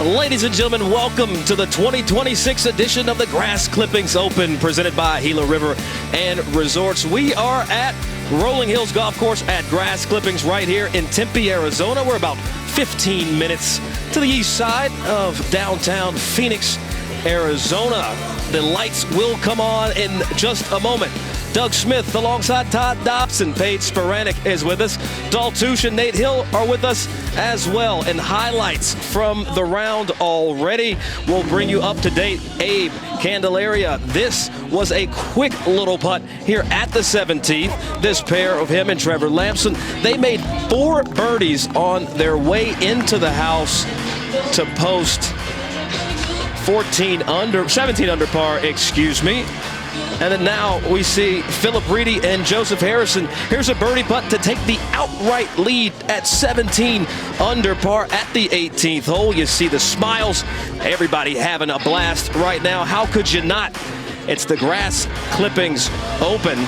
Ladies and gentlemen, welcome to the 2026 edition of the Grass Clippings Open, presented by Gila River and Resorts. We are at Rolling Hills Golf Course at Grass Clippings right here in Tempe, Arizona. We're about 15 minutes to the east side of downtown Phoenix, Arizona. The lights will come on in just a moment. Doug Smith alongside Todd Dobson. Paige Spiranek is with us. Daltouche and Nate Hill are with us as well. And highlights from the round already. We'll bring you up to date. Abe Candelaria. This was a quick little putt here at the 17th. This pair of him and Trevor Lamson, they made 4 birdies on their way into the house to post 17 under par, excuse me. And then now we see Philip Reedy and Joseph Harrison. Here's a birdie putt to take the outright lead at 17 under par at the 18th hole. You see the smiles. Everybody having a blast right now. How could you not? It's the Grass Clippings Open.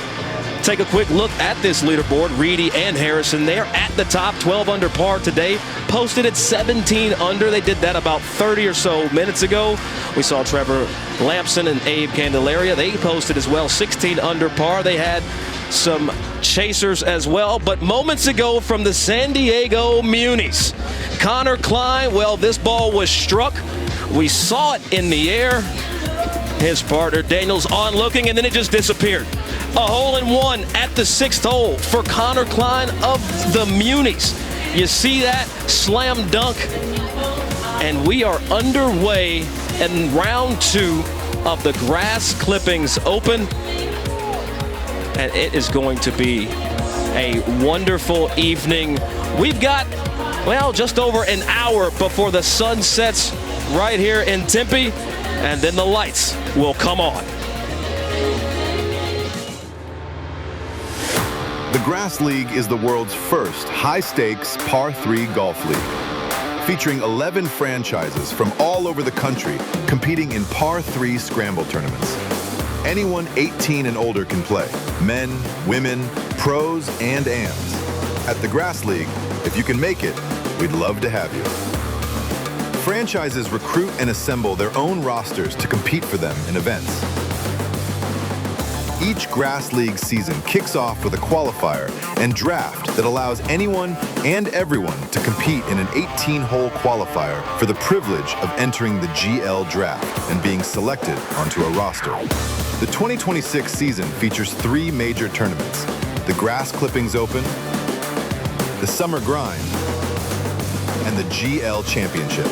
Take a quick look at this leaderboard. Reedy and Harrison, they're at the top, 12 under par today. Posted at 17 under. They did that about 30 or so minutes ago. We saw Trevor Lamson and Abe Candelaria. They posted as well, 16 under par. They had some chasers as well. But moments ago from the San Diego Munis, Connor Klein, well, this ball was struck. We saw it in the air. His partner Daniel's on looking, and then it just disappeared. A hole-in-one at the 6th hole for Connor Klein of the Munis. You see that slam dunk, and we are underway in round 2 of the Grass Clippings Open, and it is going to be a wonderful evening. We've got, well, just over an hour before the sun sets right here in Tempe, and then the lights will come on. The Grass League is the world's first high-stakes par 3 golf league, featuring 11 franchises from all over the country competing in par 3 scramble tournaments. Anyone 18 and older can play, men, women, pros, and AMs. At the Grass League, if you can make it, we'd love to have you. Franchises recruit and assemble their own rosters to compete for them in events. Each Grass League season kicks off with a qualifier and draft that allows anyone and everyone to compete in an 18-hole qualifier for the privilege of entering the GL draft and being selected onto a roster. The 2026 season features 3 major tournaments: the Grass Clippings Open, the Summer Grind, and the GL Championship,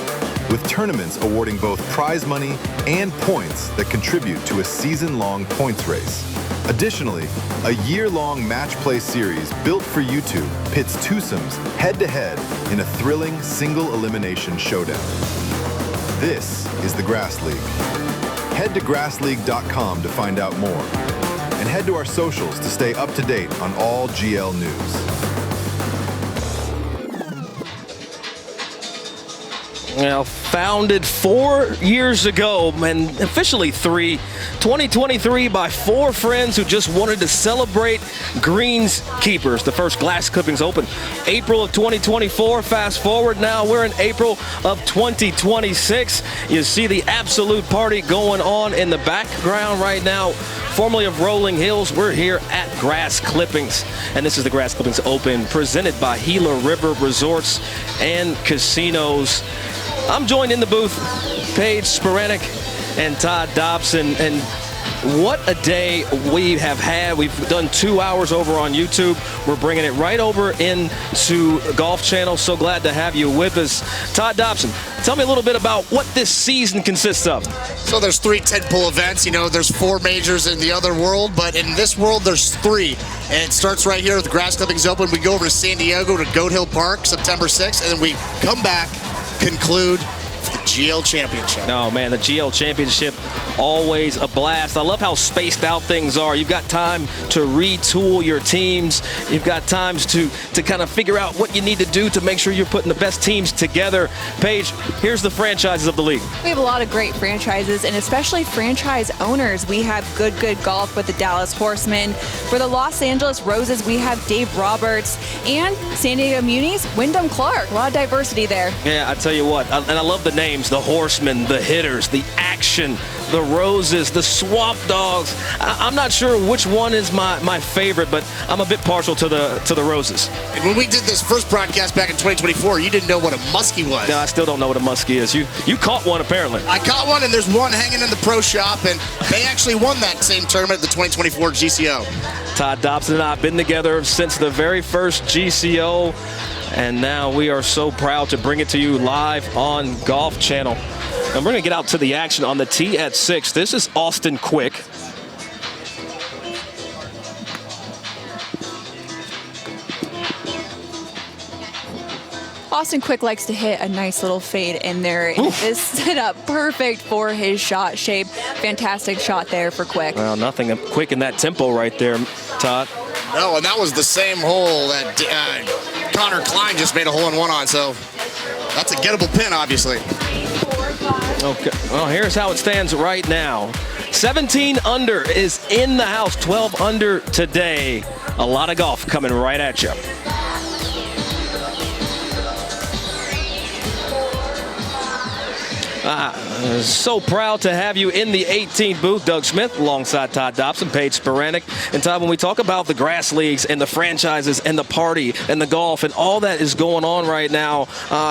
with tournaments awarding both prize money and points that contribute to a season-long points race. Additionally, a year-long match play series built for YouTube pits twosomes head-to-head in a thrilling single-elimination showdown. This is the Grass League. Head to grassleague.com to find out more, and head to our socials to stay up to date on all GL news. Well, founded 4 years ago, and officially 3, 2023 by 4 friends who just wanted to celebrate greenskeepers. The first Grass Clippings Open, April of 2024. Fast forward now, we're in April of 2026. You see the absolute party going on in the background right now. Formerly of Rolling Hills, we're here at Grass Clippings, and this is the Grass Clippings Open, presented by Gila River Resorts and Casinos. I'm joined in the booth, Paige Spiranek and Todd Dobson, and what a day we have had. We've done 2 hours over on YouTube. We're bringing it right over into Golf Channel. So glad to have you with us. Todd Dobson, tell me a little bit about what this season consists of. So there's 3 tentpole events. You know, there's 4 majors in the other world, but in this world there's 3. And it starts right here with the Grass Clippings Open. We go over to San Diego to Goat Hill Park September 6th, and then we come back, conclude the GL Championship. Oh man, the GL Championship always a blast. I love how spaced out things are. You've got time to retool your teams. You've got times to kind of figure out what you need to do to make sure you're putting the best teams together. Paige, here's the franchises of the league. We have a lot of great franchises, and especially franchise owners. We have good golf with the Dallas Horsemen. For the Los Angeles Roses, we have Dave Roberts, and San Diego Munis, Wyndham Clark. A lot of diversity there. Yeah, I tell you what, and I love the names, the Horsemen, the Hitters, the Action, the Roses, the Swamp Dogs. I'm not sure which one is my favorite, but I'm a bit partial to the Roses. And when we did this first broadcast back in 2024, you didn't know what a muskie was. No, I still don't know what a muskie is. You caught one, apparently. I caught one, and there's one hanging in the pro shop, and they actually won that same tournament at the 2024 GCO. Todd Dobson and I have been together since the very first GCO, and now we are so proud to bring it to you live on Golf Channel. And we're going to get out to the action on the tee at 6. This is Austin Quick. Austin Quick likes to hit a nice little fade in there. And this set up perfect for his shot shape. Fantastic shot there for Quick. Well, nothing quick in that tempo right there, Todd. No, and that was the same hole that Connor Klein just made a hole-in-one on, so that's a gettable pin, obviously. Okay, well, here's how it stands right now. 17 under is in the house, 12 under today. A lot of golf coming right at you. So proud to have you in the 18th booth. Doug Smith alongside Todd Dobson, Paige Spiranek. And Todd, when we talk about the grass leagues and the franchises and the party and the golf and all that is going on right now,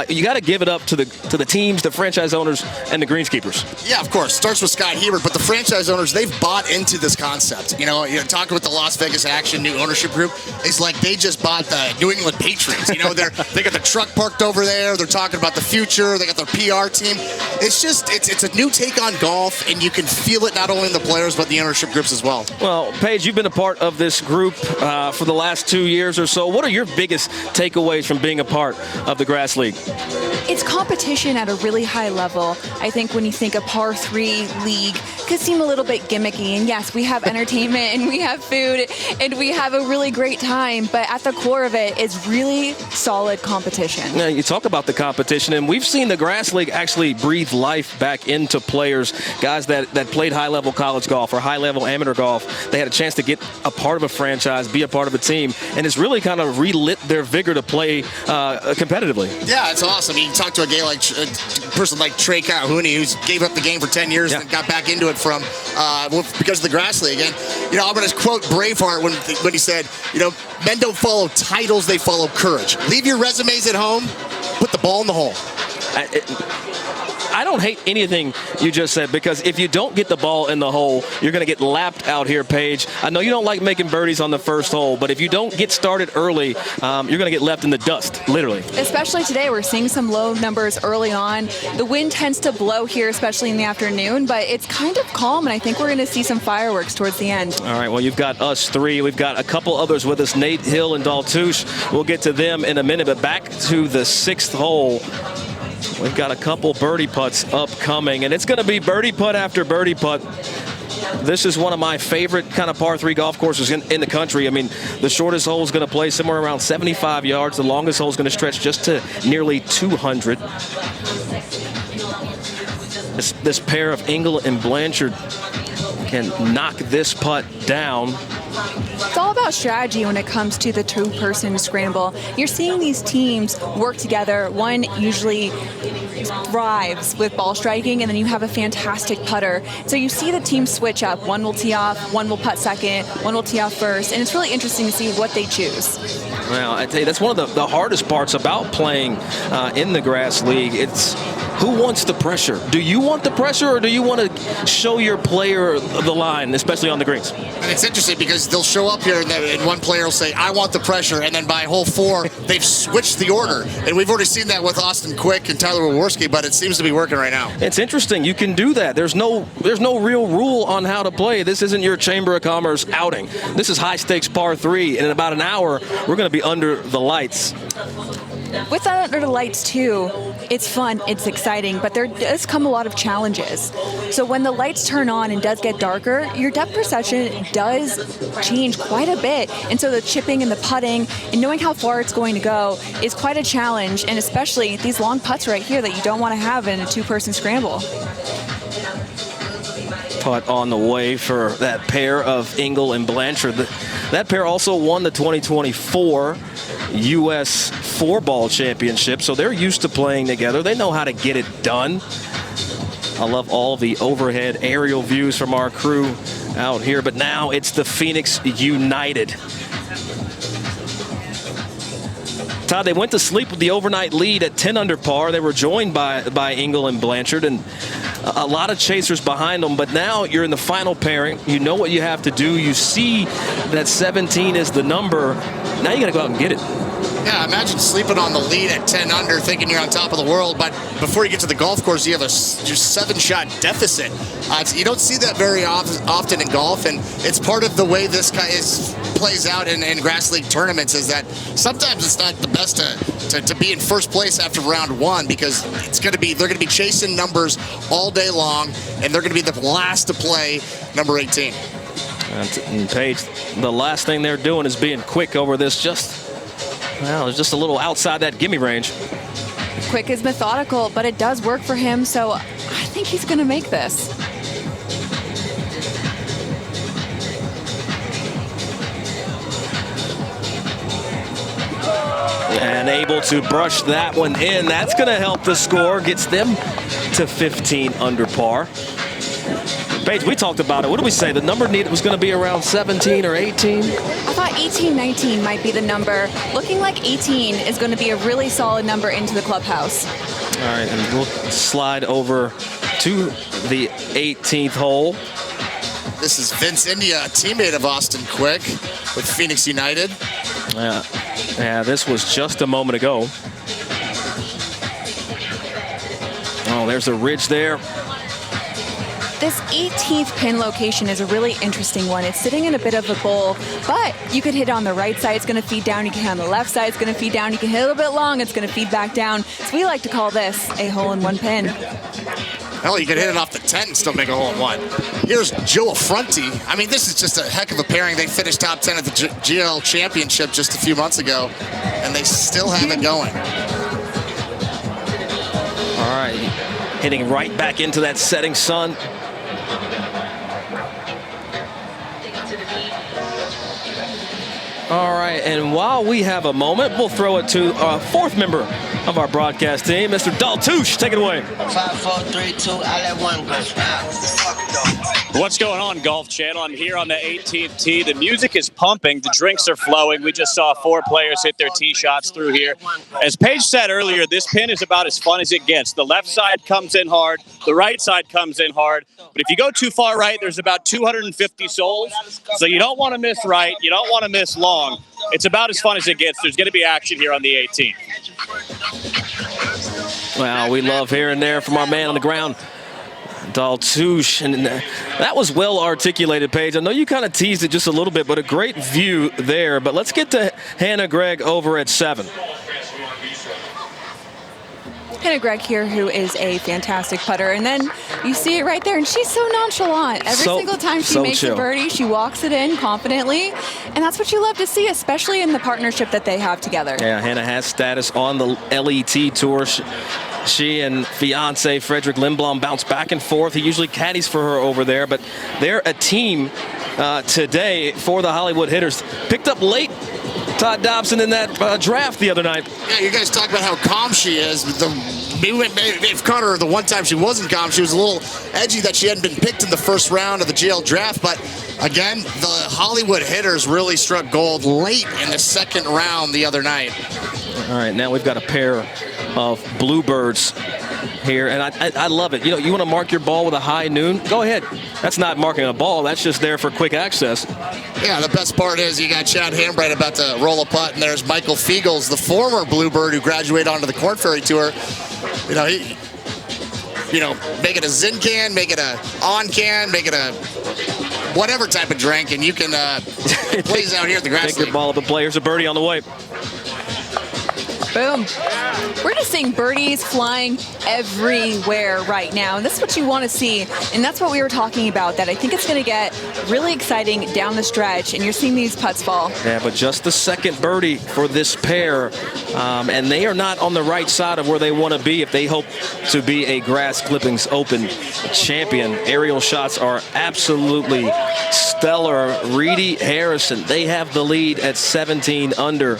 you got to give it up to the teams, the franchise owners, and the greenskeepers. Yeah, of course. Starts with Scott Hebert, but the franchise owners, they've bought into this concept. You know, talking with the Las Vegas Action new ownership group, it's like they just bought the New England Patriots. You know, they got the truck parked over there. They're talking about the future. They got their PR team. It's just, it's a new take on golf, and you can feel it not only in the players, but the ownership groups as well. Well, Paige, you've been a part of this group for the last 2 years or so. What are your biggest takeaways from being a part of the Grass League? It's competition at a really high level. I think when you think a par 3 league could seem a little bit gimmicky, and yes, we have entertainment and we have food and we have a really great time, but at the core of it is really solid competition. Now, you talk about the competition, and we've seen the Grass League actually breathe life back into players, guys that played high-level college golf or high-level amateur golf. They had a chance to get a part of a franchise, be a part of a team, and it's really kind of relit their vigor to play competitively. Yeah, it's awesome. You can talk to a guy like a person like Trey Calhouni, who's gave up the game for 10 years and got back into it from because of the Grass League. And I'm going to quote Braveheart when he said, men don't follow titles, they follow courage. Leave your resumes at home, put the ball in the hole. I don't hate anything you just said, because if you don't get the ball in the hole, you're going to get lapped out here, Paige. I know you don't like making birdies on the first hole, but if you don't get started early, you're going to get left in the dust, literally. Especially today, we're seeing some low numbers early on. The wind tends to blow here, especially in the afternoon, but it's kind of calm, and I think we're going to see some fireworks towards the end. All right, well, you've got us three. We've got a couple others with us, Nate Hill and Daltouche. We'll get to them in a minute, but back to the 6th hole. We've got a couple birdie putts upcoming, and it's going to be birdie putt after birdie putt. This is one of my favorite kind of par 3 golf courses in the country. I mean, the shortest hole is going to play somewhere around 75 yards. The longest hole is going to stretch just to nearly 200. This pair of Engel and Blanchard can knock this putt down. It's all about strategy when it comes to the two-person scramble. You're seeing these teams work together. One usually thrives with ball striking, and then you have a fantastic putter. So you see the team switch up. One will tee off, one will putt second, one will tee off first, and it's really interesting to see what they choose. Well, I tell you, that's one of the hardest parts about playing in the Grass League. It's who wants the pressure? Do you want the pressure, or do you want to show your player the line, especially on the greens? And it's interesting because they'll show up here and one player will say, I want the pressure, and then by hole 4, they've switched the order. And we've already seen that with Austin Quick and Tyler Jaworski, but it seems to be working right now. It's interesting. You can do that. There's no real rule on how to play. This isn't your Chamber of Commerce outing. This is high-stakes par 3, and in about an hour, we're going to be under the lights. with that under the lights too, it's fun, it's exciting, but there does come a lot of challenges. So when the lights turn on and does get darker, your depth perception does change quite a bit. And so the chipping and the putting and knowing how far it's going to go is quite a challenge, and especially these long putts right here that you don't want to have in a two-person scramble. Putt on the way for that pair of Engel and Blanchard. That pair also won the 2024 U.S. 4-ball championship, so they're used to playing together. They know how to get it done. I love all the overhead aerial views from our crew out here, but now it's the Phoenix United. Todd, they went to sleep with the overnight lead at 10 under par. They were joined by Engel and Blanchard, and a lot of chasers behind them. But now you're in the final pairing. You know what you have to do. You see that 17 is the number. Now you got to go out and get it. Yeah, imagine sleeping on the lead at 10 under, thinking you're on top of the world, but before you get to the golf course, you have just 7-shot deficit. You don't see that very often in golf, and it's part of the way this plays out in grass league tournaments, is that sometimes it's not the best to be in first place after round one, because they're going to be chasing numbers all day long, and they're going to be the last to play number 18. And Paige, the last thing they're doing is being quick over this. It's just a little outside that gimme range. Quick is methodical, but it does work for him, so I think he's going to make this. And able to brush that one in. That's going to help the score. Gets them to 15 under par. Paige, we talked about it. What did we say? The number needed was going to be around 17 or 18? I thought 18, 19 might be the number. Looking like 18 is going to be a really solid number into the clubhouse. All right, and we'll slide over to the 18th hole. This is Vince India, a teammate of Austin Quick with Phoenix United. Yeah, this was just a moment ago. Oh, there's a ridge there. This 18th pin location is a really interesting one. It's sitting in a bit of a bowl, but you could hit on the right side, it's going to feed down. You can hit on the left side, it's going to feed down. You can hit a little bit long, it's going to feed back down. So we like to call this a hole-in-one pin. Hell, you could hit it off the 10 and still make a hole-in-one. Here's Joe Affronti. I mean, this is just a heck of a pairing. They finished top 10 at the GL Championship just a few months ago, and they still have it going. All right, hitting right back into that setting sun. All right, and while we have a moment, we'll throw it to our fourth member of our broadcast team, Mr. Daltouche. Take it away. 5, 4, 3, 2, I let one go. What's going on, Golf Channel? I'm here on the 18th tee. The music is pumping. The drinks are flowing. We just saw 4 players hit their tee shots through here. As Paige said earlier, this pin is about as fun as it gets. The left side comes in hard. The right side comes in hard. But if you go too far right, there's about 250 souls. So you don't want to miss right. You don't want to miss long. It's about as fun as it gets. There's going to be action here on the 18th. Well, we love hearing there from our man on the ground, Daltouche, and that was well articulated, Paige. I know you kind of teased it just a little bit, but a great view there. But let's get to Hannah Gregg over at 7. Hannah Gregg here, who is a fantastic putter. And then you see it right there, and she's so nonchalant. Every single time she makes a birdie, she walks it in confidently. And that's what you love to see, especially in the partnership that they have together. Yeah, Hannah has status on the LET Tour. She and fiance Frederick Lindblom bounce back and forth. He usually caddies for her over there, but they're a team today for the Hollywood Hitters. Picked up late Todd Dobson in that draft the other night. Yeah, you guys talk about how calm she is. We've caught her the one time she wasn't calm. She was a little edgy that she hadn't been picked in the first round of the GL draft. But again, the Hollywood Hitters really struck gold late in the second round the other night. All right, now we've got a pair of Bluebirds here, and I love it. You know, you want to mark your ball with a high noon? Go ahead. That's not marking a ball. That's just there for quick access. Yeah, the best part is you got Chad Hambright about to roll a putt, and there's Michael Fiegels, the former Bluebird who graduated onto the Corn Ferry Tour. Make it a Zin can, make it a On can, make it a whatever type of drink, and you can plays out here at the grass Take your ball up, the players a birdie on the way. Boom. We're just seeing birdies flying everywhere right now. And this is what you want to see. And that's what we were talking about, that I think it's going to get really exciting down the stretch. And you're seeing these putts fall. Yeah, but just the second birdie for this pair. And they are not on the right side of where they want to be if they hope to be a Grass Clippings Open champion. Aerial shots are absolutely stellar. Reedy Harrison, they have the lead at 17 under.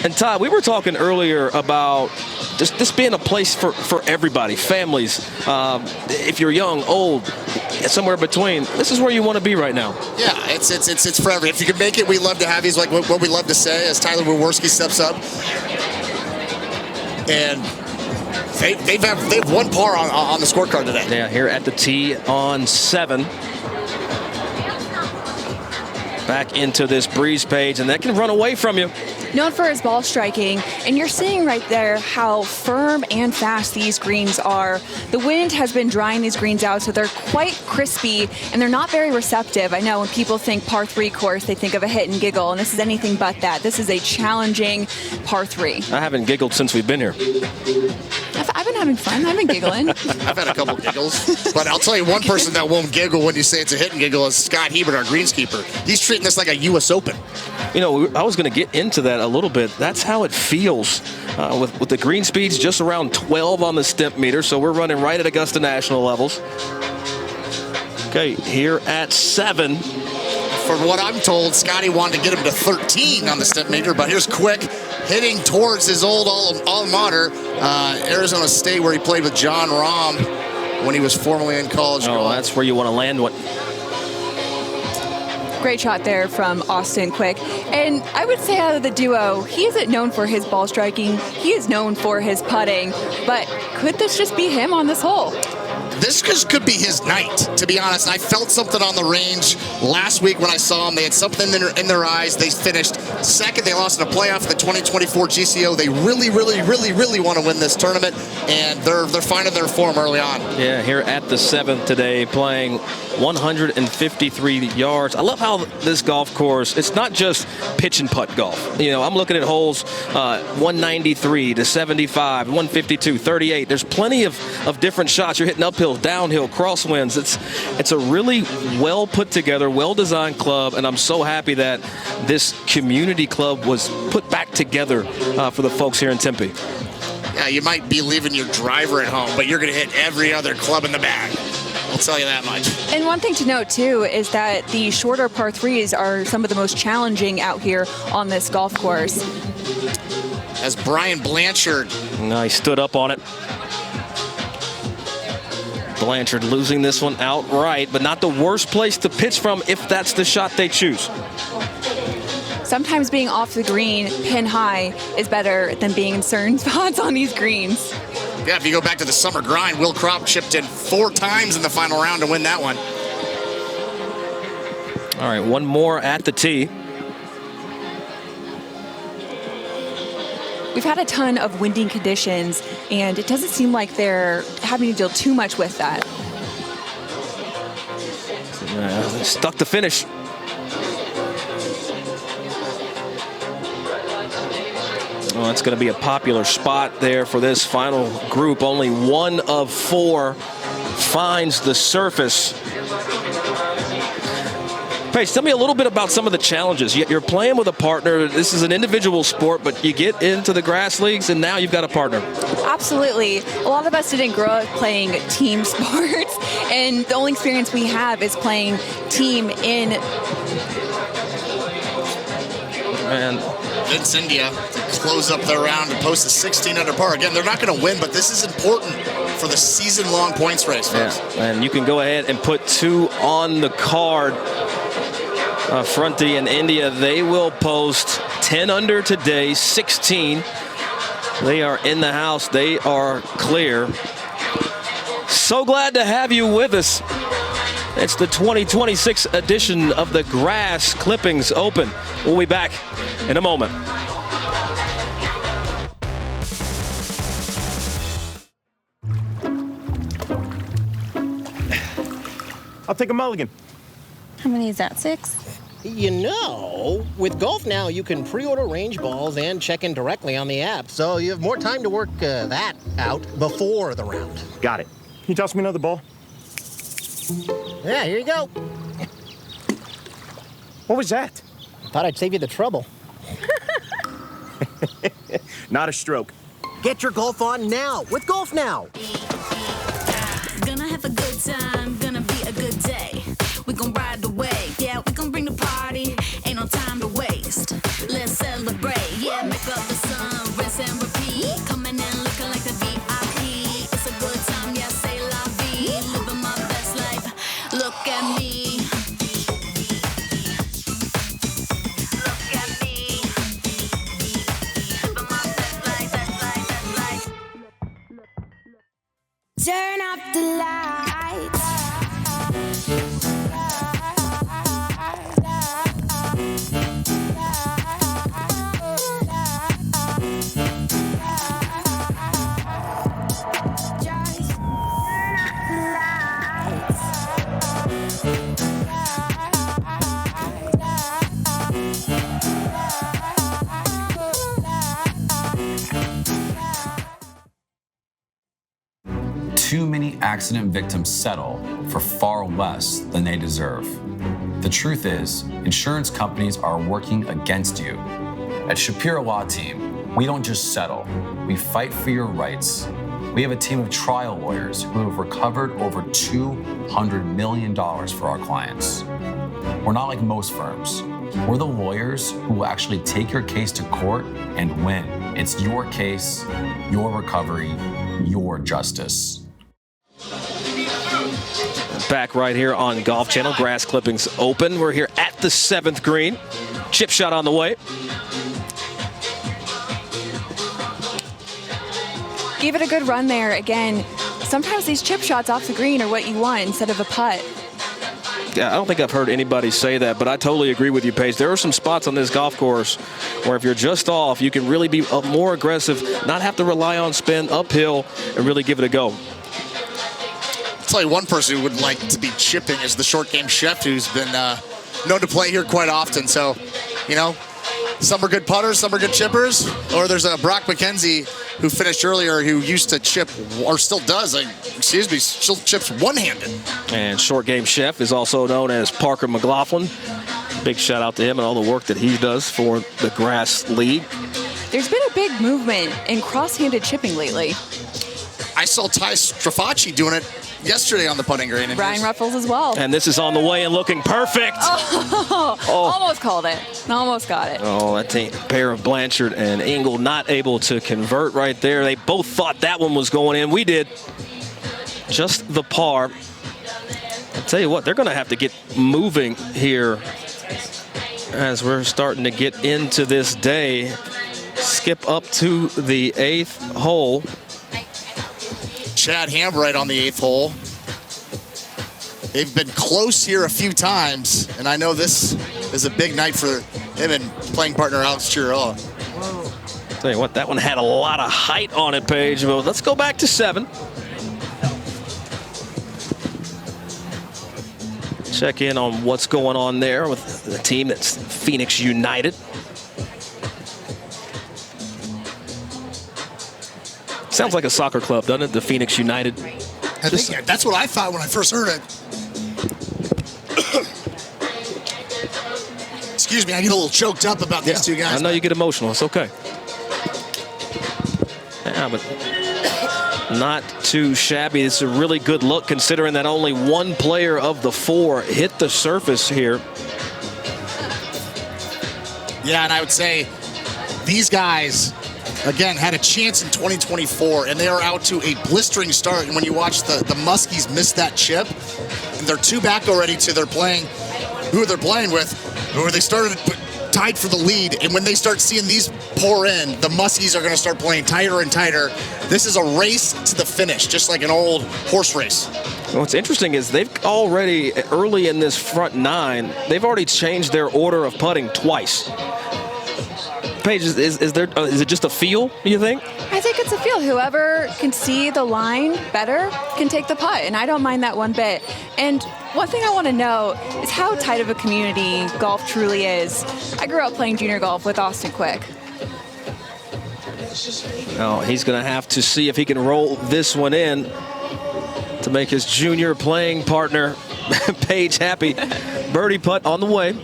And Todd, we were talking earlier about just this being a place for everybody, families. If you're young, old, somewhere between, this is where you want to be right now. Yeah, it's for everybody. If you can make it, we love to have you. Like what we love to say as Tyler Waworski steps up. And they've won par on the scorecard today. Yeah, here at the tee on 7. Back into this breeze page, and that can run away from you. Known for his ball striking, and you're seeing right there how firm and fast these greens are. The wind has been drying these greens out, so they're quite crispy, and they're not very receptive. I know when people think par 3 course, they think of a hit and giggle, and this is anything but that. This is a challenging par 3. I haven't giggled since we've been here. I've been having fun. I've been giggling. I've had a couple giggles. But I'll tell you one person that won't giggle when you say it's a hit and giggle is Scott Hebert, our greenskeeper. He's treating this like a U.S. Open. You know, I was going to get into that a little bit. That's how it feels with the green speeds just around 12 on the stimp meter. So we're running right at Augusta National levels. Okay, here at 7. From what I'm told, Scotty wanted to get him to 13 on the stimp meter, but here's Quick hitting towards his old alma mater, Arizona State, where he played with John Rahm when he was formerly in college. Oh, that's where you want to land one. Great shot there from Austin Quick. And I would say out of the duo, he isn't known for his ball striking. He is known for his putting. But could this just be him on this hole? This could be his night, to be honest. I felt something on the range last week when I saw them. They had something in their eyes. They finished second. They lost in a playoff in the 2024 GCO. They really want to win this tournament, and they're finding their form early on. Yeah, here at the 7th today, playing 153 yards. I love how this golf course, it's not just pitch and putt golf. You know, I'm looking at holes 193 to 75, 152, 38. There's plenty of different shots. You're hitting uphill, downhill, crosswinds. It's a really well put together, well designed club, and I'm so happy that this community club was put back together for the folks here in Tempe. Yeah, you might be leaving your driver at home, but you're going to hit every other club in the bag. I'll tell you that much. And one thing to note, too, is that the shorter par 3s are some of the most challenging out here on this golf course. As Brian Blanchard. No, he stood up on it. Blanchard losing this one outright, but not the worst place to pitch from if that's the shot they choose. Sometimes being off the green, pin high, is better than being in certain spots on these greens. Yeah, if you go back to the summer grind, Will Kropp chipped in 4 times in the final round to win that one. All right, one more at the tee. We've had a ton of winding conditions, and it doesn't seem like they're having to deal too much with that. Stuck to finish. Well, it's going to be a popular spot there for this final group. Only 1 of 4 finds the surface. Paige, tell me a little bit about some of the challenges. You're playing with a partner. This is an individual sport, but you get into the grass leagues, and now you've got a partner. Absolutely. A lot of us didn't grow up playing team sports, and the only experience we have is playing team in. And Vince India to close up their round and post a 16 under par. Again, they're not going to win, but this is important for the season-long points race, folks. Yeah. And you can go ahead and put 2 on the card. Fronty and India, they will post 10 under today, 16. They are in the house. They are clear. So glad to have you with us. It's the 2026 edition of the Grass Clippings Open. We'll be back in a moment. I'll take a mulligan. How many is that, 6? You know, with Golf Now, you can pre-order range balls and check in directly on the app, so you have more time to work that out before the round. Got it. Can you toss me another ball? Yeah, here you go. What was that? Thought I'd save you the trouble. Not a stroke. Get your golf on now with Golf Now. Gonna have a good time, gonna be a good day. We gon' ride the wave, yeah, we gon' bring the party. Ain't no time to waste. Let's celebrate, yeah, make up the sun, rinse and repeat. Coming in looking like the VIP. It's a good time, yeah, say la vie. Living my best life, look at me. Look at me. Living my best life, best life, best life. Turn up the lights. Too many accident victims settle for far less than they deserve. The truth is, insurance companies are working against you. At Shapiro Law Team, we don't just settle, we fight for your rights. We have a team of trial lawyers who have recovered over $200 million for our clients. We're not like most firms. We're the lawyers who will actually take your case to court and win. It's your case, your recovery, your justice. Back right here on Golf Channel, Grass Clippings Open. We're here at the 7th green. Chip shot on the way. Give it a good run there. Again, sometimes these chip shots off the green are what you want instead of a putt. Yeah, I don't think I've heard anybody say that, but I totally agree with you, Paige. There are some spots on this golf course where if you're just off, you can really be more aggressive, not have to rely on spin uphill, and really give it a go. I'll tell you one person who would like to be chipping is the short game chef, who's been known to play here quite often. So, you know, some are good putters, some are good chippers. Or there's a Brock McKenzie who finished earlier who used to chip, or still does, still chips one-handed. And short game chef is also known as Parker McLaughlin. Big shout out to him and all the work that he does for the Grass League. There's been a big movement in cross-handed chipping lately. I saw Ty Strafacci doing it yesterday on the putting green. And Ryan Ruffles as well. And this is on the way and looking perfect. Oh. Almost called it. Almost got it. Oh, that pair of Blanchard and Engel not able to convert right there. They both thought that one was going in. We did. Just the par. I'll tell you what, they're going to have to get moving here as we're starting to get into this day. Skip up to the 8th hole. Chad Hambright on the 8th hole. They've been close here a few times, and I know this is a big night for him and playing partner Alex Chiarella. Tell you what, that one had a lot of height on it, Paige. But let's go back to 7. Check in on what's going on there with the team that's Phoenix United. Sounds like a soccer club, doesn't it? The Phoenix United. I think that's what I thought when I first heard it. Excuse me, I get a little choked up about these two guys. I know you get emotional. It's okay. Yeah, but not too shabby. It's a really good look considering that only one player of the 4 hit the surface here. Yeah, and I would say these guys, again, had a chance in 2024, and they are out to a blistering start. And when you watch the Muskies miss that chip, and they're 2 back already to who they're playing with, who they started tied for the lead. And when they start seeing these pour in, the Muskies are going to start playing tighter and tighter. This is a race to the finish, just like an old horse race. What's interesting is they've already, early in this front 9, they've already changed their order of putting twice. Paige, is it just a feel, you think? I think it's a feel. Whoever can see the line better can take the putt, and I don't mind that one bit. And One thing I want to know is how tight of a community golf truly is. I grew up playing junior golf with Austin Quick. Now he's going to have to see if he can roll this one in to make his junior playing partner, Paige, happy. Birdie putt on the way.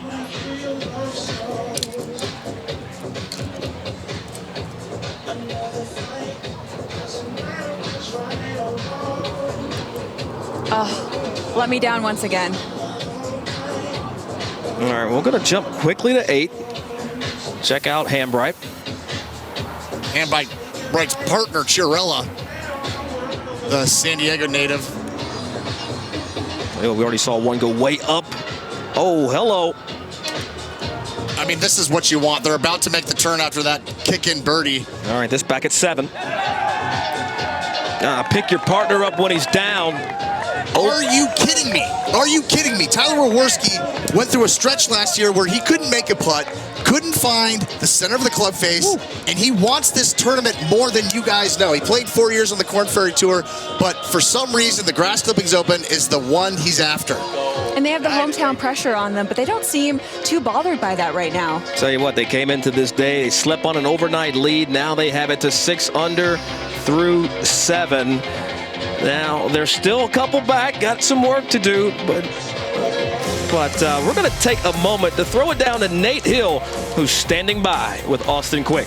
Oh, let me down once again. All right, we're going to jump quickly to 8. Check out Hambright. Hambright's partner, Chirella, the San Diego native. We already saw one go way up. Oh, hello. I mean, this is what you want. They're about to make the turn after that kick-in birdie. All right, this back at 7. Pick your partner up when he's down. Are you kidding me? Are you kidding me? Tyler Jaworski went through a stretch last year where he couldn't make a putt, couldn't find the center of the club face, and he wants this tournament more than you guys know. He played 4 years on the Korn Ferry Tour, but for some reason, the Grass Clippings Open is the one he's after. And they have the hometown pressure on them, but they don't seem too bothered by that right now. Tell you what, they came into this day, they slept on an overnight lead. Now they have it to 6 under through 7. Now, they're still a couple back, got some work to do, but we're going to take a moment to throw it down to Nate Hill, who's standing by with Austin Quick.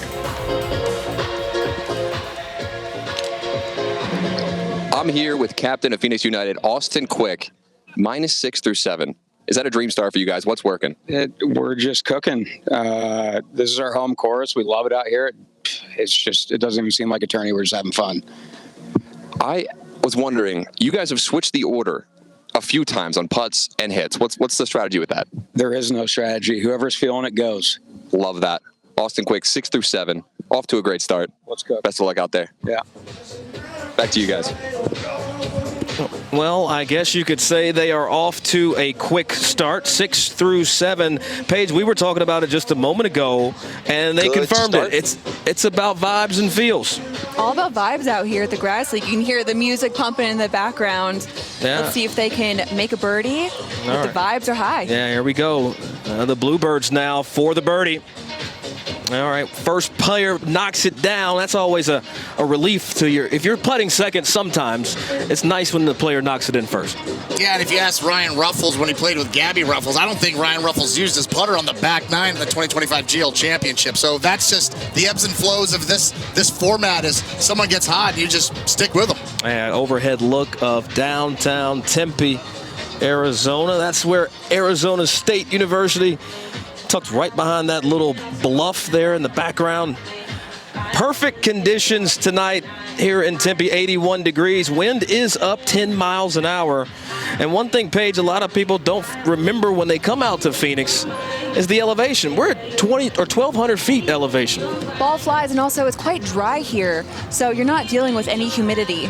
I'm here with captain of Phoenix United, Austin Quick, -6 through 7. Is that a dream start for you guys? What's working? We're just cooking. This is our home course. We love it out here. It doesn't even seem like a tourney. We're just having fun. I was wondering, you guys have switched the order a few times on putts and hits. What's the strategy with that? There is no strategy. Whoever's feeling it goes. Love that. Austin Quick, 6 through 7. Off to a great start. Let's go. Best of luck out there. Yeah. Back to you guys. Well, I guess you could say they are off to a quick start, 6 through 7. Paige, we were talking about it just a moment ago, and they confirmed it. It's about vibes and feels. All about vibes out here at the Grass League. You can hear the music pumping in the background. Yeah. Let's see if they can make a birdie. The vibes are high. Yeah, here we go. The Bluebirds now for the birdie. All right, first player knocks it down. That's always a relief to if you're putting second sometimes, it's nice when the player knocks it in first. Yeah, and if you ask Ryan Ruffles when he played with Gabby Ruffles, I don't think Ryan Ruffles used his putter on the back 9 in the 2025 GL Championship. So that's just the ebbs and flows of this format. Is someone gets hot and you just stick with them. And overhead look of downtown Tempe, Arizona. That's where Arizona State University, tucked right behind that little bluff there in the background. Perfect conditions tonight here in Tempe, 81 degrees. Wind is up 10 miles an hour. And one thing, Paige, a lot of people don't remember when they come out to Phoenix is the elevation. We're at 20 or 1,200 feet elevation. Ball flies, and also it's quite dry here, so you're not dealing with any humidity.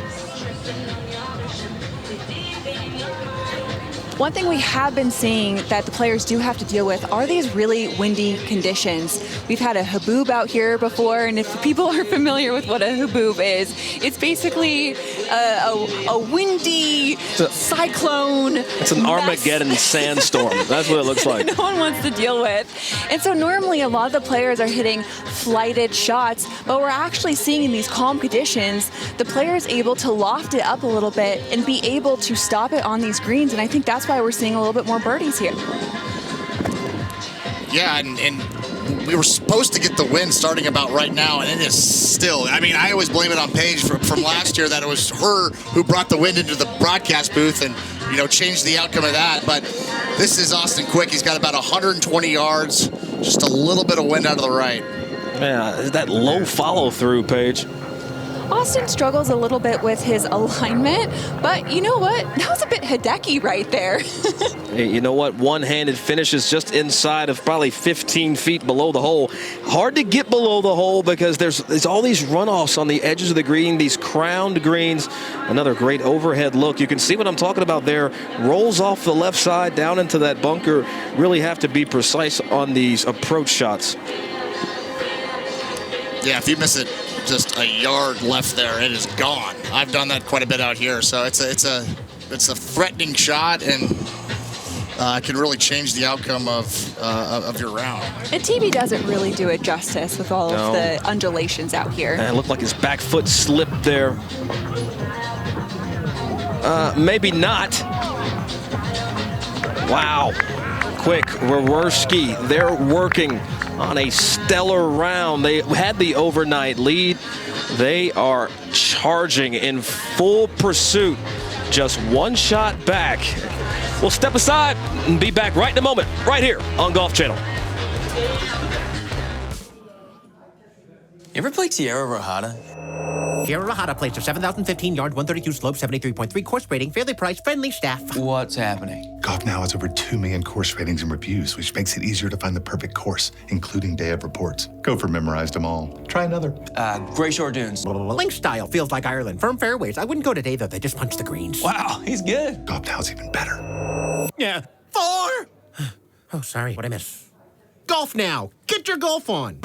One thing we have been seeing that the players do have to deal with are these really windy conditions. We've had a haboob out here before, and if people are familiar with what a haboob is, it's basically a windy cyclone. It's an Armageddon sandstorm. That's what it looks like. No one wants to deal with. And so normally a lot of the players are hitting flighted shots, but we're actually seeing in these calm conditions, the players able to loft it up a little bit and be able to stop it on these greens, and I think that's why we're seeing a little bit more birdies here. Yeah, and we were supposed to get the wind starting about right now, and it is still. I mean, I always blame it on Paige from last year that it was her who brought the wind into the broadcast booth and, changed the outcome of that. But this is Austin Quick. He's got about 120 yards, just a little bit of wind out of the right. Yeah, that low follow through, Paige. Austin struggles a little bit with his alignment, but you know what? That was a bit Hideki right there. Hey, you know what? One-handed finishes just inside of probably 15 feet below the hole. Hard to get below the hole because there's all these runoffs on the edges of the green, these crowned greens. Another great overhead look. You can see what I'm talking about there. Rolls off the left side down into that bunker. Really have to be precise on these approach shots. Yeah, if you miss it just a yard left there, it is gone. I've done that quite a bit out here, so it's a It's a threatening shot, and can really change the outcome of your round. And TV doesn't really do it justice with all of the undulations out here. And it looked like his back foot slipped there. Maybe not. Wow. Quick, Wawerski, they're working on a stellar round. They had the overnight lead. They are charging in full pursuit. Just one shot back. We'll step aside and be back right in a moment, right here on Golf Channel. You ever play Tierra Rojada? Tierra Rojada plays a 7,015 yard, 132 slope, 73.3 course rating, fairly priced, friendly staff. What's happening? Golf Now has over 2 million course ratings and reviews, which makes it easier to find the perfect course, including day of reports. Gopher memorized them all. Try another. Gray Shore Dunes. Link style feels like Ireland. Firm fairways. I wouldn't go today, though. They just punch the greens. Wow, he's good. Golf Now's even better. Yeah. 4! Oh, sorry. What'd I miss? Golf Now. Get your golf on.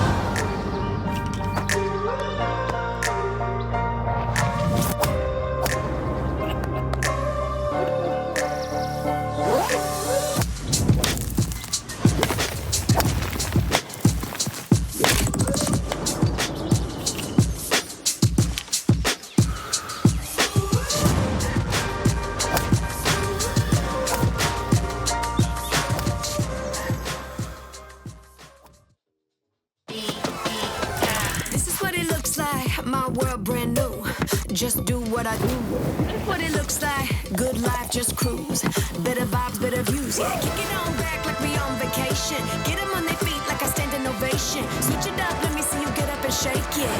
Just do what I do. That's what it looks like. Good life, just cruise. Better vibes, better views. Yeah, kick it on back like we on vacation. Get them on their feet like a standing ovation. Switch it up, let me see you get up and shake it.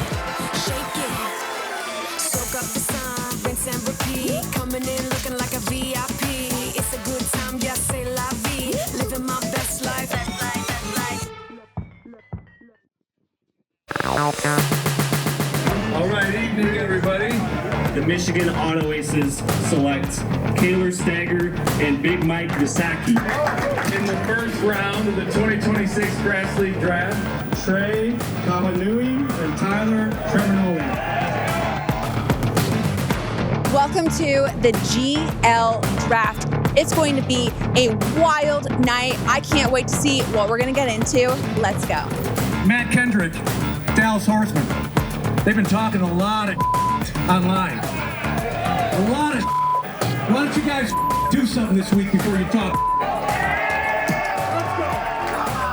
Shake it. Soak up the sun, rinse and repeat. Coming in looking like a VIP. It's a good time, yeah, say la vie. Living my best life. All right, evening, everybody. The Michigan Auto Aces select Kaylor Stagger and Big Mike Visaki. In the first round of the 2026 Grass League Draft, Trey Kahanui and Tyler Treminoli. Welcome to the GL Draft. It's going to be a wild night. I can't wait to see what we're going to get into. Let's go. Matt Kendrick, Dallas Horseman. They've been talking a lot of online. A lot of Why don't you guys do something this week before you talk?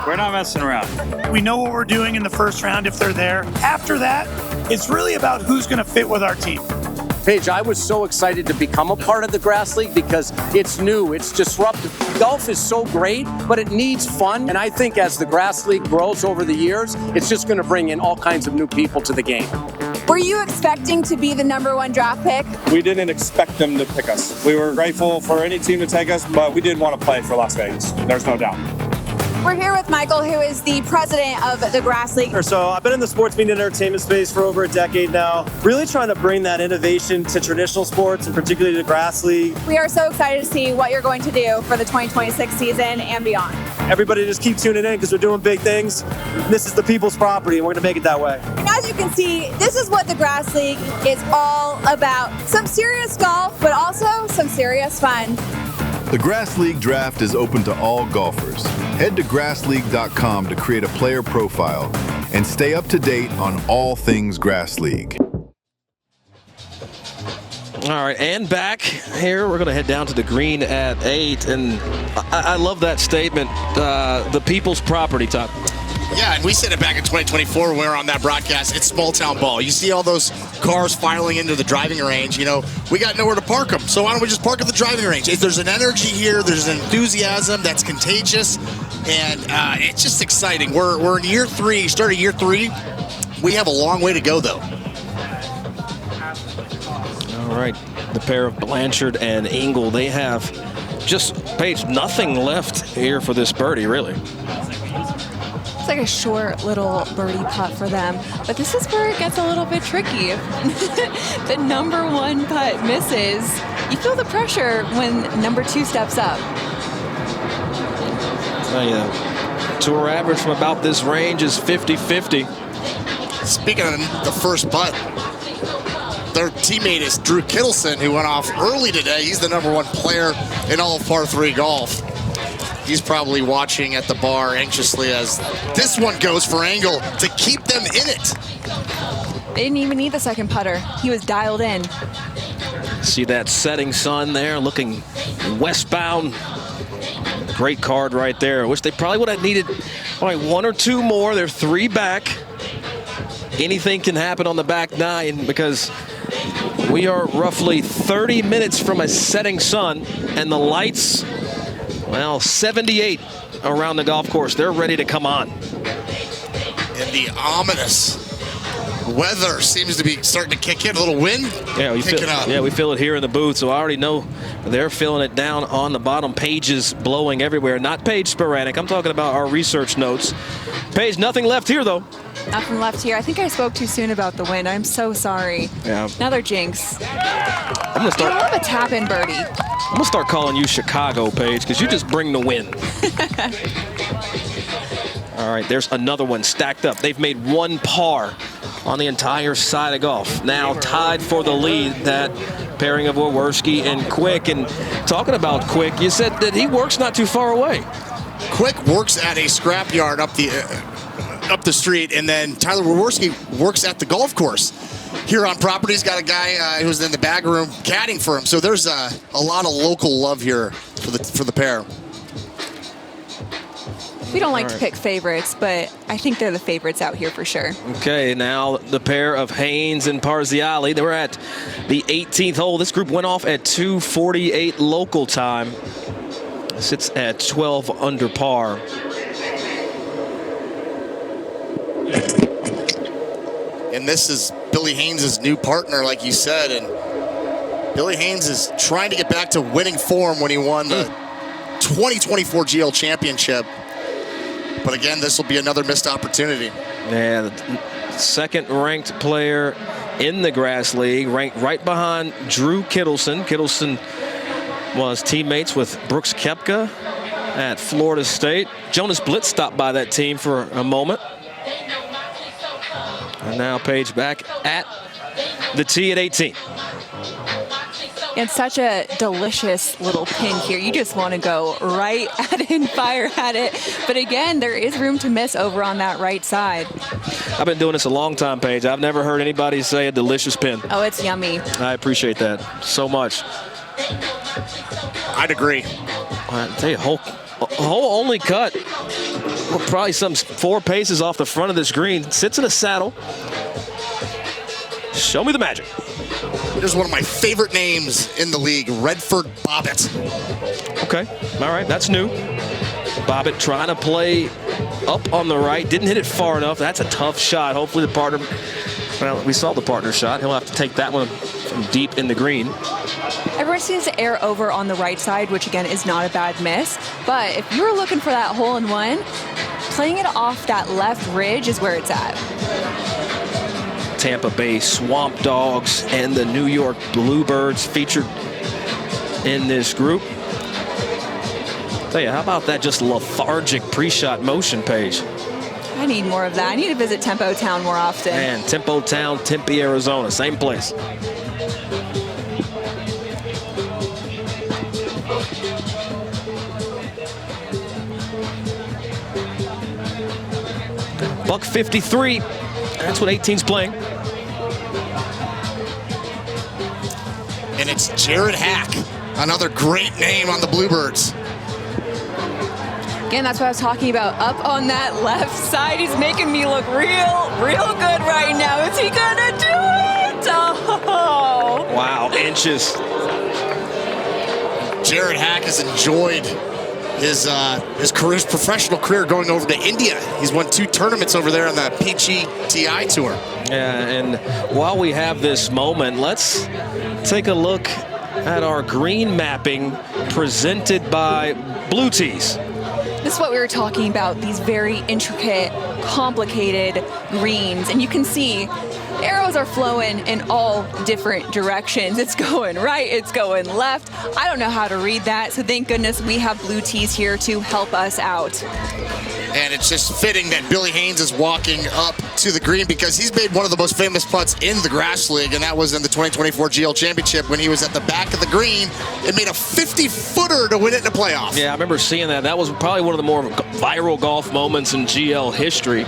We're not messing around. We know what we're doing in the first round if they're there. After that, it's really about who's going to fit with our team. Paige, I was so excited to become a part of the Grass League because it's new, it's disruptive. Golf is so great, but it needs fun. And I think as the Grass League grows over the years, it's just going to bring in all kinds of new people to the game. Were you expecting to be the #1 draft pick? We didn't expect them to pick us. We were grateful for any team to take us, but we did want to play for Las Vegas. There's no doubt. We're here with Michael, who is the president of the Grass League. So I've been in the sports media and entertainment space for over a decade now, really trying to bring that innovation to traditional sports and particularly the Grass League. We are so excited to see what you're going to do for the 2026 season and beyond. Everybody just keep tuning in because we're doing big things. This is the people's property and we're going to make it that way. And as you can see, this is what the Grass League is all about. Some serious golf, but also some serious fun. The Grass League Draft is open to all golfers. Head to grassleague.com to create a player profile and stay up to date on all things Grass League. All right, and back here, we're going to head down to the green at 8, and I love that statement, the people's property, Todd. Yeah, and we said it back in 2024 when we were on that broadcast. It's small town ball. You see all those cars filing into the driving range. You know, we got nowhere to park them. So why don't we just park at the driving range? If there's an energy here, there's an enthusiasm that's contagious, and it's just exciting. We're in year 3, started year 3. We have a long way to go, though. All right, the pair of Blanchard and Engel, they have just, Paige, nothing left here for this birdie, really. It's like a short little birdie putt for them, but this is where it gets a little bit tricky. The #1 putt misses. You feel the pressure when #2 steps up. Tour average from about this range is 50-50. Speaking of the first putt, their teammate is Drew Kittleson, who went off early today. He's the #1 player in all of par 3 golf. He's probably watching at the bar anxiously as this one goes for angle to keep them in it. They didn't even need the second putter. He was dialed in. See that setting sun there looking westbound. Great card right there. I wish they probably would have needed probably 1 or 2 more. They're 3 back. Anything can happen on the back 9 because we are roughly 30 minutes from a setting sun and the lights, well, 78 around the golf course. They're ready to come on. And the ominous weather seems to be starting to kick in. A little wind kicking up. Yeah, we feel it here in the booth, so I already know they're feeling it down on the bottom. Pages blowing everywhere. Not Paige sporadic. I'm talking about our research notes. Paige, nothing left here, though. Nothing left here. I think I spoke too soon about the wind. I'm so sorry. Yeah. Another jinx. I'm gonna start. I love a tap-in birdie. I'm gonna start calling you Chicago, Paige, because you just bring the win. All right, there's another one stacked up. They've made 1 par on the entire side of golf. Now tied for the lead, that pairing of Wawerski and Quick. And talking about Quick, you said that he works not too far away. Quick works at a scrapyard up the street, and then Tyler Wawerski works at the golf course. Here on property, he's got a guy who's in the bag room caddying for him. So there's a lot of local love here for the pair. We don't like to pick favorites, but I think they're the favorites out here for sure. Okay, now the pair of Haynes and Parziali. They were at the 18th hole. This group went off at 2:48 local time. Sits at 12 under par. And this is Billy Haynes' new partner, like you said. And Billy Haynes is trying to get back to winning form when he won the 2024 GL Championship. But again, this will be another missed opportunity. Yeah, the second-ranked player in the Grass League, ranked right behind Drew Kittleson. Kittleson was teammates with Brooks Koepka at Florida State. Jonas Blitz stopped by that team for a moment. And now Paige back at the tee at 18. It's such a delicious little pin here. You just want to go right at it and fire at it. But again, there is room to miss over on that right side. I've been doing this a long time, Paige. I've never heard anybody say a delicious pin. Oh, it's yummy. I appreciate that so much. I'd agree. I tell you, hole only cut. Well, probably some 4 paces off the front of this green. Sits in a saddle. Show me the magic. There's one of my favorite names in the league, Redford Bobbitt. Okay, all right, that's new. Bobbitt trying to play up on the right. Didn't hit it far enough. That's a tough shot. Hopefully the partner, well, we saw the partner shot. He'll have to take that one from deep in the green. Everyone seems to air over on the right side, which again is not a bad miss. But if you were looking for that hole-in-one, playing it off that left ridge is where it's at. Tampa Bay Swamp Dogs and the New York Bluebirds featured in this group. Tell you, how about that just lethargic pre-shot motion, Paige? I need more of that. I need to visit Tempo Town more often. Man, Tempo Town, Tempe, Arizona, same place. $153. That's what 18's playing. And it's Jared Hack, another great name on the Bluebirds. Again, that's what I was talking about. Up on that left side, he's making me look real good right now. Is he gonna do it? Oh! Wow, inches. Jared Hack has enjoyed his professional career going over to India. He's won 2 tournaments over there on the PGTI Tour. Yeah, and while we have this moment, let's take a look at our green mapping presented by Blue Tees. This is what we were talking about, these very intricate, complicated greens. And you can see arrows are flowing in all different directions. It's going right, it's going left. I don't know how to read that, so thank goodness we have Blue Tees here to help us out. And it's just fitting that Billy Haynes is walking up to the green because he's made one of the most famous putts in the Grass League, and that was in the 2024 GL Championship when he was at the back of the green and made a 50-footer to win it in the playoff. Yeah, I remember seeing that. That was probably one of the more viral golf moments in GL history.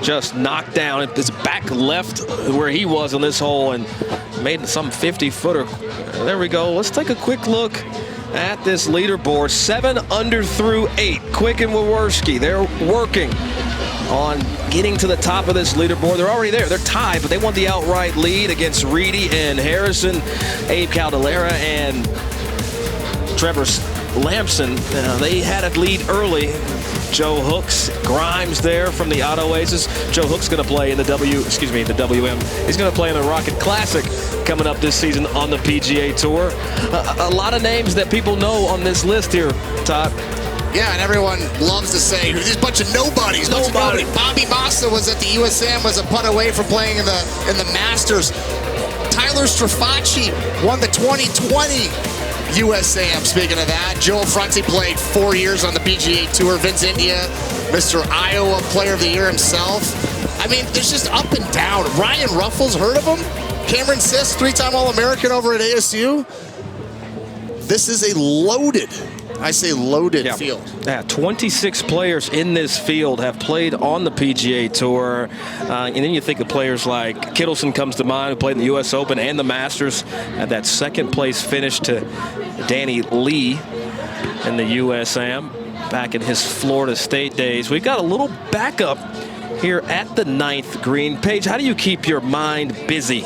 Just knocked down his back left where he was on this hole and made some 50-footer. There we go. Let's take a quick look at this leaderboard. 7 under through 8. Quick and Wawerski, they're working on getting to the top of this leaderboard. They're already there. They're tied, but they want the outright lead against Reedy and Harrison, Abe Caldera and Trevor Lampson. They had a lead early. Joe Hooks, Grimes there from the Auto Aces. Joe Hooks going to play in the the WM. He's going to play in the Rocket Classic coming up this season on the PGA Tour. A lot of names that people know on this list here, Todd. Yeah, and everyone loves to say there's a bunch of nobodies. Nobody. Bobby Massa was at the USAM, was a putt away from playing in the Masters. Tyler Strafacci won the 2020 USAM. Speaking of that, Joe Fronti played 4 years on the PGA Tour. Vince India, Mr. Iowa Player of the Year himself. I mean, there's just up and down. Ryan Ruffles, heard of him? Cameron Sisk, 3-time All-American over at ASU. This is a loaded, I say loaded field. Yeah, 26 players in this field have played on the PGA Tour. And then you think of players like Kittleson comes to mind, who played in the U.S. Open and the Masters. Had that second place finish to Danny Lee in the USAM back in his Florida State days. We've got a little backup here at the 9th green. Paige, how do you keep your mind busy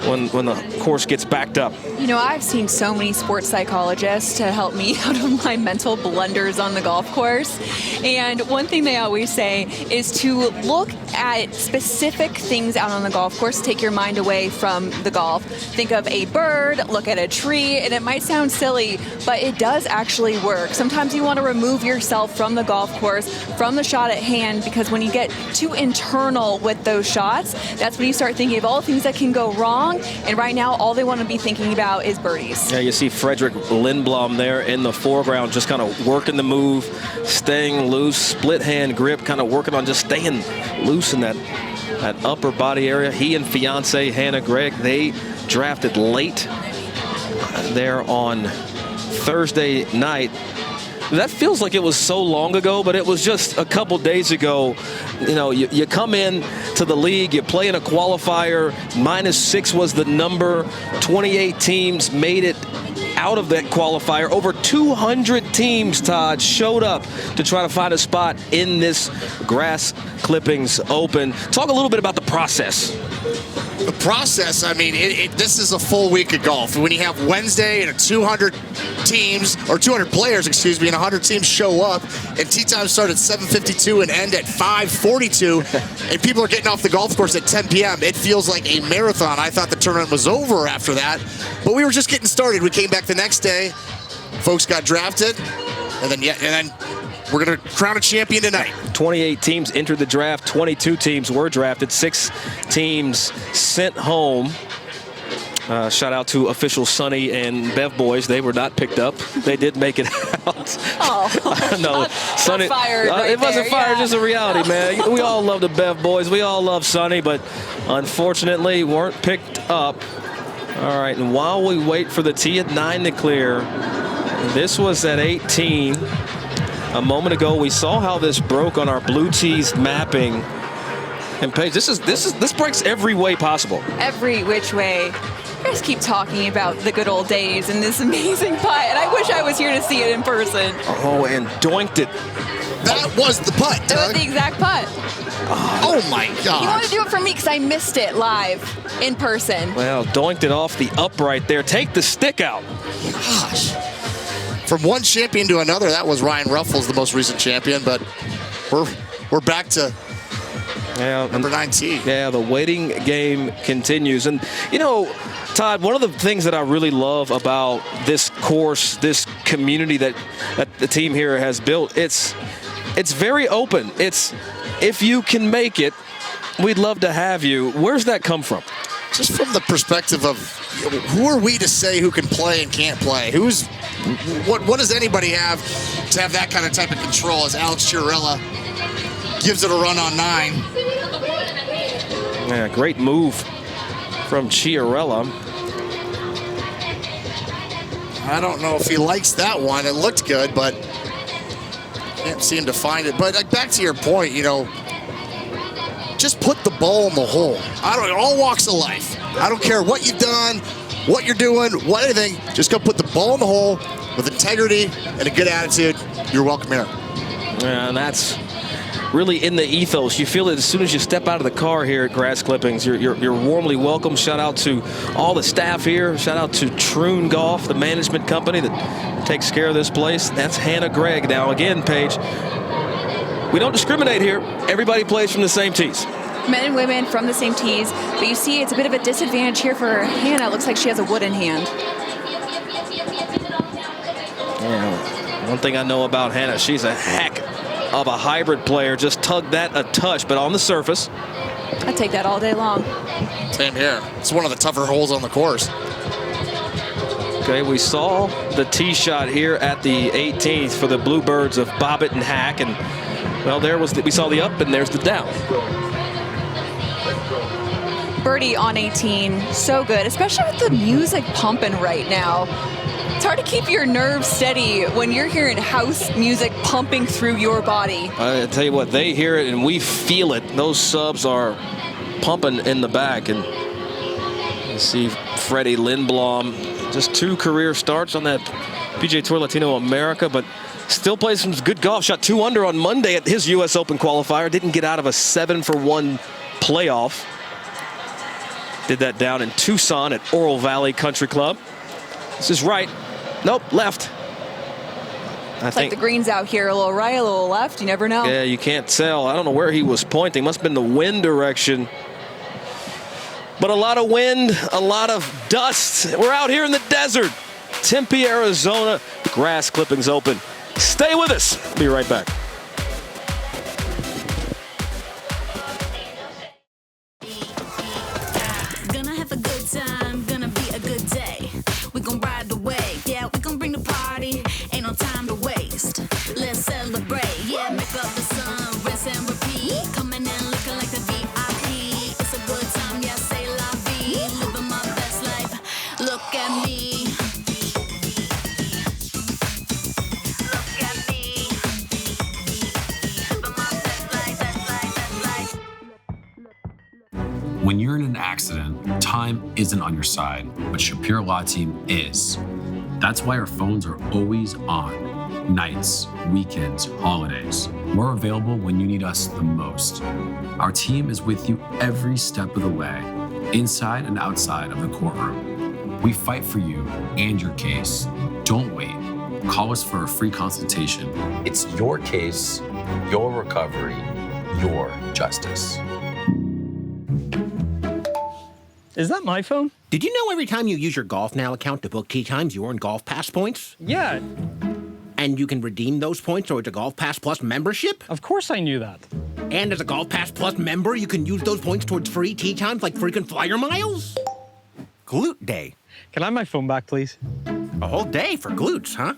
when the course gets backed up? You know, I've seen so many sports psychologists to help me out of my mental blunders on the golf course. And one thing they always say is to look at specific things out on the golf course, take your mind away from the golf. Think of a bird, look at a tree, and it might sound silly, but it does actually work. Sometimes you want to remove yourself from the golf course, from the shot at hand, because when you get too internal with those shots, that's when you start thinking of all the things that can go wrong. And right now, all they want to be thinking about is birdies. Yeah, you see Frederick Lindblom there in the foreground, just kind of working the move, staying loose, split hand grip, kind of working on just staying loose in that upper body area. He and fiance Hannah Gregg, they drafted late there on Thursday night. That feels like it was so long ago, but it was just a couple days ago. You know, you come in to the league, you play in a qualifier, -6 was the number, 28 teams made it out of that qualifier. Over 200 teams, Todd, showed up to try to find a spot in this Grass Clippings Open. Talk a little bit about the process. The process, I mean, this is a full week of golf. When you have Wednesday and 200 teams, or 200 players, excuse me, and 100 teams show up, and tee time start at 7:52 and end at 5:42, and people are getting off the golf course at 10 p.m., it feels like a marathon. I thought the tournament was over after that, but we were just getting started. We came back the next day, folks got drafted, and then we're going to crown a champion tonight. 28 teams entered the draft. 22 teams were drafted. 6 teams sent home. Shout out to official Sonny and Bev boys. They were not picked up. They did make it out. Oh, no, Sonny. Fired right it wasn't there, fired, yeah. just a reality, man. We all love the Bev boys. We all love Sonny, but unfortunately weren't picked up. All right, and while we wait for the tee at 9 to clear, this was at 18. A moment ago, we saw how this broke on our blue tees mapping. And Paige, this breaks every way possible. Every which way. You guys keep talking about the good old days and this amazing putt, and I wish I was here to see it in person. Oh, and doinked it. That was the putt, That was the exact putt. Oh my God. You want to do it for me because I missed it live in person. Well, doinked it off the upright there. Take the stick out. Gosh. From one champion to another, that was Ryan Ruffles, the most recent champion, but we're back to number 19. Yeah, the waiting game continues. And, you know, Todd, one of the things that I really love about this course, this community that the team here has built, it's very open. It's, if you can make it, we'd love to have you. Where's that come from? Just from the perspective of, who are we to say who can play and can't play? What does anybody have to have that kind of type of control as Alex Chiarella gives it a run on 9. Yeah, great move from Chiarella. I don't know if he likes that one. It looked good, but can't seem to find it. But like, back to your point, you know, just put the ball in the hole. All walks of life. I don't care what you've done, what you're doing, what anything. Just go put the ball in the hole with integrity and a good attitude. You're welcome here. Yeah, and that's really in the ethos. You feel it as soon as you step out of the car here at Grass Clippings. You're warmly welcome. Shout out to all the staff here. Shout out to Troon Golf, the management company that takes care of this place. That's Hannah Gregg. Now again, Paige, we don't discriminate here. Everybody plays from the same tees. Men and women from the same tees, but you see it's a bit of a disadvantage here for Hannah. It looks like she has a wood in hand. Yeah, one thing I know about Hannah, she's a heck of a hybrid player. Just tugged that a touch, but on the surface. I'd take that all day long. Same here. It's one of the tougher holes on the course. Okay, we saw the tee shot here at the 18th for the Bluebirds of Bobbitt and Hack, and well, we saw the up and there's the down. Birdie on 18, so good, especially with the music pumping right now. It's hard to keep your nerves steady when you're hearing house music pumping through your body. I tell you what, they hear it and we feel it. Those subs are pumping in the back. And you see Freddie Lindblom, just 2 career starts on that PGA Tour Latino America, but still plays some good golf. Shot 2 under on Monday at his U.S. Open qualifier. Didn't get out of a 7-for-1 playoff. Did that down in Tucson at Oral Valley Country Club. This is right. Nope, left. It's like the green's out here, a little right, a little left. You never know. Yeah, you can't tell. I don't know where he was pointing. Must have been the wind direction. But a lot of wind, a lot of dust. We're out here in the desert. Tempe, Arizona, Grass Clippings Open. Stay with us. Be right back. Gonna have a good time, gonna be a good day. We gon' ride the wave, yeah, we gon' bring the party. Ain't no time to waste. Let's celebrate, yeah, make up the sun, rinse and repeat. Coming in looking like the VIP. It's a good time, yeah, say la vie. Living my best life, look at me. Look at me. Living my best life, best life, best life. When you're in an accident, time isn't on your side, but Shapiro Law Team is. That's why our phones are always on. Nights, weekends, holidays. We're available when you need us the most. Our team is with you every step of the way, inside and outside of the courtroom. We fight for you and your case. Don't wait. Call us for a free consultation. It's your case, your recovery, your justice. Is that my phone? Did you know every time you use your GolfNow account to book tee times, you earn Golf Pass points? Yeah. And you can redeem those points towards a Golf Pass Plus membership? Of course I knew that. And as a Golf Pass Plus member, you can use those points towards free tee times like frequent flyer miles? Glute Day. Can I have my phone back, please? A whole day for glutes, huh?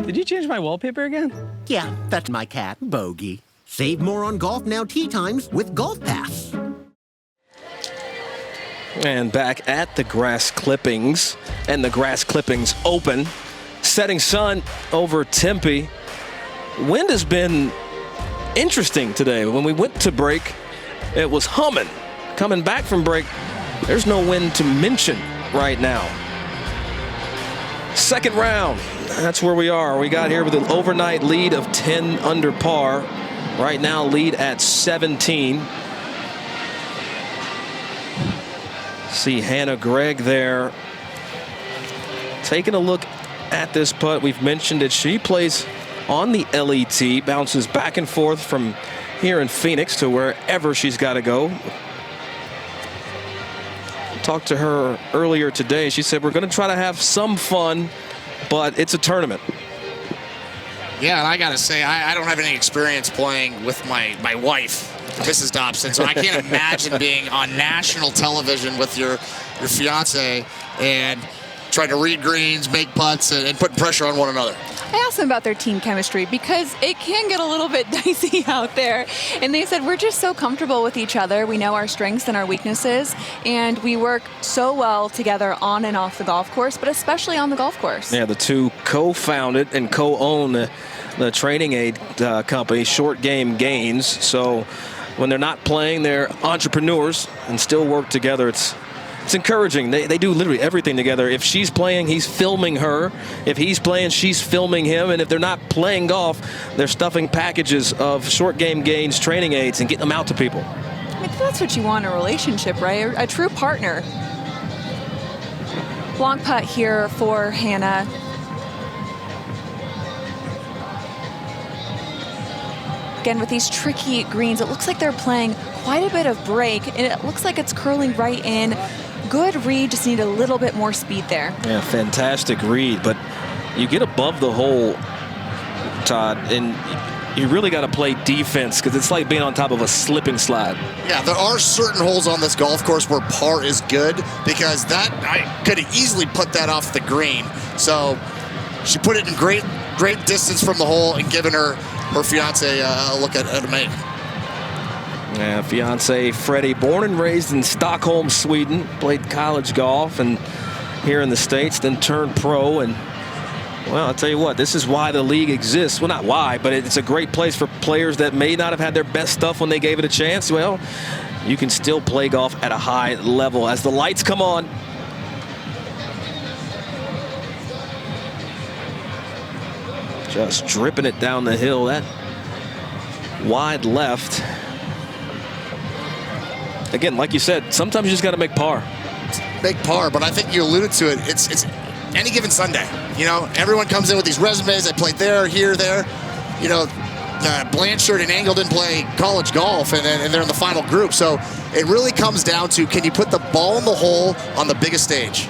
Did you change my wallpaper again? Yeah, that's my cat, Bogey. Save more on GolfNow tee times with Golf Pass. And back at the Grass Clippings and the Grass Clippings Open. Setting sun over Tempe. Wind has been interesting today. When we went to break, it was humming. Coming back from break, there's no wind to mention right now. Second round, that's where we are. We got here with an overnight lead of 10 under par. Right now, lead at 17. See Hannah Gregg there taking a look at this putt. We've mentioned it. She plays on the LET, bounces back and forth from here in Phoenix to wherever she's got to go. Talked to her earlier today. She said, we're going to try to have some fun, but it's a tournament. Yeah, and I got to say, I don't have any experience playing with my wife, Mrs. Dobson, so I can't imagine being on national television with your fiance and trying to read greens, make putts, and putting pressure on one another. I asked them about their team chemistry because it can get a little bit dicey out there. And they said, we're just so comfortable with each other. We know our strengths and our weaknesses, and we work so well together on and off the golf course, but especially on the golf course. Yeah, the two co-founded and co-own the training aid company, Short Game Gains. So when they're not playing, they're entrepreneurs and still work together. It's encouraging. They do literally everything together. If she's playing, he's filming her. If he's playing, she's filming him. And if they're not playing golf, they're stuffing packages of Short Game Gains training aids and getting them out to people. I mean, that's what you want in a relationship, right? A true partner. Long putt here for Hannah. Again, with these tricky greens, it looks like they're playing quite a bit of break, and it looks like it's curling right in. Good read, just need a little bit more speed there. Yeah, fantastic read, but you get above the hole, Todd, and you really got to play defense because it's like being on top of a slipping slide. Yeah, there are certain holes on this golf course where par is good because that I could have easily put that off the green. So she put it in great distance from the hole and given her fiance a look at a make. Yeah, fiance Freddie, born and raised in Stockholm, Sweden, played college golf and here in the States, then turned pro. And well, I'll tell you what, this is why the league exists. Well, not why, but it's a great place for players that may not have had their best stuff when they gave it a chance. Well, you can still play golf at a high level as the lights come on. Just dripping it down the hill. That wide left. Again, like you said, sometimes you just got to make par. Make par, but I think you alluded to it. It's any given Sunday. You know, everyone comes in with these resumes. I played there, here, there. You know, Blanchard and Angle didn't play college golf, and they're in the final group. So it really comes down to, can you put the ball in the hole on the biggest stage?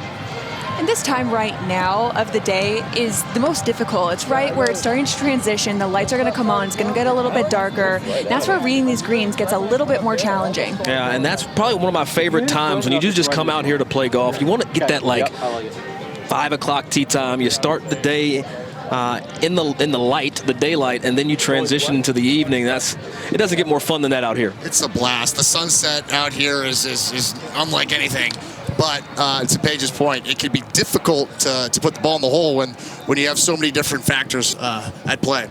And this time right now of the day is the most difficult. It's right where it's starting to transition. The lights are going to come on. It's going to get a little bit darker. That's where reading these greens gets a little bit more challenging. Yeah, and that's probably one of my favorite times when you do just come out here to play golf. You want to get that like 5 o'clock tee time. You start the day in the light, the daylight, and then you transition to the evening. It doesn't get more fun than that out here. It's a blast. The sunset out here is unlike anything. But to Paige's point, it can be difficult to put the ball in the hole when you have so many different factors at play.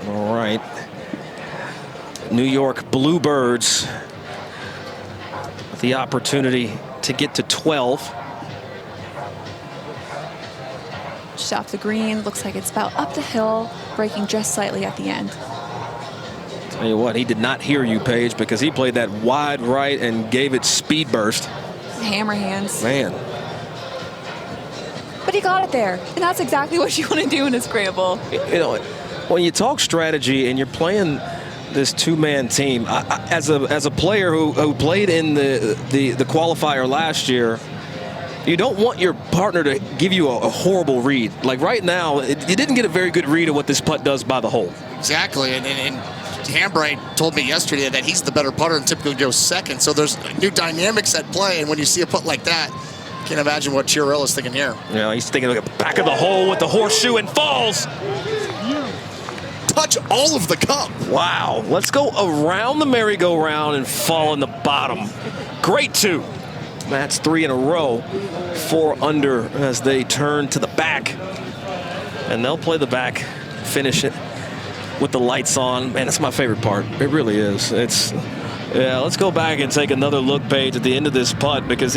All right. New York Bluebirds with the opportunity to get to 12. Just off the green, looks like it's about up the hill, breaking just slightly at the end. Tell you what, he did not hear you, Paige, because he played that wide right and gave it speed burst. Hammer hands. Man. But he got it there, and that's exactly what you want to do in a scramble. You know, when you talk strategy and you're playing this two-man team, as a player who played in the qualifier last year, you don't want your partner to give you a horrible read. Like right now, you didn't get a very good read of what this putt does by the hole. Exactly, and Hambright told me yesterday that he's the better putter and typically goes second. So there's new dynamics at play, and when you see a putt like that, you can't imagine what Chiarella's thinking here. Yeah, he's thinking like the back of the hole with the horseshoe and falls. Touch all of the cup. Wow, let's go around the merry-go-round and fall in the bottom. Great two. That's 3 in a row. 4 under as they turn to the back. And they'll play the back, finish it with the lights on. Man, that's my favorite part. It really is. Yeah, let's go back and take another look, Paige, at the end of this putt, because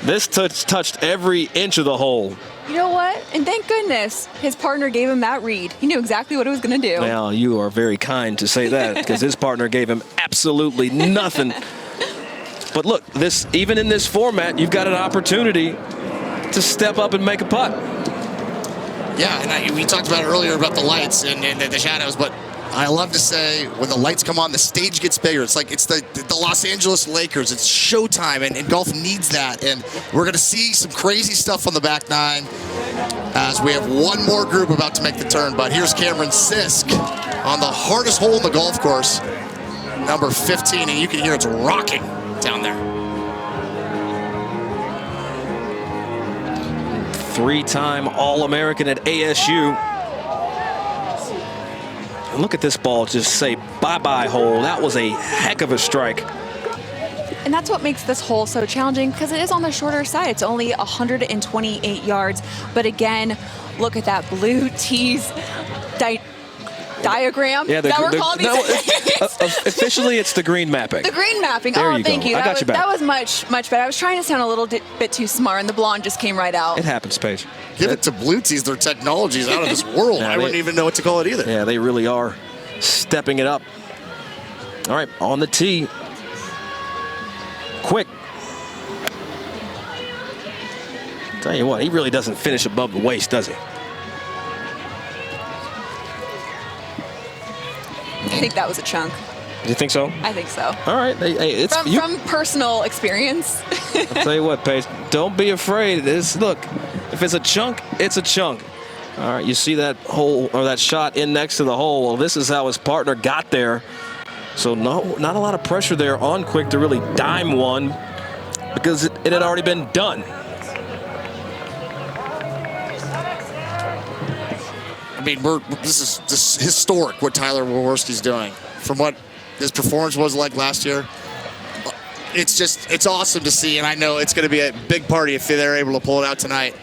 this touched every inch of the hole. You know what? And thank goodness his partner gave him that read. He knew exactly what he was going to do. Well, you are very kind to say that, because his partner gave him absolutely nothing. But look, even in this format, you've got an opportunity to step up and make a putt. Yeah, and we talked about it earlier about the lights and the shadows, but I love to say when the lights come on, the stage gets bigger. It's like it's the Los Angeles Lakers. It's showtime, and golf needs that. And we're going to see some crazy stuff on the back nine as we have one more group about to make the turn. But here's Cameron Sisk on the hardest hole in the golf course, number 15, and you can hear it's rocking down there. 3-time All-American at ASU. And look at this ball just say bye-bye hole. That was a heck of a strike. And that's what makes this hole so challenging, because it is on the shorter side. It's only 128 yards. But again, look at that blue tees diagram. Yeah, that we're calling these officially it's the green mapping. The green mapping. There oh, you thank go. you. I got you back. That was much better. I was trying to sound a little bit too smart, and the blonde just came right out. It happens, Paige. Give it to Blue Tees. Their technology is out of this world. I wouldn't even know what to call it either. Yeah, they really are stepping it up. All right, on the tee. Quick. Tell you what, he really doesn't finish above the waist, does he? I think that was a chunk. Do you think so? I think so. All right. Hey, it's from personal experience. I'll tell you what, Paige, don't be afraid. Look, if it's a chunk, it's a chunk. All right, you see that hole or that shot in next to the hole. Well, this is how his partner got there. So not a lot of pressure there on Quick to really dime one, because it had already been done. I mean, this is historic what Tyler Waworski's doing. From what his performance was like last year, it's awesome to see, and I know it's going to be a big party if they're able to pull it out tonight.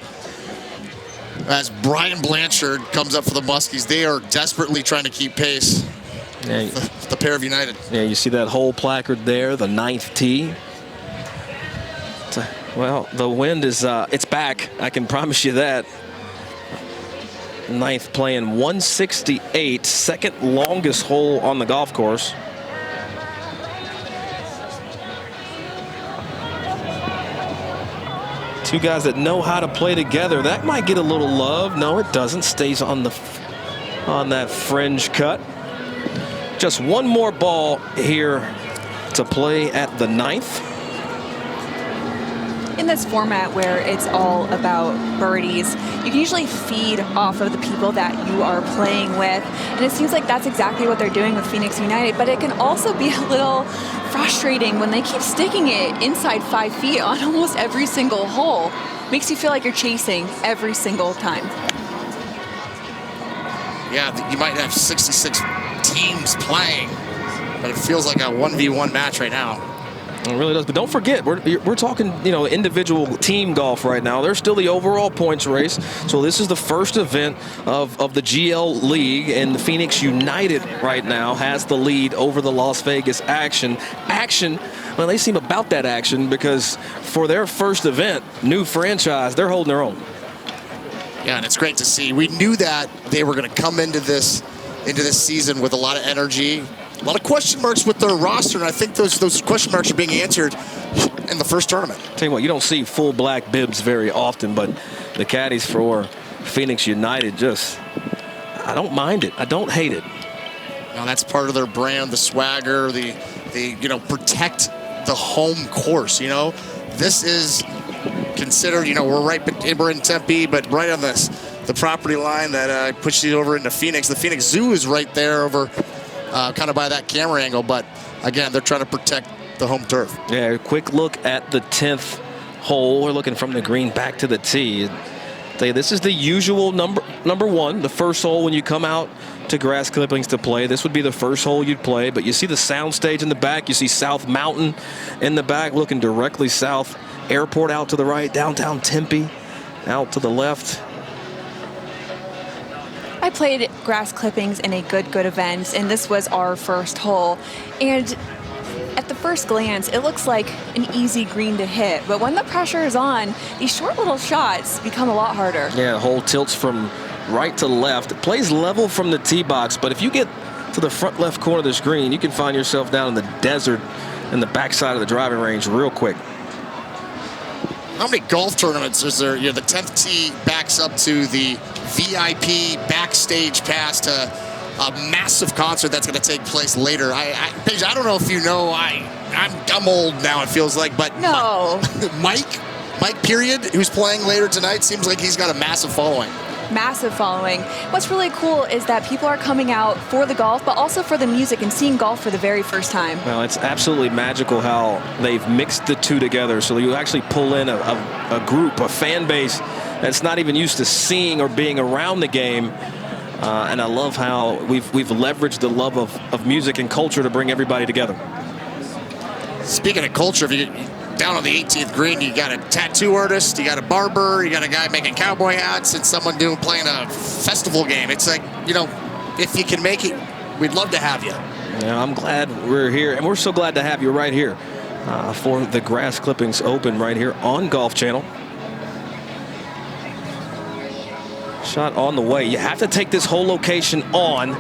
As Brian Blanchard comes up for the Muskies, they are desperately trying to keep pace. Yeah, the pair of United. Yeah, you see that whole placard there, the 9th tee. Well, the wind is it's back. I can promise you that. 9th playing 168, second longest hole on the golf course. Two guys that know how to play together. That might get a little love. No, it doesn't. Stays on that fringe cut. Just one more ball here to play at the 9th. In this format where it's all about birdies, you can usually feed off of the people that you are playing with. And it seems like that's exactly what they're doing with Phoenix United. But it can also be a little frustrating when they keep sticking it inside 5 feet on almost every single hole. Makes you feel like you're chasing every single time. Yeah, you might have 66 teams playing, but it feels like a 1v1 match right now. It really does, but don't forget, we're talking, individual team golf right now. There's still the overall points race. So this is the first event of the GL League, and the Phoenix United right now has the lead over the Las Vegas Action. Well, they seem about that action, because for their first event, new franchise, they're holding their own. Yeah, and it's great to see. We knew that they were going to come into this season with a lot of energy. A lot of question marks with their roster, and I think those question marks are being answered in the first tournament. Tell you what, you don't see full black bibs very often, but the caddies for Phoenix United I don't mind it. I don't hate it. Now that's part of their brand, the swagger, the protect the home course. This is considered, we're in Tempe, but right on the property line that pushes you over into Phoenix. The Phoenix Zoo is right there over kind of by that camera angle, but again, they're trying to protect the home turf. Yeah, quick look at the 10th hole. We're looking from the green back to the tee. This is the usual number one, the first hole when you come out to Grass Clippings to play. This would be the first hole you'd play, but you see the sound stage in the back. You see South Mountain in the back looking directly south. Airport out to the right, downtown Tempe out to the left. I played Grass Clippings in a good event, and this was our first hole. And at the first glance, it looks like an easy green to hit, but when the pressure is on, these short little shots become a lot harder. Yeah, the hole tilts from right to left. It plays level from the tee box, but if you get to the front left corner of the screen, you can find yourself down in the desert in the backside of the driving range real quick. How many golf tournaments is there? The 10th tee backs up to the VIP backstage pass to a massive concert that's going to take place later. Paige, I don't know if you know, I'm old now, it feels like, but no. Mike Period, who's playing later tonight, seems like he's got a massive following. Massive following. What's really cool is that people are coming out for the golf, but also for the music and seeing golf for the very first time. Well, it's absolutely magical how they've mixed the two together. So you actually pull in a group, a fan base that's not even used to seeing or being around the game. And I love how we've leveraged the love of music and culture to bring everybody together. Speaking of culture, if you get down on the 18th green, you got a tattoo artist, you got a barber, you got a guy making cowboy hats, and someone playing a festival game. It's like, if you can make it, we'd love to have you. Yeah, I'm glad we're here, and we're so glad to have you right here for the Grass Clippings Open right here on Golf Channel. Shot on the way. You have to take this whole location on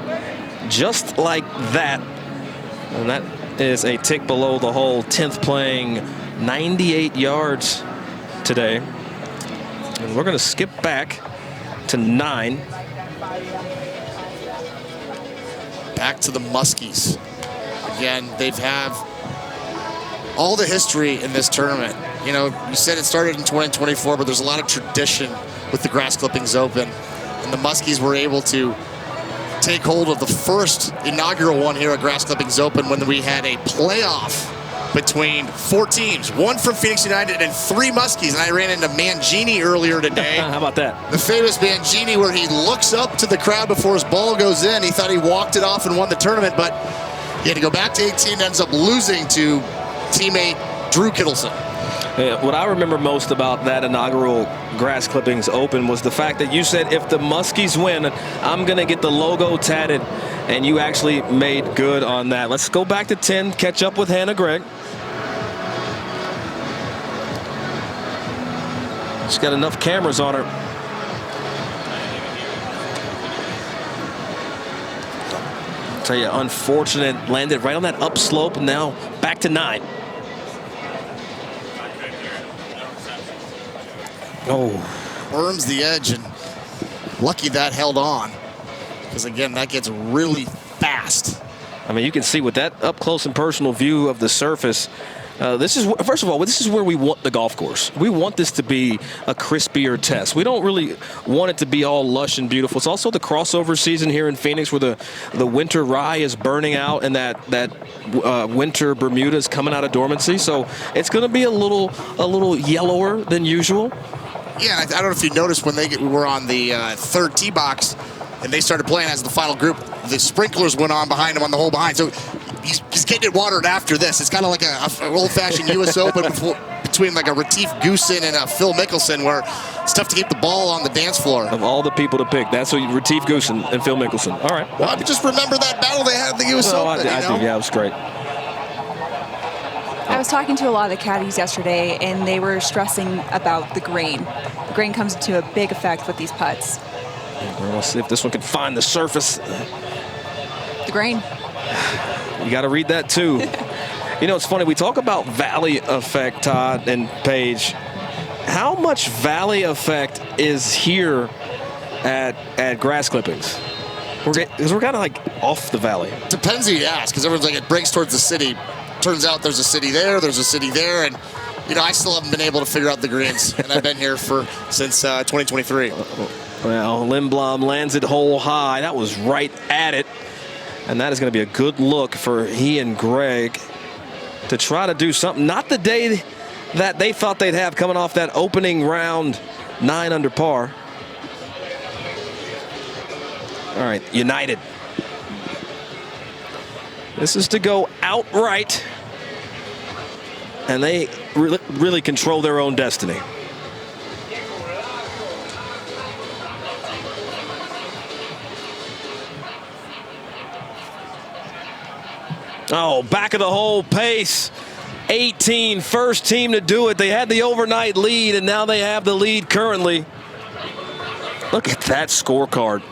just like that. And that is a tick below the hole. 10th playing 98 yards today. And we're going to skip back to 9. Back to the Muskies. Again, they've have all the history in this tournament. You said it started in 2024, but there's a lot of tradition with the Grass Clippings Open. And the Muskies were able to take hold of the first inaugural one here at Grass Clippings Open when we had a playoff between 4 teams, 1 from Phoenix United and 3 Muskies. And I ran into Mangini earlier today. How about that? The famous Mangini, where he looks up to the crowd before his ball goes in. He thought he walked it off and won the tournament, but he had to go back to 18, ends up losing to teammate Drew Kittleson. Yeah, what I remember most about that inaugural Grass Clippings Open was the fact that you said, if the Muskies win, I'm going to get the logo tatted, and you actually made good on that. Let's go back to 10, catch up with Hannah Gregg. She's got enough cameras on her. I'll tell you, unfortunate, landed right on that upslope, and now back to 9. Oh, burns the edge, and lucky that held on, because again, that gets really fast. I mean, you can see with that up close and personal view of the surface. This is, first of all, this is where we want the golf course. We want this to be a crispier test. We don't really want it to be all lush and beautiful. It's also the crossover season here in Phoenix, where the winter rye is burning out and that winter Bermuda is coming out of dormancy. So it's going to be a little yellower than usual. Yeah, I don't know if you noticed when we were on the 3rd tee box and they started playing as the final group, the sprinklers went on behind him on the hole behind. So he's getting it watered after this. It's kind of like an old-fashioned U.S. Open between like a Retief Goosen and a Phil Mickelson, where it's tough to keep the ball on the dance floor. Of all the people to pick, that's what Retief Goosen and Phil Mickelson. All right. Well, I just remember that battle they had at the U.S. Open. I do. Yeah, it was great. I was talking to a lot of the caddies yesterday, and they were stressing about the grain. The grain comes into a big effect with these putts. Well, let's see if this one can find the surface. The grain. You got to read that too. It's funny. We talk about valley effect, Todd and Paige. How much valley effect is here at Grass Clippings? Because we're kind of like off the valley. Depends who you ask, because everyone's like, it breaks towards the city. Turns out there's a city there, there's a city there, and I still haven't been able to figure out the greens, and I've been here since 2023. Well, Lindblom lands it hole high. That was right at it, and that is going to be a good look for he and Greg to try to do something. Not the day that they thought they'd have coming off that opening round 9 under par. All right, United. This is to go outright, and they really control their own destiny. Oh, back of the hole pace. 18, first team to do it. They had the overnight lead, and now they have the lead currently. Look at that scorecard.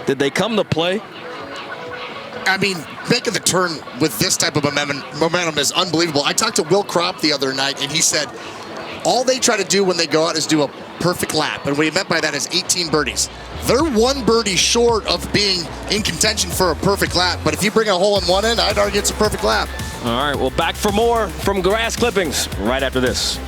Did they come to play? I mean, making the turn with this type of momentum is unbelievable. I talked to Will Kropp the other night, and he said all they try to do when they go out is do a perfect lap. And what he meant by that is 18 birdies. They're 1 birdie short of being in contention for a perfect lap. But if you bring a hole in one end, I'd argue it's a perfect lap. All right, well, back for more from Grass Clippings right after this.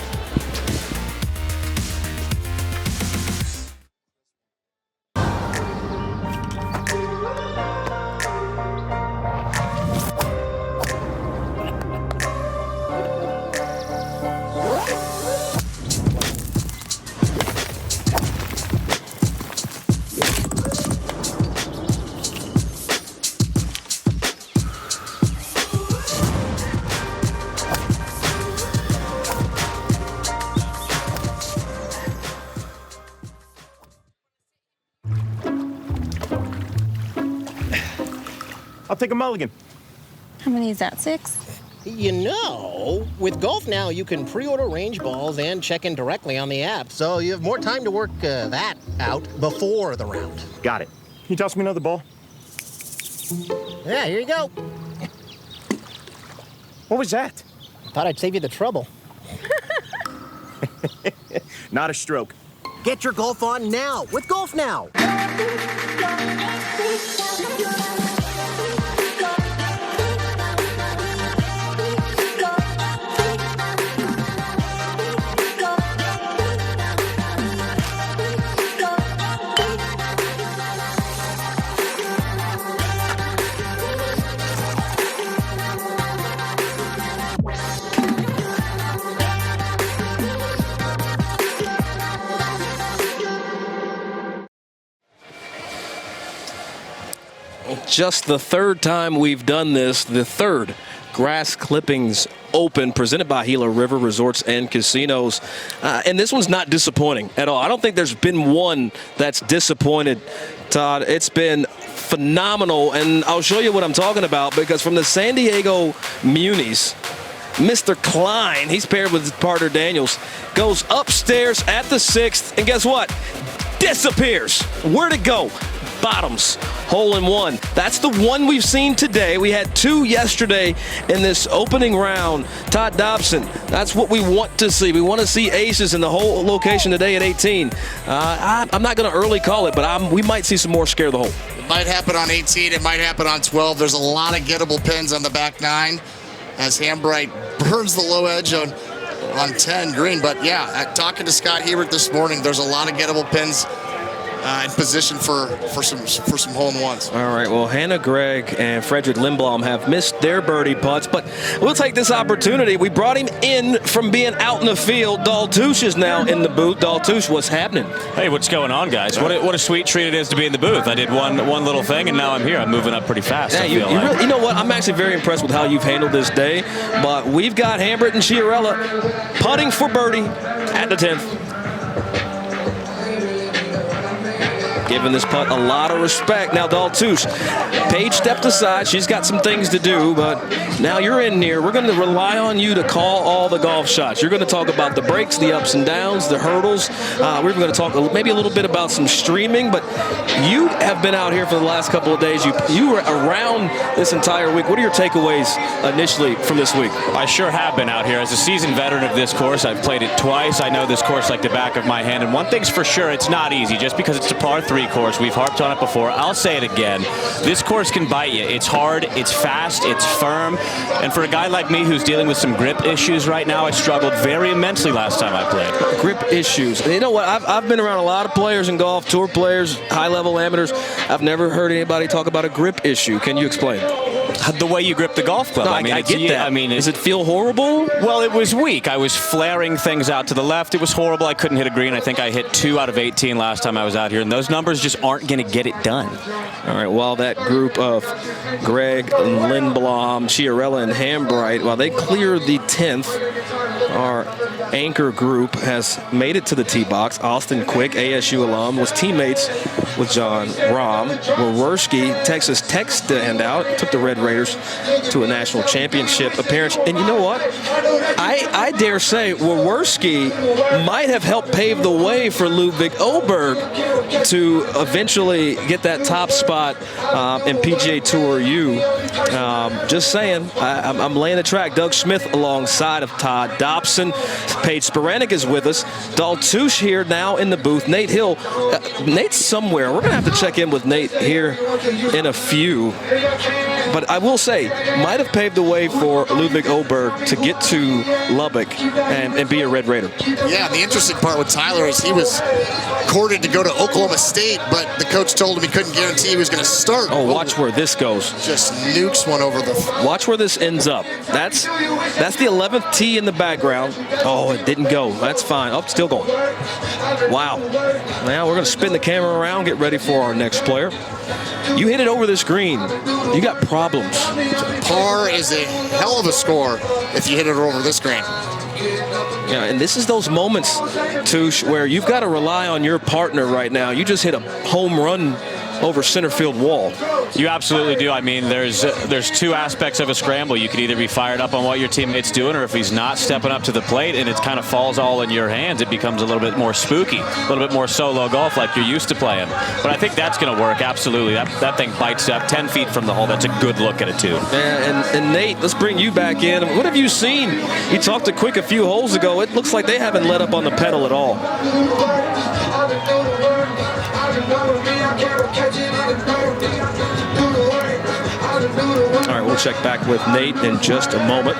I'll take a mulligan. How many is that, 6? You know, with Golf Now, you can pre-order range balls and check in directly on the app, so you have more time to work that out before the round. Got it. Can you toss me another ball? Yeah, here you go. What was that? Thought I'd save you the trouble. Not a stroke. Get your golf on now with Golf Now. Just the third time we've done this, the third Grass Clippings Open presented by Gila River Resorts and Casinos. And this one's not disappointing at all. I don't think there's been one that's disappointed, Todd. It's been phenomenal, and I'll show you what I'm talking about, because from the San Diego Munis, Mr. Klein, he's paired with his partner Daniels, goes upstairs at the 6th, and guess what? Disappears. Where'd it go? Bottoms, hole in one. That's the one we've seen today. We had 2 yesterday in this opening round. Todd Dobson, that's what we want to see. We want to see aces in the whole location today at 18. I'm not going to early call it, but we might see some more scare the hole. It might happen on 18. It might happen on 12. There's a lot of gettable pins on the back 9 as Hambright burns the low edge on 10 green. But yeah, talking to Scott Hebert this morning, there's a lot of gettable pins in position for some hole-in-ones. All right, well, Hannah Gregg and Frederick Lindblom have missed their birdie putts, but we'll take this opportunity. We brought him in from being out in the field. Daltouche is now in the booth. Daltouche, what's happening? Hey, what's going on, guys? What a sweet treat it is to be in the booth. I did one little thing, and now I'm here. I'm moving up pretty fast. Yeah, you know what? I'm actually very impressed with how you've handled this day, but we've got Hambert and Chiarella putting for birdie at the 10th. Giving this putt a lot of respect. Now, Daltouche, Paige stepped aside. She's got some things to do, but now you're in here. We're going to rely on you to call all the golf shots. You're going to talk about the breaks, the ups and downs, the hurdles. We're going to talk maybe a little bit about some streaming, but you have been out here for the last couple of days. You were around this entire week. What are your takeaways initially from this week? I sure have been out here. As a seasoned veteran of this course, I've played it twice. I know this course like the back of my hand, and one thing's for sure, it's not easy. Just because it's a par 3 course, we've harped on it before. I'll say it again. This course can bite you. It's hard, it's fast, it's firm. And for a guy like me who's dealing with some grip issues right now, I struggled very immensely last time I played. Grip issues. You know what? I've been around a lot of players in golf, tour players, high-level amateurs. I've never heard anybody talk about a grip issue. Can you explain? The way you grip the golf club. No, I get that. I mean, does it feel horrible? Well, it was weak. I was flaring things out to the left. It was horrible. I couldn't hit a green. I think I hit 2 out of 18 last time I was out here, and those numbers just aren't going to get it done. All right, while that group of Gregg, Lindblom, Chiarella, and Hambright, while they clear the 10th, our anchor group has made it to the tee box. Austin Quick, ASU alum, was teammates with John Rahm. Wawerski, Texas Tech standout, took the Red Raiders to a national championship appearance. And you know what? I dare say Wawerski might have helped pave the way for Ludwig Oberg to eventually get that top spot in PGA Tour U. Just saying, I'm laying the track. Doug Smith alongside of Todd Dobson. Paige Sporanic is with us. Daltouche here now in the booth. Nate Hill. Nate's somewhere. We're going to have to check in with Nate here in a few. But I will say, might have paved the way for Ludwig Oberg to get to Lubbock and be a Red Raider. Yeah, the interesting part with Tyler is he was courted to go to Oklahoma State, but the coach told him he couldn't guarantee he was going to start. Oh, watch where this goes. Just nukes one over the... Watch where this ends up. That's the 11th tee in the background. Oh, it didn't go. That's fine. Oh, still going. Wow. Now we're going to spin the camera around, get ready for our next player. You hit it over this green. You got problems. Par is a hell of a score if you hit it over this green. Yeah, and this is those moments, Touche, where you've got to rely on your partner right now. You just hit a home run over center field wall. You absolutely do. I mean, there's two aspects of a scramble. You could either be fired up on what your teammate's doing, or if he's not stepping up to the plate and it kind of falls all in your hands, it becomes a little bit more spooky, a little bit more solo golf like you're used to playing. But I think that's going to work, absolutely. That thing bites up 10 feet from the hole. That's a good look at it, too. Yeah, and Nate, let's bring you back in. What have you seen? You talked to Quick a few holes ago. It looks like they haven't let up on the pedal at all. All right, we'll check back with Nate in just a moment.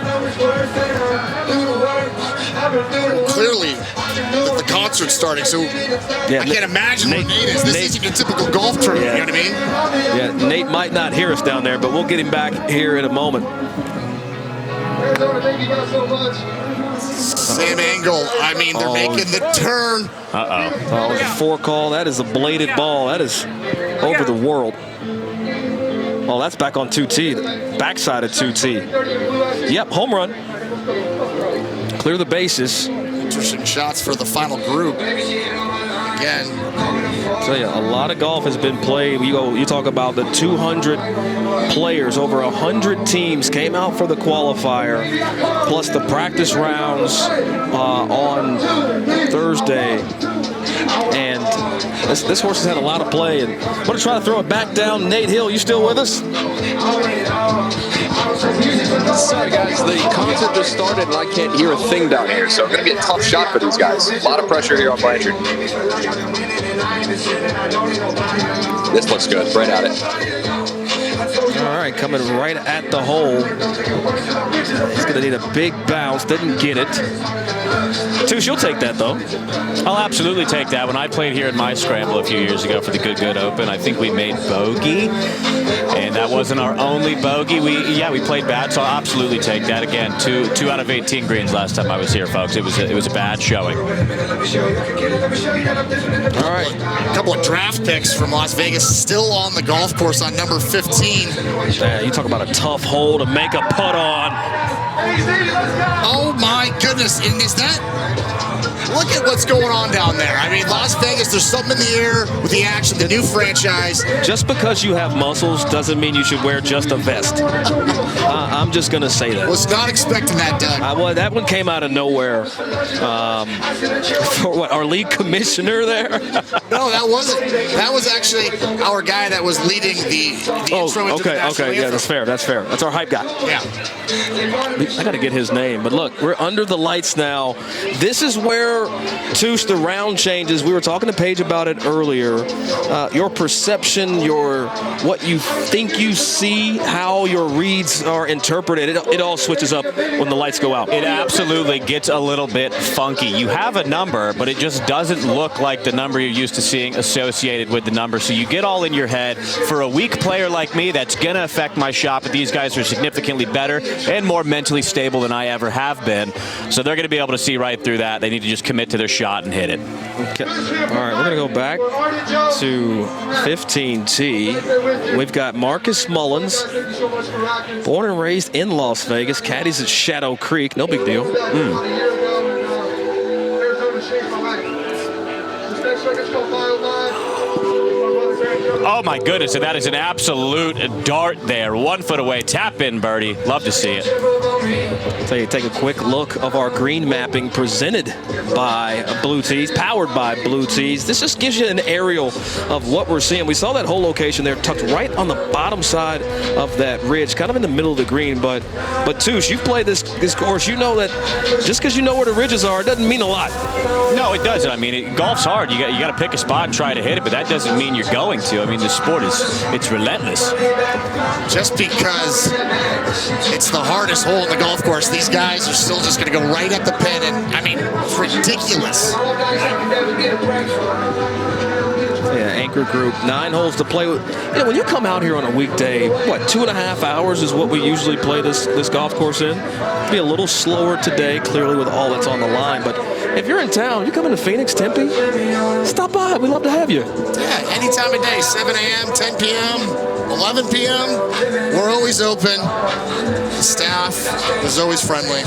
Clearly, the concert's starting, so I can't imagine what Nate is. This isn't your typical golf tournament, you know what I mean? Yeah, Nate might not hear us down there, but we'll get him back here in a moment. Same angle. I mean, they're making the turn. Oh, it was a 4 call. That is a bladed ball. That is over the world. Oh, that's back on 2T. Backside of 2T. Yep, home run. Clear the bases. Interesting shots for the final group. Again. I'll tell you, a lot of golf has been played. You talk about the 200 players, over 100 teams came out for the qualifier, plus the practice rounds on Thursday. And this horse has had a lot of play. And I'm going to try to throw it back down. Nate Hill, you still with us? Sorry, guys. The concert just started, and I can't hear a thing down here. So it's going to be a tough shot for these guys. A lot of pressure here on Blanchard. This looks good. Right at it. All right, coming right at the hole. He's going to need a big bounce. Didn't get it. Touche, you'll take that, though. I'll absolutely take that. When I played here in my scramble a few years ago for the Good Open, I think we made bogey, and that wasn't our only bogey. We played bad, so I'll absolutely take that. Again, 2 out of 18 greens last time I was here, folks. It was a bad showing. All right, a couple of draft picks from Las Vegas still on the golf course on number 15. Yeah, you talk about a tough hole to make a putt on. Oh my goodness, and is that... Look at what's going on down there. I mean, Las Vegas, there's something in the air with the action, the new franchise. Just because you have muscles doesn't mean you should wear just a vest. I'm just going to say that. Was not expecting that, Doug. That one came out of nowhere. For what, our league commissioner there? No, that wasn't. That was actually our guy that was leading the intro into the national anthem. Yeah, that's fair. That's our hype guy. Yeah. I got to get his name. But look, we're under the lights now. This is where, Touche, the round changes. We were talking to Paige about it earlier. Your perception, what you think you see, how your reads are interpreted, it all switches up when the lights go out. It absolutely gets a little bit funky. You have a number, but it just doesn't look like the number you're used to seeing associated with the number. So you get all in your head. For a weak player like me, that's going to affect my shot, but these guys are significantly better and more mentally stable than I ever have been. So they're going to be able to see right through that. They need to just commit to their shot and hit it. Okay. All right, we're going to go back to 15T. We've got Marcus Mullins, born and raised in Las Vegas, caddies at Shadow Creek. No big deal. Oh my goodness, and that is an absolute dart there. 1 foot away, tap in, birdie. Love to see it. So you take a quick look of our green mapping presented by Blue Tees, powered by Blue Tees. This just gives you an aerial of what we're seeing. We saw that whole location there tucked right on the bottom side of that ridge, kind of in the middle of the green. But Touche, you've played this course. You know that just because you know where the ridges are, it doesn't mean a lot. No, it doesn't. I mean, golf's hard. You got to pick a spot and try to hit it, but that doesn't mean you're going to. I mean, the sport it's relentless. Just because it's the hardest hole in the golf course, these guys are still just going to go right at the pin, and I mean, it's ridiculous. Yeah, anchor group, 9 holes to play with. You know, when you come out here on a weekday, 2.5 hours is what we usually play this golf course in. It'll be a little slower today, clearly with all that's on the line. But if you're in town, you come into Phoenix, Tempe, stop by. We'd love to have you. Yeah, any time of day, 7 a.m., 10 p.m., 11 p.m., we're always open. The staff is always friendly.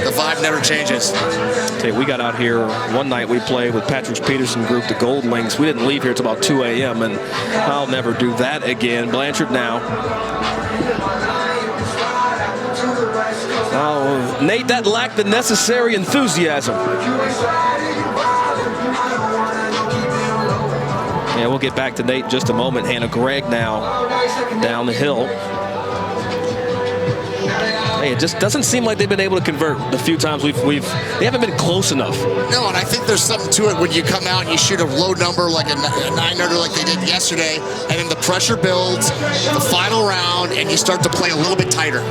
The vibe never changes. Okay, we got out here one night. We played with Patrick Peterson group, the Gold Wings. We didn't leave here until about 2 a.m., and I'll never do that again. Blanchard now. Oh, Nate, that lacked the necessary enthusiasm. Yeah, we'll get back to Nate in just a moment. Hannah Gregg now down the hill. Hey, it just doesn't seem like they've been able to convert the few times they haven't been close enough. No, and I think there's something to it when you come out and you shoot a low number like a 900 like they did yesterday, and then the pressure builds, the final round, and you start to play a little bit tighter.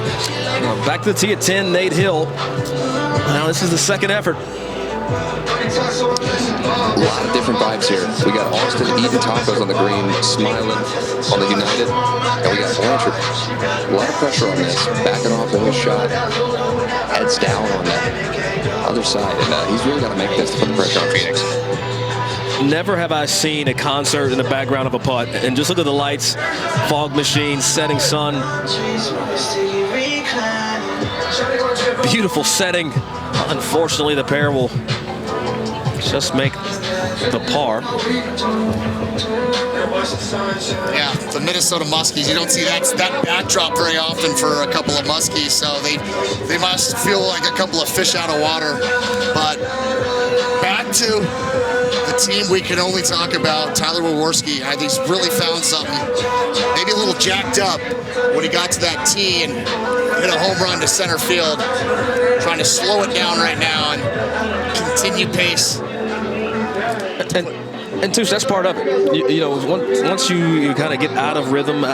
Back to the tee at 10, Nate Hill. Now this is the second effort. A lot of different vibes here. We got Austin eating tacos on the green, smiling on the United, and we got Blanchard. A lot of pressure on this. Backing off on his shot, heads down on that other side, and he's really got to make this to put the pressure on Phoenix. Never have I seen a concert in the background of a putt, and just look at the lights, fog machines, setting sun. Beautiful setting. Unfortunately, the pair will just make the par. Yeah, the Minnesota Muskies. You don't see that backdrop very often for a couple of Muskies, so they must feel like a couple of fish out of water. But back to the team we can only talk about, Tyler Waworski. I think he's really found something. Maybe a little jacked up when he got to that tee and hit a home run to center field. Trying to slow it down right now and continue pace. And Touche, that's part of it. You know, once you kind of get out of rhythm,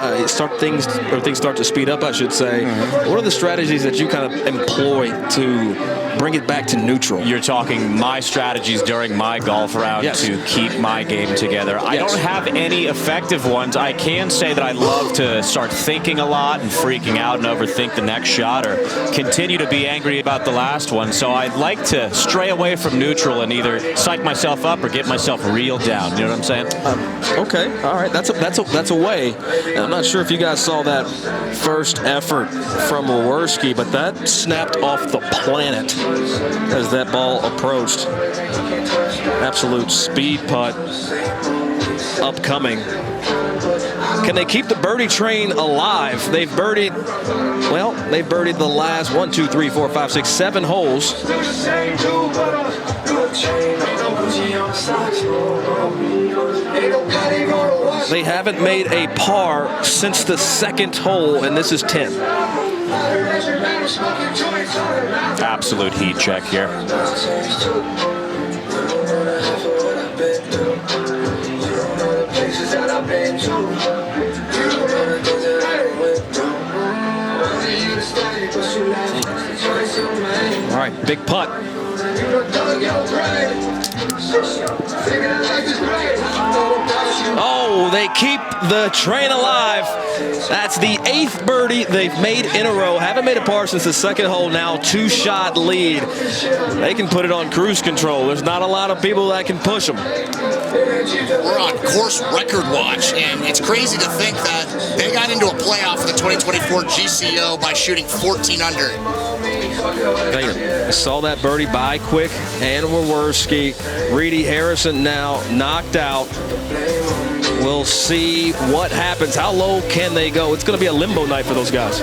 things start to speed up, I should say. What are the strategies that you kind of employ to bring it back to neutral? You're talking my strategies during my golf round to keep my game together. I don't have any effective ones. I can say that I love to start thinking a lot and freaking out and overthink the next shot or continue to be angry about the last one. So I'd like to stray away from neutral and either psych myself up or get myself reeled down. You know what I'm saying? Okay, all right. That's a way. And I'm not sure if you guys saw that first effort from Waworski, but that snapped off the planet as that ball approached. Absolute speed putt upcoming. Can they keep the birdie train alive? They've birdied the last 1, 2, 3, 4, 5, 6, 7 holes. They haven't made a par since the second hole, and this is 10. Absolute heat check here. All right, big putt. Oh, they keep the train alive. That's the 8th birdie they've made in a row. Haven't made a par since the second hole now. 2-shot lead. They can put it on cruise control. There's not a lot of people that can push them. We're on course record watch, and it's crazy to think that they got into a playoff in the 2024 GCO by shooting 14 under. I saw that birdie by Quick and Waworski. Reedy Harrison now knocked out. We'll see what happens. How low can they go? It's going to be a limbo night for those guys.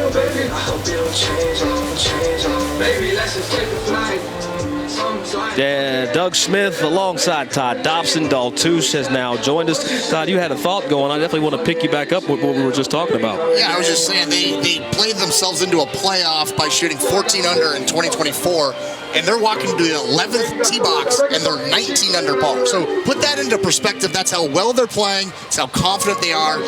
Yeah, Doug Smith alongside Todd Dobson. Daltouche has now joined us. Todd, you had a thought going. I definitely want to pick you back up with what we were just talking about. Yeah, I was just saying they played themselves into a playoff by shooting 14 under in 2024, and they're walking to the 11th tee box, and they're 19 under par. So put that into perspective. That's how well they're playing. It's how confident they are.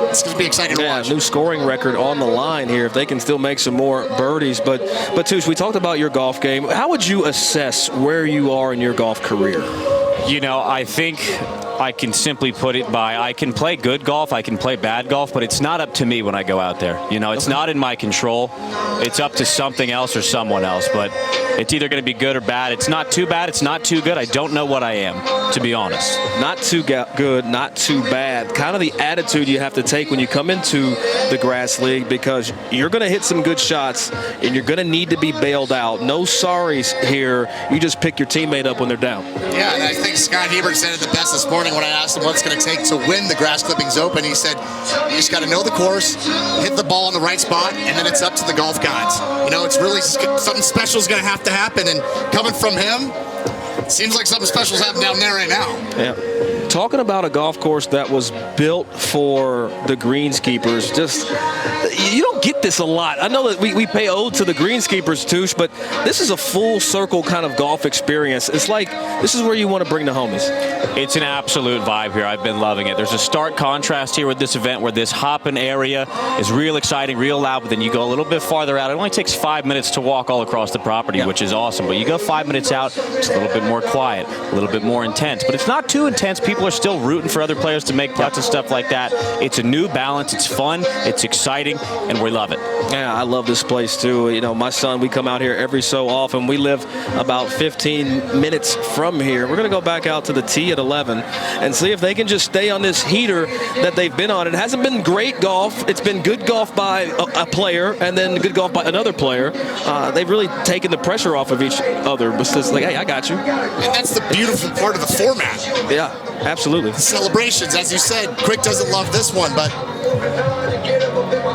It's going to be exciting to watch. New scoring record on the line here if they can still make some more birdies. But Touche, we talked about your golf game. How would you assess where you are in your golf career? You know, I think I can simply put it by I can play good golf, I can play bad golf, but it's not up to me when I go out there. You know, it's not in my control. It's up to something else or someone else. But It's either going to be good or bad. It's not too bad. It's not too good. I don't know what I am, to be honest. Not too good, not too bad. Kind of the attitude you have to take when you come into the grass league, because you're going to hit some good shots and you're going to need to be bailed out. No sorries here. You just pick your teammate up when they're down. Yeah, and I think Scott Hebert said it the best this morning when I asked him what's going to take to win the Grass Clippings Open. He said, you just got to know the course, hit the ball in the right spot, and then it's up to the golf gods. You know, it's really something special is going to happen, and coming from him, it seems like something special is happening down there right now. Yeah. Talking about a golf course that was built for the greenskeepers, just, you don't get this a lot. I know that we pay ode to the greenskeepers, Touche, but this is a full circle kind of golf experience. It's like, this is where you want to bring the homies. It's an absolute vibe here. I've been loving it. There's a stark contrast here with this event where this hopping area is real exciting, real loud, but then you go a little bit farther out. It only takes 5 minutes to walk all across the property, which is awesome. But you go 5 minutes out, it's a little bit more quiet, a little bit more intense. But it's not too intense. People are still rooting for other players to make putts and stuff like that. It's a new balance. It's fun. It's exciting, and we love it. Yeah, I love this place too. You know, my son, we come out here every so often. We live about 15 minutes from here. We're going to go back out to the tee at 11 and see if they can just stay on this heater that they've been on. It hasn't been great golf. It's been good golf by a player and then good golf by another player. They've really taken the pressure off of each other. But it's like, hey, I got you. And that's the beautiful part of the format. Yeah, absolutely. The celebrations, as you said, Quick doesn't love this one, but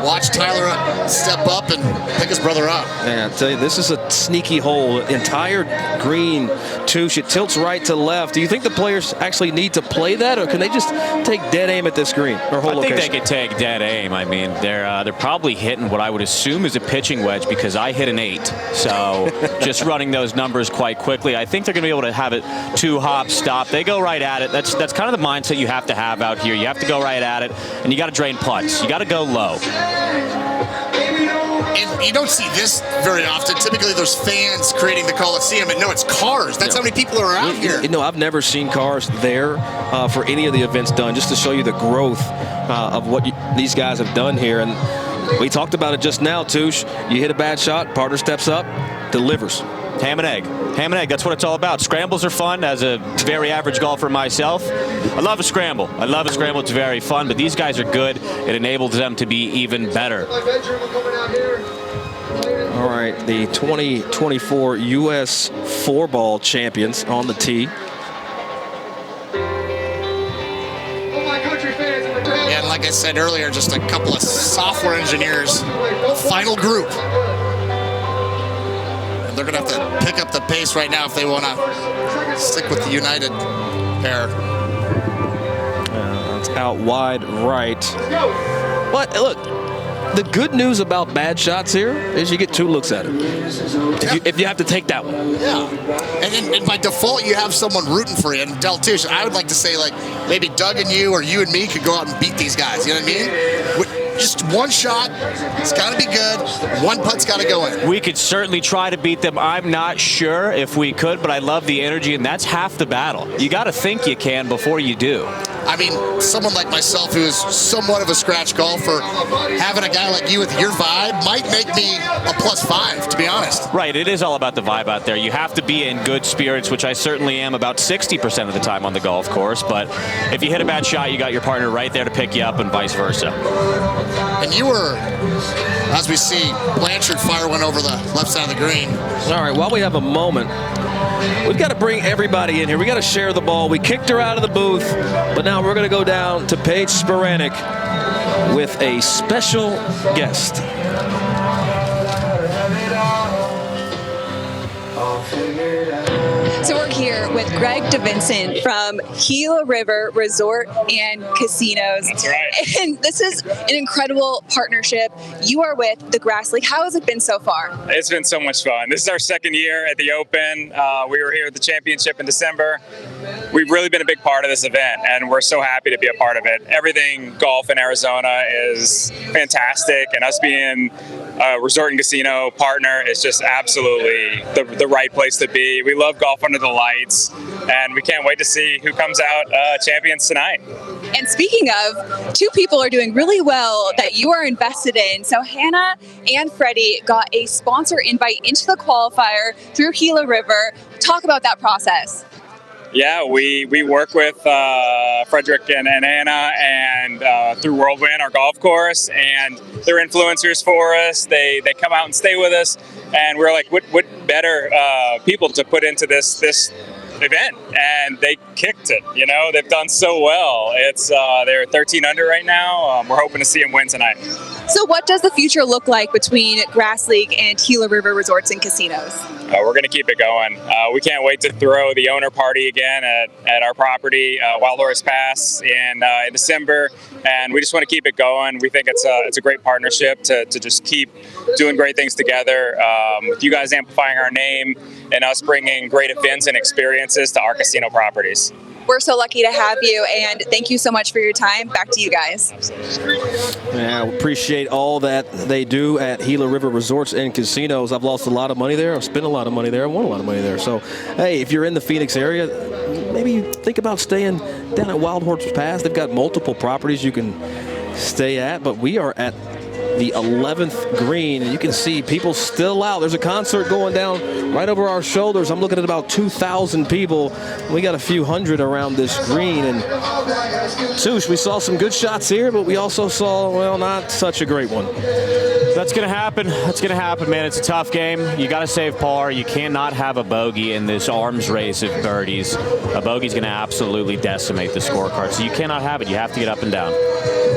watch Tyler step up and pick his brother up. Man, I tell you, this is a sneaky hole. Entire green, Touche. It tilts right to left. Do you think the players actually need to play that, or can they just take dead aim at this green or hole location? I think they could take dead aim. I mean, they're probably hitting what I would assume is a pitching wedge, because I hit an 8. So just running those numbers quite quickly, I think they're going to be able to have it 2 hops, stop. They go right at it. That's kind of the mindset you have to have out here. You have to go right at it, and you got to drain putts. You got to go low. And you don't see this very often. Typically, there's fans creating the Coliseum, and no, it's cars. That's how many people are out here. You know, I've never seen cars there for any of the events done, just to show you the growth of what these guys have done here. And we talked about it just now, Touche. You hit a bad shot, partner steps up, delivers. Ham and egg. Ham and egg, that's what it's all about. Scrambles are fun. As a very average golfer myself, I love a scramble. It's very fun, but these guys are good. It enables them to be even better. All right, the 2024 U.S. 4-ball champions on the tee. Yeah, and like I said earlier, just a couple of software engineers, final group. They're going to have to pick up the pace right now if they want to stick with the United pair. It's out wide right. But look, the good news about bad shots here is you get 2 looks at it. If you have to take that one. Yeah. And by default, you have someone rooting for you. And Del Touche, I would like to say, like, maybe Doug and you or you and me could go out and beat these guys. You know what I mean? Just one shot, it's got to be good. One putt's got to go in. We could certainly try to beat them. I'm not sure if we could, but I love the energy, and that's half the battle. You got to think you can before you do. I mean, someone like myself who is somewhat of a scratch golfer, having a guy like you with your vibe might make me a +5, to be honest. Right, it is all about the vibe out there. You have to be in good spirits, which I certainly am about 60% of the time on the golf course, but if you hit a bad shot, you got your partner right there to pick you up and vice versa. And you were, as we see, Blanchard fire one over the left side of the green. All right, while we have a moment, we've got to bring everybody in here. We got to share the ball. We kicked her out of the booth, but now we're going to go down to Paige Spiranek with a special guest. So we're here with Greg DeVincent from Gila River Resort and Casinos. That's right. And this is an incredible partnership. You are with the Grass League. How has it been so far? It's been so much fun. This is our second year at the Open. We were here at the championship in December. we've really been a big part of this event, and we're so happy to be a part of it. Everything golf in Arizona is fantastic, and us being a resort and casino partner is just absolutely the right place to be. We love golf under the lights, and we can't wait to see who comes out champions tonight. And speaking of, two people are doing really well that you are invested in. So Hannah and Freddie got a sponsor invite into the qualifier through Gila River. Talk about that process. Yeah, we work with Frederick and Anna and through Whirlwind, our golf course, and they're influencers for us. They come out and stay with us, and we're like, what better people to put into this event, and they kicked it. You know, they've done so well. It's they're 13 under right now. We're hoping to see them win tonight. So what does the future look like between Grass League and Gila River Resorts and Casinos? We're going to keep it going. We can't wait to throw the owner party again at our property, Wild Horse Pass, in December, and we just want to keep it going. We think it's a great partnership to just keep doing great things together, with you guys amplifying our name and us bringing great events and experiences to our casino properties. We're so lucky to have you, and thank you so much for your time. Back to you guys. Yeah, we appreciate all that they do at Gila River Resorts and Casinos. I've lost a lot of money there. I've spent a lot of money there. I won a lot of money there. So, hey, if you're in the Phoenix area, maybe think about staying down at Wild Horse Pass. They've got multiple properties you can stay at, but we are at the 11th green, and you can see people still out. There's a concert going down right over our shoulders. I'm looking at about 2,000 people. We got a few hundred around this green, and Touche, we saw some good shots here, but we also saw, well, not such a great one. That's going to happen. That's going to happen, man. It's a tough game. You got to save par. You cannot have a bogey in this arms race of birdies. A bogey's going to absolutely decimate the scorecard, so you cannot have it. You have to get up and down.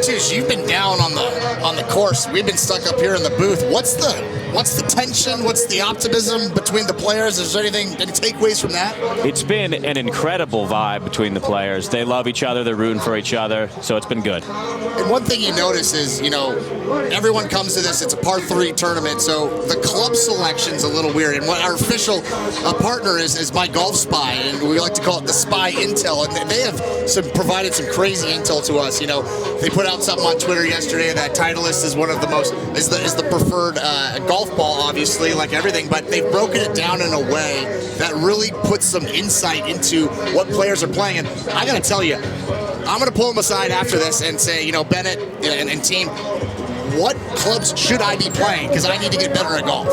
Tish, you've been down on the course. We've been stuck up here in the booth. What's the tension? What's the optimism between the players? Is there any takeaways from that? It's been an incredible vibe between the players. They love each other. They're rooting for each other. So it's been good. And one thing you notice is, everyone comes to this. It's a par 3 tournament, so the club selection's a little weird. And what our official partner is My Golf Spy, and we like to call it the Spy Intel. And they have provided some crazy intel to us. They put out something on Twitter yesterday that Titleist is one of the most is the preferred golf ball, obviously, like everything. But they've broken it down in a way that really puts some insight into what players are playing. And I got to tell you, I'm going to pull them aside after this and say, Bennett and team, what clubs should I be playing? Because I need to get better at golf.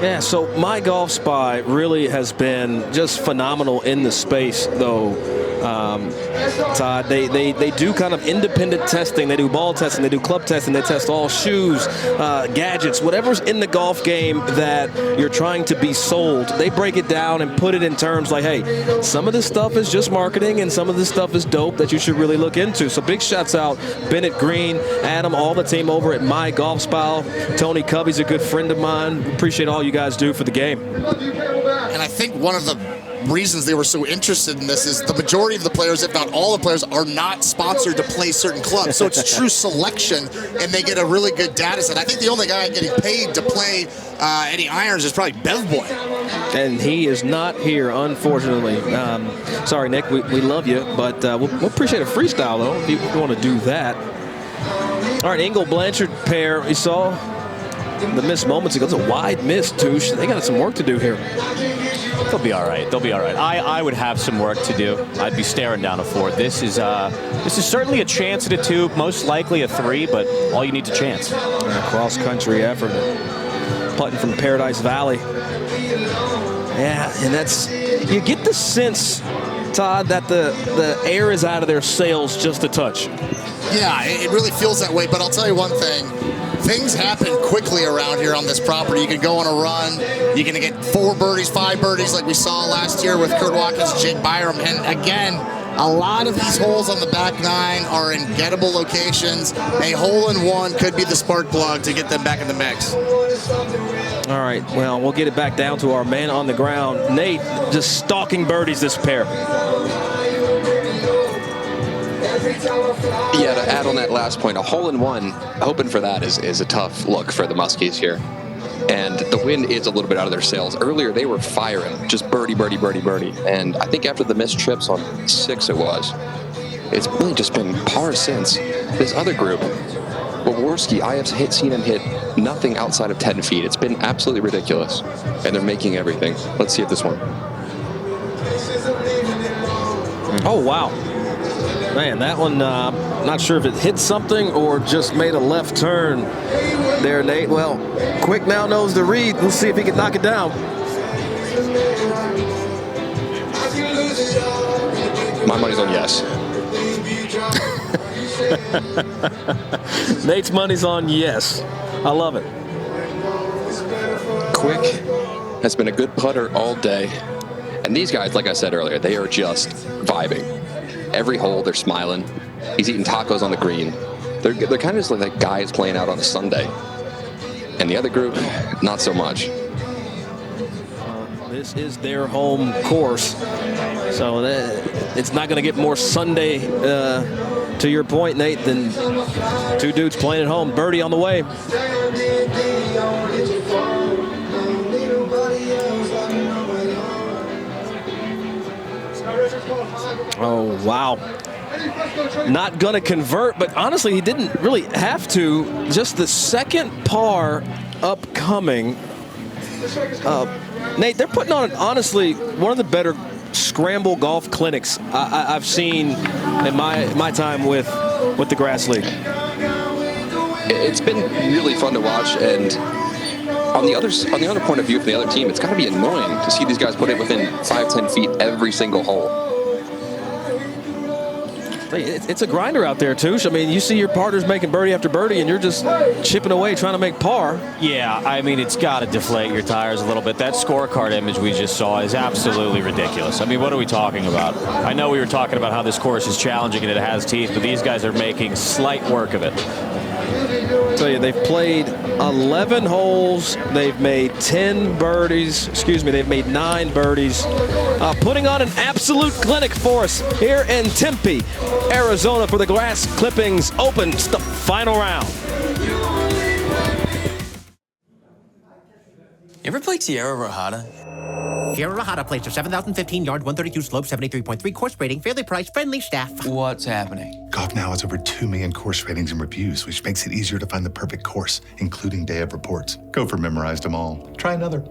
Yeah, so My Golf Spy really has been just phenomenal in the space, though. Todd, they do kind of independent testing. They do ball testing, they do club testing, they test all shoes, gadgets, whatever's in the golf game that you're trying to be sold. They break it down and put it in terms like, hey, some of this stuff is just marketing and some of this stuff is dope that you should really look into. So big shouts out Bennett Green, Adam, all the team over at My Golf Spy. Tony Covey's a good friend of mine. Appreciate all you guys do for the game. And I think one of the reasons they were so interested in this is the majority of the players, if not all the players, are not sponsored to play certain clubs. So it's true selection, and they get a really good data set. I think the only guy getting paid to play any irons is probably Bev Boy. And he is not here, unfortunately. Sorry, Nick, we love you, but we'll appreciate a freestyle, though, if you want to do that. All right, Engel Blanchard pair, we saw the missed moments ago. It's a wide miss, Touche. They got some work to do here. They'll be all right. They'll be all right. I would have some work to do. I'd be staring down a 4. This is certainly a chance at a 2, most likely a 3, but all you need to chance. Cross-country effort. Putting from Paradise Valley. Yeah, and you get the sense, Todd, that the air is out of their sails just a touch. Yeah, it really feels that way, but I'll tell you one thing. Things happen quickly around here on this property. You can go on a run. You're going to get 4 birdies, 5 birdies like we saw last year with Kurt Watkins, Jake Byram. And again, a lot of these holes on the back 9 are in gettable locations. A hole-in-one could be the spark plug to get them back in the mix. All right, well, we'll get it back down to our man on the ground. Nate just stalking birdies this pair. Yeah, to add on that last point, a hole-in-one, hoping for that is a tough look for the Muskies here. And the wind is a little bit out of their sails. Earlier, they were firing, just birdie, birdie, birdie, birdie. And I think after the missed trips on 6 it was, it's really just been par since. This other group, Waworski, I have seen him hit nothing outside of 10 feet. It's been absolutely ridiculous. And they're making everything. Let's see if this one. Oh, wow. Man, that one, not sure if it hit something or just made a left turn there, Nate. Well, Quick now knows the read. We'll see if he can knock it down. My money's on yes. Nate's money's on yes. I love it. Quick has been a good putter all day. And these guys, like I said earlier, they are just vibing. Every hole, they're smiling. He's eating tacos on the green. They're kind of just like guys playing out on a Sunday. And the other group, not so much. This is their home course. So it's not going to get more Sunday, to your point, Nate, than two dudes playing at home. Birdie on the way. Oh, wow. Not going to convert, but honestly, he didn't really have to. Just the second par upcoming. Nate, they're putting on, honestly, one of the better scramble golf clinics I've seen in my time with the Grass League. It's been really fun to watch, and on the other point of view from the other team, it's got to be annoying to see these guys put it within 5-10 feet every single hole. It's a grinder out there, Touche. I mean, you see your partners making birdie after birdie, and you're just chipping away trying to make par. Yeah, I mean, it's got to deflate your tires a little bit. That scorecard image we just saw is absolutely ridiculous. I mean, what are we talking about? I know we were talking about how this course is challenging and it has teeth, but these guys are making slight work of it. I tell you, they've played 11 holes. They've made 10 birdies. Excuse me, they've made 9 birdies. Putting on an absolute clinic for us here in Tempe, Arizona for the Grass Clippings Open. It's the final round. You ever play Tierra Rojada? Tierra Rojada plays for 7,015 yards, 132 slope, 73.3 course rating, fairly priced, friendly staff. What's happening? Golf now has over 2 million course ratings and reviews, which makes it easier to find the perfect course, including day of reports. Gopher memorized them all. Try another.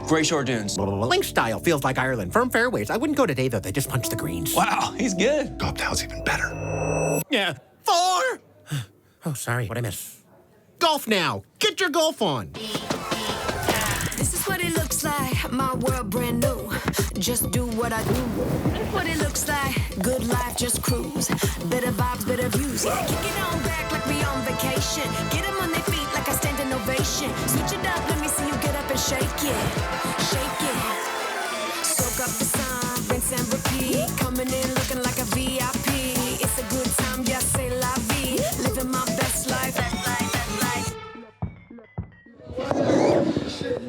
Gray Shore Dunes. Link style feels like Ireland. Firm fairways. I wouldn't go today, though. They just punch the greens. Wow, he's good. Golf now's even better. Yeah. 4! Oh, sorry. What'd I miss? Golf now. Get your golf on. This is what it looks like, my world brand new. Just do what I do. That's what it looks like, good life, just cruise. Better vibes, better views. Yeah, kick it on back like we on vacation. Get them on their feet like I stand in ovation. Switch it up, let me see you get up and shake it. Shake it. Soak up the sun, rinse and repeat. Coming in looking like a VIP. It's a good time, yeah, say la vie. Living my best life.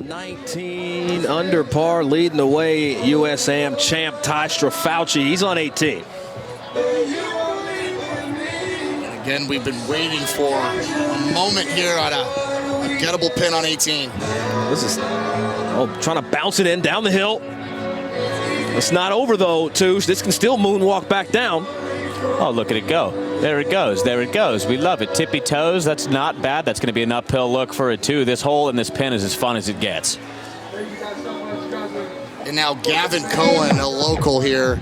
19 under par, leading the way, USAM champ Ty Strafauci. He's on 18. And again, we've been waiting for a moment here on a gettable pin on 18. This is trying to bounce it in down the hill. It's not over though, Touche. This can still moonwalk back down. Oh, look at it go. There it goes. There it goes. We love it. Tippy toes. That's not bad. That's going to be an uphill look for it, too. This hole and this pin is as fun as it gets. And now Gavin Cohen, a local here,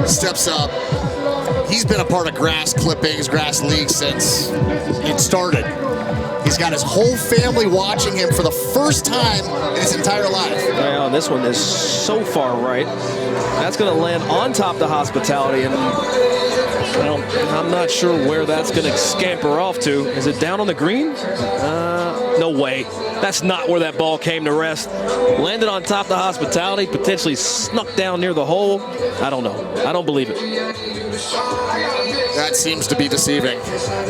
steps up. He's been a part of Grass Clippings, Grass League since it started. He's got his whole family watching him for the first time in his entire life. Well, this one is so far right. That's going to land on top of the hospitality, and well, I'm not sure where that's going to scamper off to. Is it down on the green? No way. That's not where that ball came to rest. Landed on top of the hospitality, potentially snuck down near the hole. I don't know. I don't believe it. That seems to be deceiving.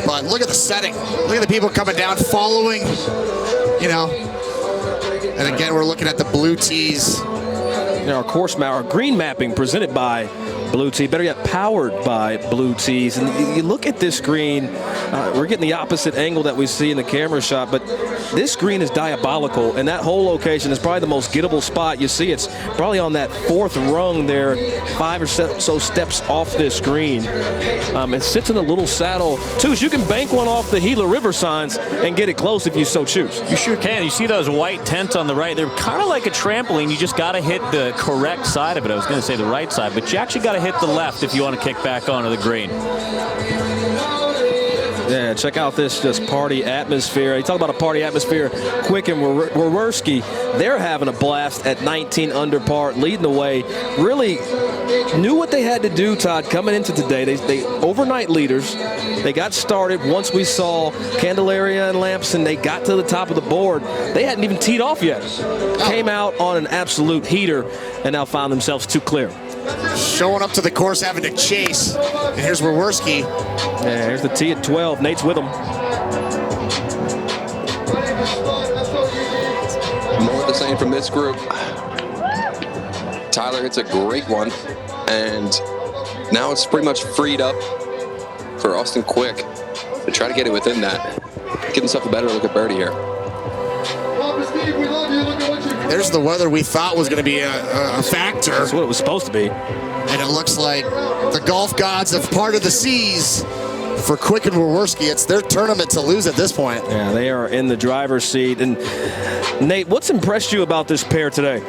But look at the setting. Look at the people coming down, following, you know. And again, we're looking at the blue tees. Our course map, our green mapping presented by Blue Tee, better yet, powered by Blue Tees. And you look at this green, we're getting the opposite angle that we see in the camera shot, but this green is diabolical, and that whole location is probably the most gettable spot you see. It's probably on that fourth rung there, 5 or so steps off this green. It sits in a little saddle. Touche, you can bank one off the Gila River signs and get it close if you so choose. You sure can. You see those white tents on the right. They're kind of like a trampoline. You just got to hit the correct side of it. I was going to say the right side, but you actually got to hit the left if you want to kick back onto the green. Yeah, check out this just party atmosphere. You talk about a party atmosphere. Quick and Wawerski, they're having a blast at 19 under par, leading the way. Really knew what they had to do, Todd, coming into today. They overnight leaders. They got started once we saw Candelaria and Lamson. They got to the top of the board. They hadn't even teed off yet. Came out on an absolute heater and now found themselves too clear. Showing up to the course, having to chase. And here's Wawerski. Yeah, here's the tee at 12. Nate's with him. More of the same from this group. Tyler hits a great one, and now it's pretty much freed up for Austin Quick to try to get it within that. Give himself a better look at birdie here. There's the weather we thought was going to be a factor. That's what it was supposed to be. And it looks like the golf gods have parted the seas for Quick and Wawerski. It's their tournament to lose at this point. Yeah, they are in the driver's seat. And Nate, what's impressed you about this pair today?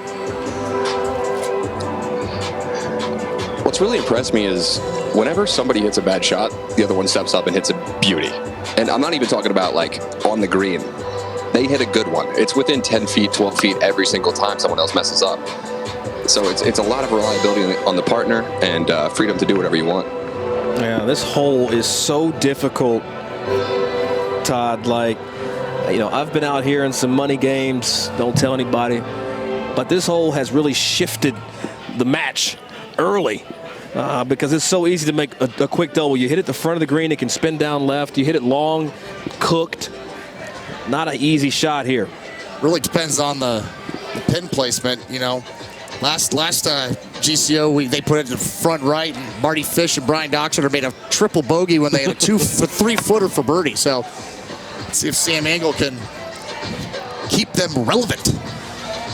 What's really impressed me is whenever somebody hits a bad shot, the other one steps up and hits a beauty. And I'm not even talking about like on the green. They hit a good one. It's within 10 feet, 12 feet every single time someone else messes up. So it's a lot of reliability on the partner and freedom to do whatever you want. Yeah, this hole is so difficult, Todd. Like, you know, I've been out here in some money games, don't tell anybody, but this hole has really shifted the match early because it's so easy to make a quick double. You hit it the front of the green, it can spin down left. You hit it long, cooked. Not an easy shot here. Really depends on the pin placement, you know. Last GCO, they put it in the front right, and Marty Fish and Brian Doxter made a triple bogey when they had a 3-footer for birdie. So let's see if Sam Engel can keep them relevant.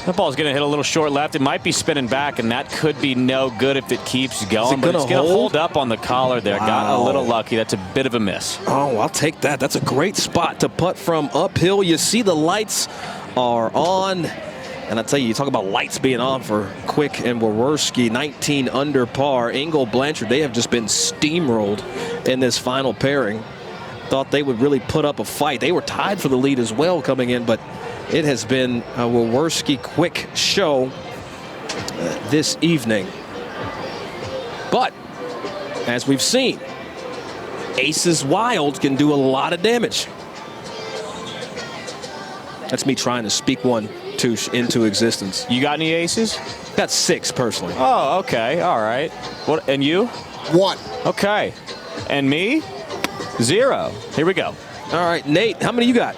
That ball's going to hit a little short left. It might be spinning back, and that could be no good if it keeps going. But it's going to hold up on the collar there. Wow. Got a little lucky. That's a bit of a miss. Oh, I'll take that. That's a great spot to putt from uphill. You see the lights are on. And I tell you, you talk about lights being on for Quick and Wawerski, 19 under par. Engel, Blanchard, they have just been steamrolled in this final pairing. Thought they would really put up a fight. They were tied for the lead as well coming in, but it has been a Wawerski Quick show this evening. But as we've seen, Aces Wild can do a lot of damage. That's me trying to speak one into existence. You got any aces? Got 6 personally. Oh, okay. All right. What? And you? 1. Okay. And me? 0. Here we go. All right, Nate, how many you got?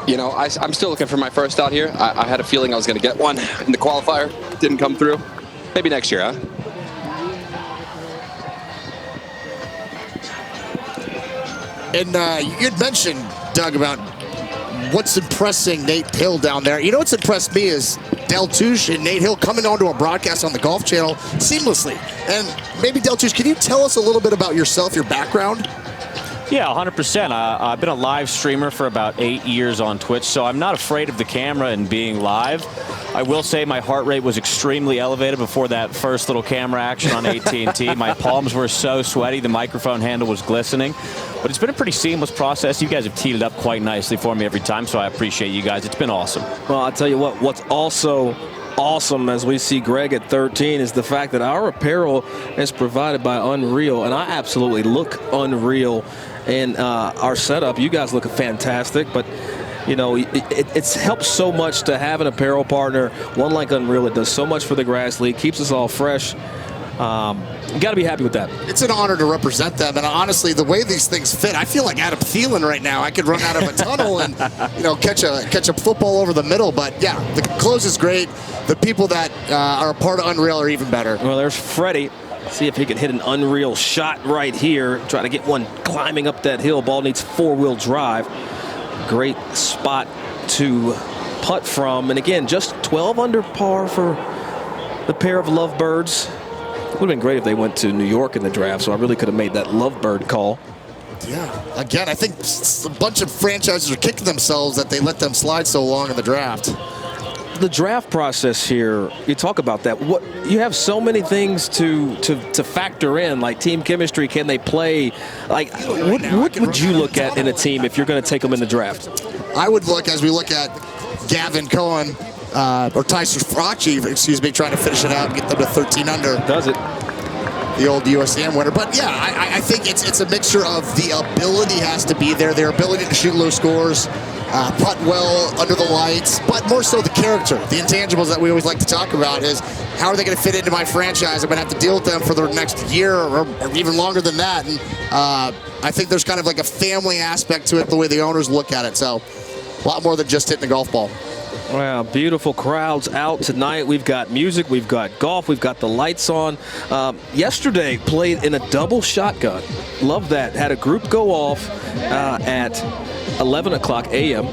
You know, I'm still looking for my first out here. I had a feeling I was going to get one in the qualifier. Didn't come through. Maybe next year, huh? And you had mentioned, Doug, about what's impressing Nate Hill down there. You know what's impressed me is Del Touche and Nate Hill coming onto a broadcast on the Golf Channel seamlessly. And maybe Del Touche, can you tell us a little bit about yourself, your background? Yeah, 100%. I've been a live streamer for about 8 years on Twitch, so I'm not afraid of the camera and being live. I will say my heart rate was extremely elevated before that first little camera action on AT&T. My palms were so sweaty, the microphone handle was glistening. But it's been a pretty seamless process. You guys have teed it up quite nicely for me every time, so I appreciate you guys. It's been awesome. Well, I'll tell you what's also awesome as we see Greg at 13 is the fact that our apparel is provided by Unreal, and I absolutely look unreal in our setup. You guys look fantastic, but you know, it's helped so much to have an apparel partner, one like Unreal. It does so much for the Grass League, keeps us all fresh. You got to be happy with that. It's an honor to represent them, and honestly, the way these things fit, I feel like Adam Thielen right now. I could run out of a tunnel and catch a football over the middle. But yeah, the close is great. The people that are a part of Unreal are even better. Well, there's Freddie. See if he can hit an unreal shot right here. Try to get one climbing up that hill. Ball needs four-wheel drive. Great spot to putt from. And again, just 12 under par for the pair of Lovebirds. It would have been great if they went to New York in the draft, so I really could have made that Lovebird call. Yeah, again, I think a bunch of franchises are kicking themselves that they let them slide so long in the draft. The draft process here, you talk about that. What you have so many things to factor in, like team chemistry. Can they play? Like, what would you look at in a team if you're going to take them in the draft? I would look, as we look at Gavin Cohen or Tyson Fracci, excuse me, trying to finish it out and get them to 13 under. Does it? The old USDM winner. But yeah, I think it's a mixture of the ability has to be there, their ability to shoot low scores, putt well under the lights, but more so the character, the intangibles that we always like to talk about is how are they going to fit into my franchise? I'm going to have to deal with them for the next year or even longer than that. And I think there's kind of like a family aspect to it, the way the owners look at it. So a lot more than just hitting a golf ball. Wow, beautiful crowds out tonight. We've got music, we've got golf, we've got the lights on. Yesterday, played in a double shotgun. Love that. Had a group go off at 11 o'clock a.m.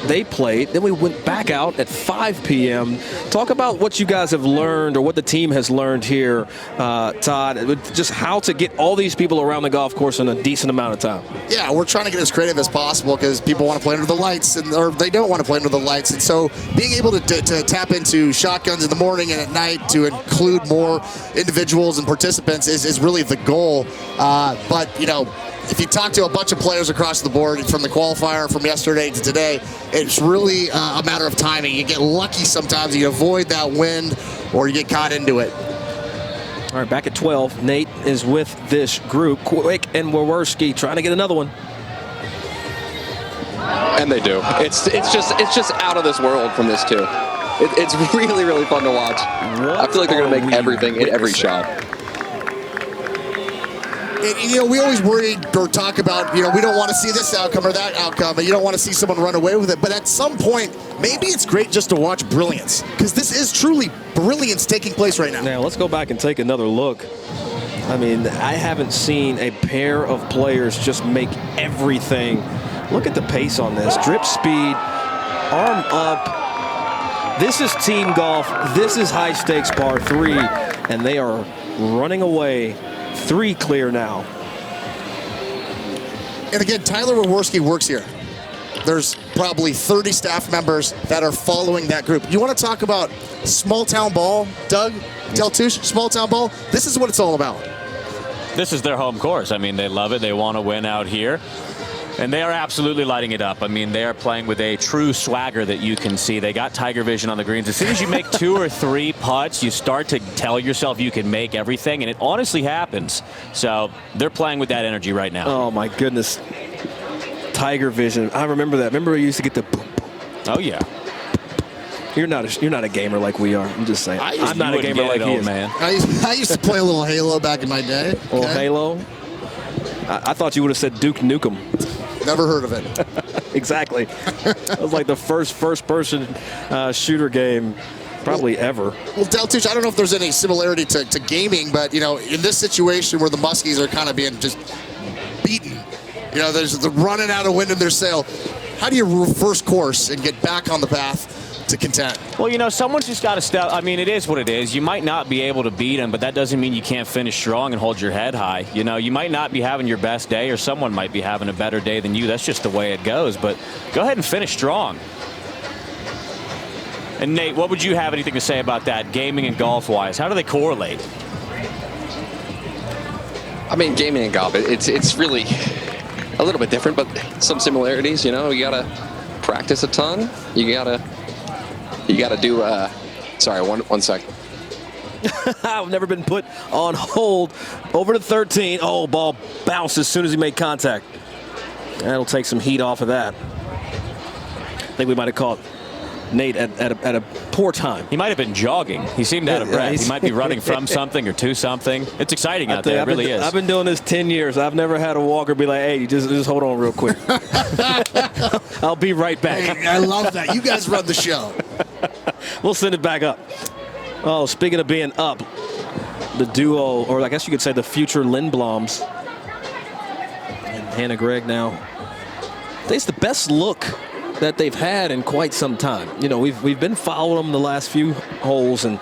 They played. Then we went back out at 5 p.m. Talk about what you guys have learned or what the team has learned here, Todd, just how to get all these people around the golf course in a decent amount of time. Yeah, we're trying to get as creative as possible because people want to play under the lights or they don't want to play under the lights. And so being able to tap into shotguns in the morning and at night to include more individuals and participants is really the goal. But, if you talk to a bunch of players across the board from the qualifier from yesterday to today, it's really a matter of timing. You get lucky sometimes. You avoid that wind or you get caught into it. All right, back at 12. Nate is with this group. Quick and Wawerski trying to get another one. And they do. It's just out of this world from this too. It's really, really fun to watch. I feel like they're going to make everything in every shot. And, we always worry or talk about, we don't want to see this outcome or that outcome, and you don't want to see someone run away with it. But at some point, maybe it's great just to watch brilliance, because this is truly brilliance taking place right now. Now, let's go back and take another look. I mean, I haven't seen a pair of players just make everything. Look at the pace on this. Drip speed, arm up. This is team golf. This is high stakes par 3, and they are running away. 3 clear now. And again, Tyler Wawerski works here. There's probably 30 staff members that are following that group. You want to talk about small town ball, Doug? Deltouche, small town ball? This is what it's all about. This is their home course. I mean, they love it. They want to win out here. And they are absolutely lighting it up. I mean, they are playing with a true swagger that you can see. They got Tiger Vision on the greens. As soon as you make 2 or 3 putts, you start to tell yourself you can make everything, and it honestly happens. So they're playing with that energy right now. Oh, my goodness. Tiger Vision. I remember that. Remember we used to get the boom, boom. Oh, yeah. You're not a gamer like we are. I'm just saying. I'm not a gamer like he is. Man. I used to play a little Halo back in my day. A little Halo? I thought you would have said Duke Nukem. Never heard of it. Exactly. It was like the first-person shooter game probably ever. Well, Deltouche, I don't know if there's any similarity to gaming, but, in this situation where the Muskies are kind of being just beaten, there's the running out of wind in their sail. How do you reverse course and get back on the path to content? Well, someone's just got to step. I mean, it is what it is. You might not be able to beat them, but that doesn't mean you can't finish strong and hold your head high. You might not be having your best day, or someone might be having a better day than you. That's just the way it goes. But go ahead and finish strong. And Nate, what would you have anything to say about that, gaming and golf-wise? How do they correlate? I mean, gaming and golf, it's really a little bit different, but some similarities. You gotta practice a ton. You gotta do. Sorry, one sec. I've never been put on hold. Over to 13. Oh, ball bounced as soon as he made contact. That'll take some heat off of that. I think we might have caught Nate at a poor time. He might have been jogging. He seemed out of breath. He might be running from something or to something. It's exciting out there. It really is. I've been doing this 10 years. I've never had a walker be like, hey, just hold on real quick. I'll be right back. Hey, I love that. You guys run the show. We'll send it back up. Oh, speaking of being up, the duo, or I guess you could say the future Lindbloms and Hannah Gregg now. It's the best look that they've had in quite some time. You know, we've been following them the last few holes, and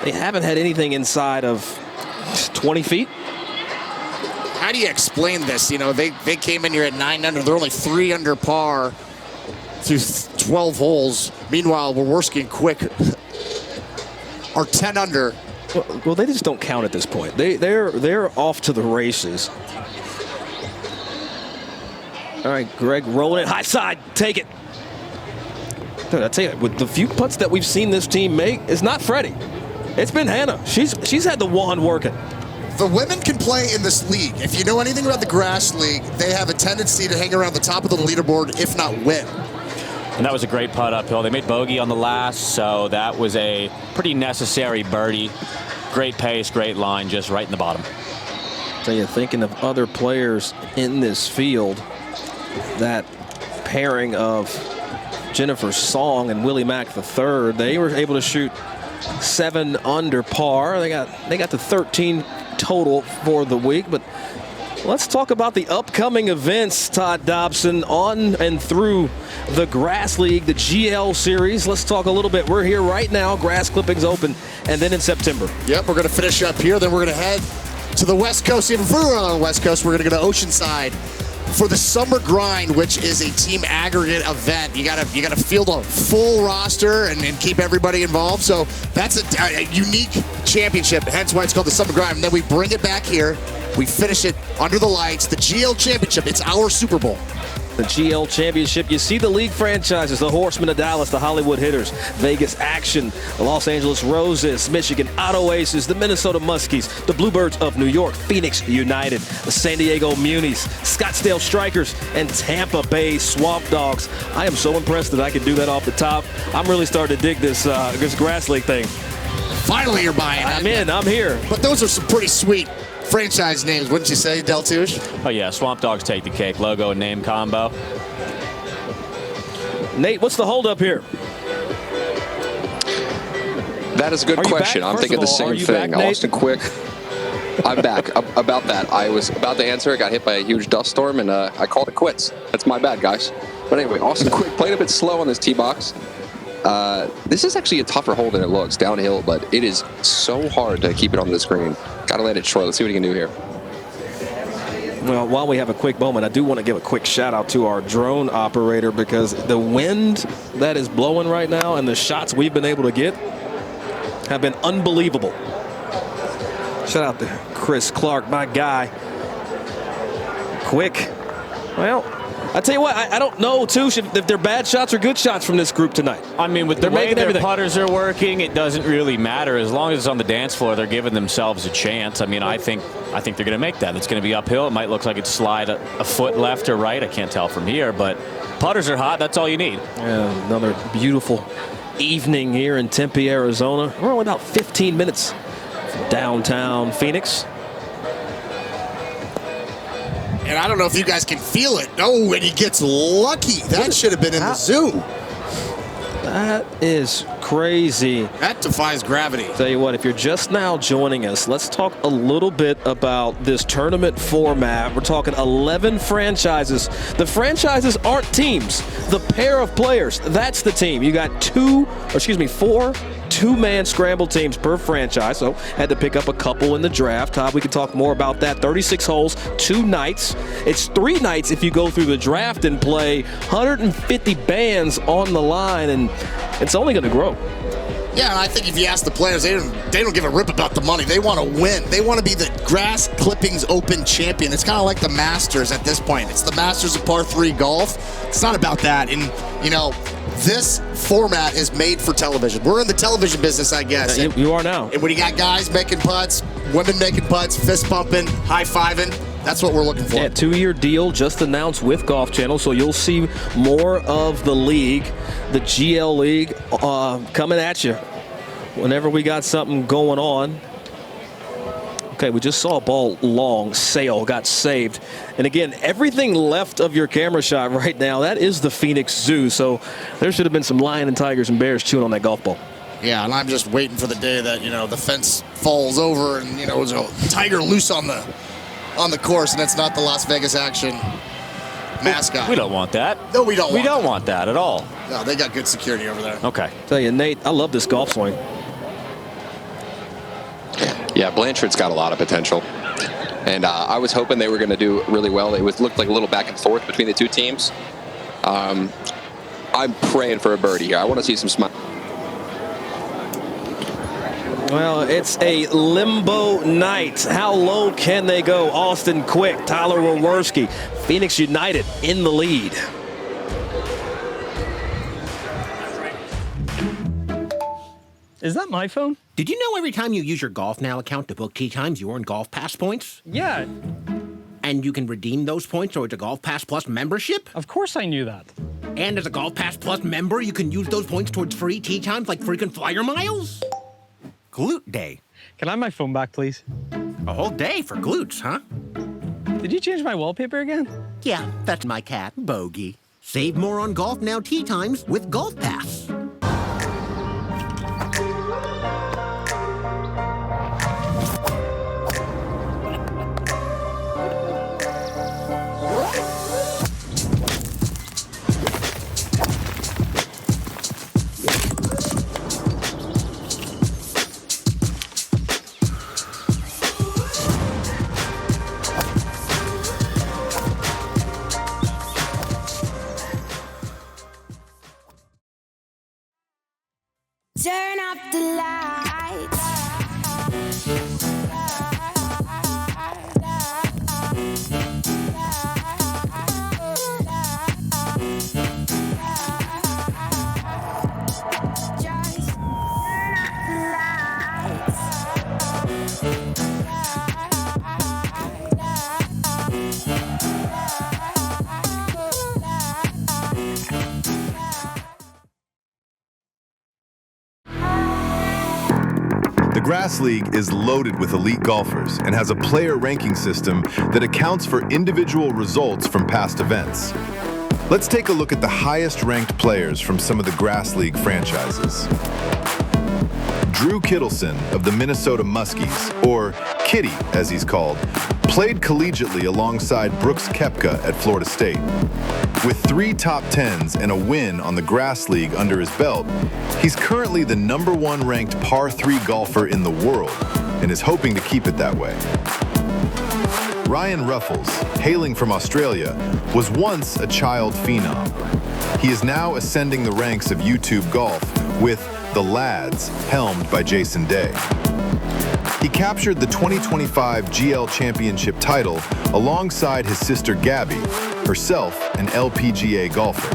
they haven't had anything inside of 20 feet. How do you explain this? You know, they came in here at 9 under. They're only 3 under par through 12 holes. Meanwhile, Waworski and Quick are 10 under. Well, they just don't count at this point. They're off to the races. All right, Greg rolling it high side. Take it. Dude, I tell you, with the few putts that we've seen this team make, it's not Freddie. It's been Hannah. She's had the wand working. The women can play in this league. If you know anything about the grass league, they have a tendency to hang around the top of the leaderboard, if not win. And that was a great putt uphill. They made bogey on the last, so that was a pretty necessary birdie. Great pace, great line, just right in the bottom. Tell you, thinking of other players in this field, that pairing of Jennifer Song and Willie Mack III, they were able to shoot 7 under par. They got to 13 total for the week. But let's talk about the upcoming events, Todd Dobson, on and through the Grass League, the GL Series. Let's talk a little bit. We're here right now, Grass Clippings Open, and then in September. Yep, we're going to finish up here. Then we're going to head to the West Coast. Even further on the West Coast, we're going to go to Oceanside for the Summer Grind, which is a team aggregate event. You gotta field a full roster and keep everybody involved. So that's a unique championship, hence why it's called the Summer Grind. And then we bring it back here. We finish it under the lights. The GL Championship, it's our Super Bowl. The GL Championship, you see the league franchises, the Horsemen of Dallas, the Hollywood Hitters, Vegas Action, the Los Angeles Roses, Michigan Auto Aces, the Minnesota Muskies, the Bluebirds of New York, Phoenix United, the San Diego Munis, Scottsdale Strikers, and Tampa Bay Swamp Dogs. I am so impressed that I can do that off the top. I'm really starting to dig this Grass League thing. Finally, you're buying it. I'm here. But those are some pretty sweet franchise names, wouldn't you say, Del Touche? Oh, yeah, Swamp Dogs take the cake. Logo and name combo. Nate, what's the holdup here? That is a good question. I'm thinking the same thing. Austin Quick. I'm back. About that, I was about to answer. I got hit by a huge dust storm, and I called it quits. That's my bad, guys. But anyway, Austin Quick played a bit slow on this tee box. This is actually a tougher hole than it looks downhill, but it is so hard to keep it on this green. Got to let it short. Let's see what he can do here. Well, while we have a quick moment, I do want to give a quick shout out to our drone operator, because the wind that is blowing right now and the shots we've been able to get have been unbelievable. Shout out to Chris Clark, my guy. Quick. Well, I tell you what, I don't know, too, if they're bad shots or good shots from this group tonight. I mean, with the way their putters are working, it doesn't really matter. As long as it's on the dance floor, they're giving themselves a chance. I mean, I think they're going to make that. It's going to be uphill. It might look like it's slide a foot left or right. I can't tell from here, but putters are hot. That's all you need. Yeah, another beautiful evening here in Tempe, Arizona. We're only about 15 minutes from downtown Phoenix. And I don't know if you guys can feel it. Oh, and he gets lucky. That should have been in the Zoom. That is crazy. That defies gravity. Tell you what, if you're just now joining us, let's talk a little bit about this tournament format. We're talking 11 franchises. The franchises aren't teams. The pair of players, that's the team. You got 4 two-man scramble teams per franchise, so had to pick up a couple in the draft. Todd, we can talk more about that. 36 holes, 2 nights. It's 3 nights if you go through the draft and play. 150 bands on the line, and it's only going to grow. Yeah, and I think if you ask the players, they don't give a rip about the money. They want to win. They want to be the Grass Clippings Open champion. It's kind of like the Masters at this point. It's the Masters of par 3 golf. It's not about that. And, you know, this format is made for television. We're in the television business, I guess. You are now. And when you got guys making putts, women making putts, fist pumping, high-fiving, That's what we're looking for. Yeah, 2-year deal just announced with Golf Channel, so you'll see more of the league, the GL League, coming at you whenever we got something going on. Okay, we just saw a ball long sail, got saved. And again, everything left of your camera shot right now, that is the Phoenix Zoo. So there should have been some lion and tigers and bears chewing on that golf ball. Yeah, and I'm just waiting for the day that, the fence falls over and, there's a tiger loose on the course, and it's not the Las Vegas Action mascot. We don't want that. No, we don't. We don't want that at all. No, they got good security over there. Okay. Tell you, Nate, I love this golf swing. Yeah, Blanchard's got a lot of potential. And I was hoping they were going to do really well. It looked like a little back and forth between the two teams. I'm praying for a birdie here. I want to see some smile. Well, it's a limbo night. How low can they go? Austin Quick, Tyler Wawerski, Phoenix United in the lead. Is that my phone? Did you know every time you use your GolfNow account to book tee times, you earn Golf Pass points? Yeah. And you can redeem those points towards a Golf Pass Plus membership? Of course I knew that. And as a Golf Pass Plus member, you can use those points towards free tee times like frequent flyer miles? Glute Day. Can I have my phone back, please? A whole day for glutes, huh? Did you change my wallpaper again? Yeah, that's my cat, Bogey. Save more on GolfNow tee times with Golf Pass. Turn up the lights. The Grass League is loaded with elite golfers and has a player ranking system that accounts for individual results from past events. Let's take a look at the highest ranked players from some of the Grass League franchises. Drew Kittleson of the Minnesota Muskies, or Kitty as he's called, played collegiately alongside Brooks Koepka at Florida State. With 3 top 10s and a win on the Grass League under his belt, he's currently the #1 ranked par 3 golfer in the world and is hoping to keep it that way. Ryan Ruffles, hailing from Australia, was once a child phenom. He is now ascending the ranks of YouTube golf with The Lads, helmed by Jason Day. He captured the 2025 GL Championship title alongside his sister Gabby, herself an LPGA golfer.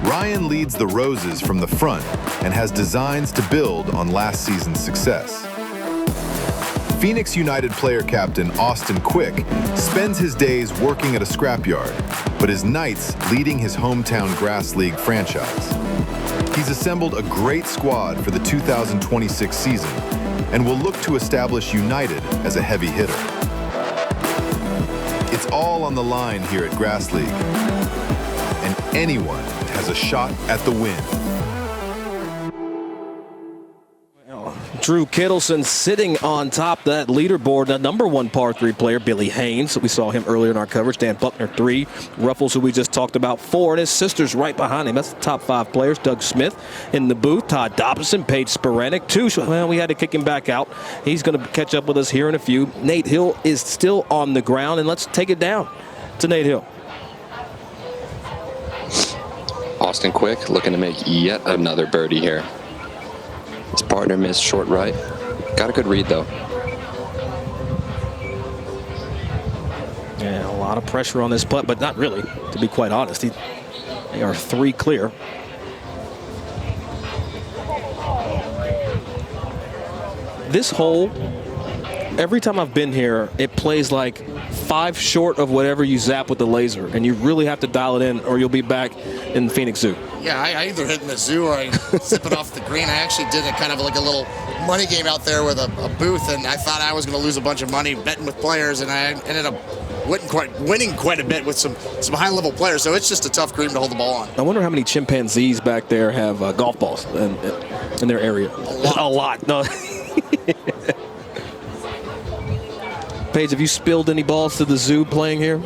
Ryan leads the Roses from the front and has designs to build on last season's success. Phoenix United player captain Austin Quick spends his days working at a scrapyard, but his nights leading his hometown Grass League franchise. He's assembled a great squad for the 2026 season and will look to establish United as a heavy hitter. It's all on the line here at Grass League, and anyone has a shot at the win. Drew Kittleson sitting on top of that leaderboard. The #1 par 3 player, Billy Haynes. We saw him earlier in our coverage. Dan Buckner, 3. Ruffles, who we just talked about, 4. And his sister's right behind him. That's the top 5 players. Doug Smith in the booth. Todd Dobson, Paige Sporanic, 2. Well, we had to kick him back out. He's going to catch up with us here in a few. Nate Hill is still on the ground. And let's take it down to Nate Hill. Austin Quick looking to make yet another birdie here. His partner missed short right. Got a good read, though. Yeah, a lot of pressure on this putt, but not really, to be quite honest. They are 3 clear. This hole, every time I've been here, it plays like 5 short of whatever you zap with the laser, and you really have to dial it in, or you'll be back in the Phoenix Zoo. Yeah, I either hit in the zoo or I zip it off the green. I actually did it kind of like a little money game out there with a booth, and I thought I was going to lose a bunch of money betting with players, and I ended up winning quite a bit with some high-level players. So it's just a tough green to hold the ball on. I wonder how many chimpanzees back there have golf balls in their area. A lot. No. Paige, have you spilled any balls to the zoo playing here?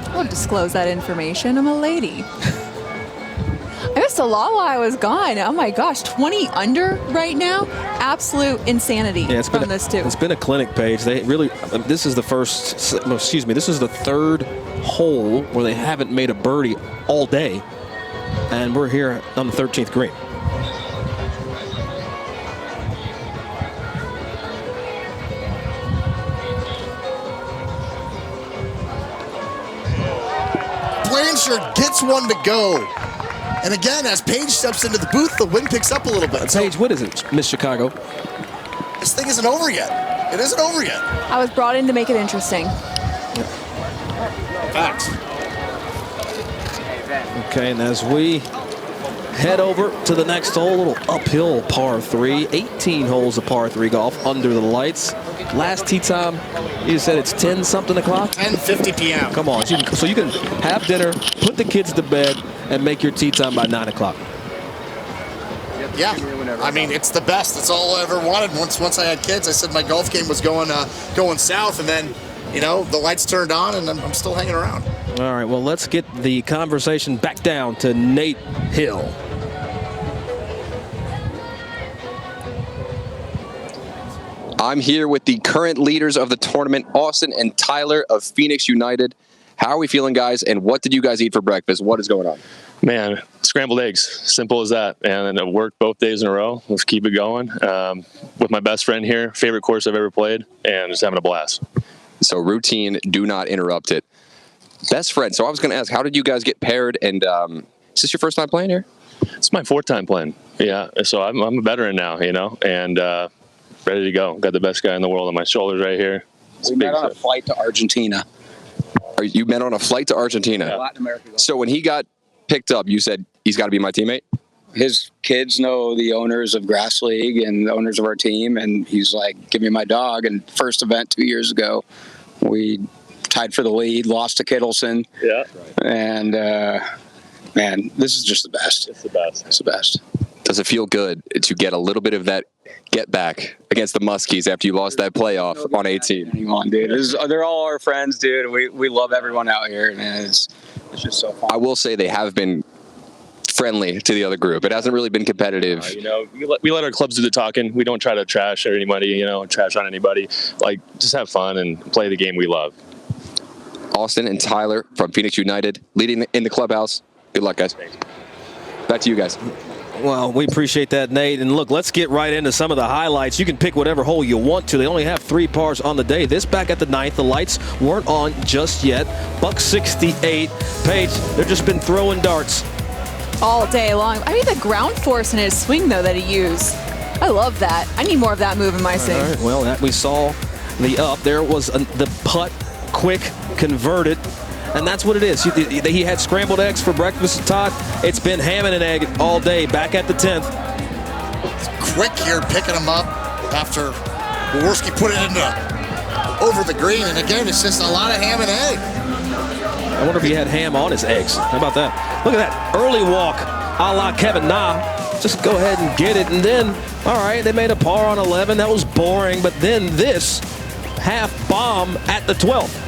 I won't disclose that information. I'm a lady. I missed a lot while I was gone. Oh my gosh, 20 under right now? Absolute insanity from this too. It's been a clinic, Paige. They really, this is the this is the 3rd hole where they haven't made a birdie all day. And we're here on the 13th green. Blanchard gets one to go. And again, as Paige steps into the booth, the wind picks up a little bit. Paige, what is it, Miss Chicago? This thing isn't over yet. It isn't over yet. I was brought in to make it interesting. Facts. Okay, and as we head over to the next hole, a little uphill par 3, 18 holes of par 3 golf under the lights. Last tee time, you said it's 10-something o'clock? 10:50 p.m. Come on, so you can have dinner, put the kids to bed, and make your tee time by 9 o'clock. Yeah, I mean, it's the best. It's all I ever wanted. Once I had kids, I said my golf game was going south, and then, the lights turned on, and I'm still hanging around. All right, well, let's get the conversation back down to Nate Hill. I'm here with the current leaders of the tournament, Austin and Tyler of Phoenix United. How are we feeling, guys, and what did you guys eat for breakfast? What is going on? Man, scrambled eggs. Simple as that. And it worked both days in a row. Let's keep it going. With my best friend here, favorite course I've ever played, and just having a blast. So routine, do not interrupt it. Best friend. So I was going to ask, how did you guys get paired? And is this your first time playing here? It's my 4th time playing. Yeah, so I'm a veteran now, and ready to go. Got the best guy in the world on my shoulders right here. We met on a flight to Argentina. You met on a flight to Argentina? Yeah. Latin America. So when he got picked up, you said he's got to be my teammate? His kids know the owners of Grass League and the owners of our team, and he's like, give me my dog. And first event 2 years ago, we tied for the lead, lost to Kittleson. Yeah. And, man, this is just the best. It's the best. It's the best. Does it feel good to get a little bit of that get back against the Muskies after you lost that playoff on 18? Come on, dude. They're all our friends, dude. We love everyone out here, man. It's just so fun. I will say they have been friendly to the other group. It hasn't really been competitive. We let our clubs do the talking. We don't try to trash anybody, trash on anybody. Like, just have fun and play the game we love. Austin and Tyler from Phoenix United leading in the clubhouse. Good luck, guys. Back to you guys. Well, we appreciate that, Nate. And look, let's get right into some of the highlights. You can pick whatever hole you want to. They only have 3 pars on the day. This back at the 9th. The lights weren't on just yet. Buck 68. Paige, they've just been throwing darts all day long. I mean, the ground force in his swing, though, that he used. I love that. I need more of that move in my swing. All right, well, we saw the up. There was the putt, quick, converted. And that's what it is. He had scrambled eggs for breakfast, Todd. It's been ham and an egg all day, back at the 10th. Quick here, picking him up after Jaworski put it over the green. And again, it's just a lot of ham and egg. I wonder if he had ham on his eggs. How about that? Look at that early walk a la Kevin Na. Just go ahead and get it. And then, all right, they made a par on 11. That was boring. But then this half bomb at the 12th.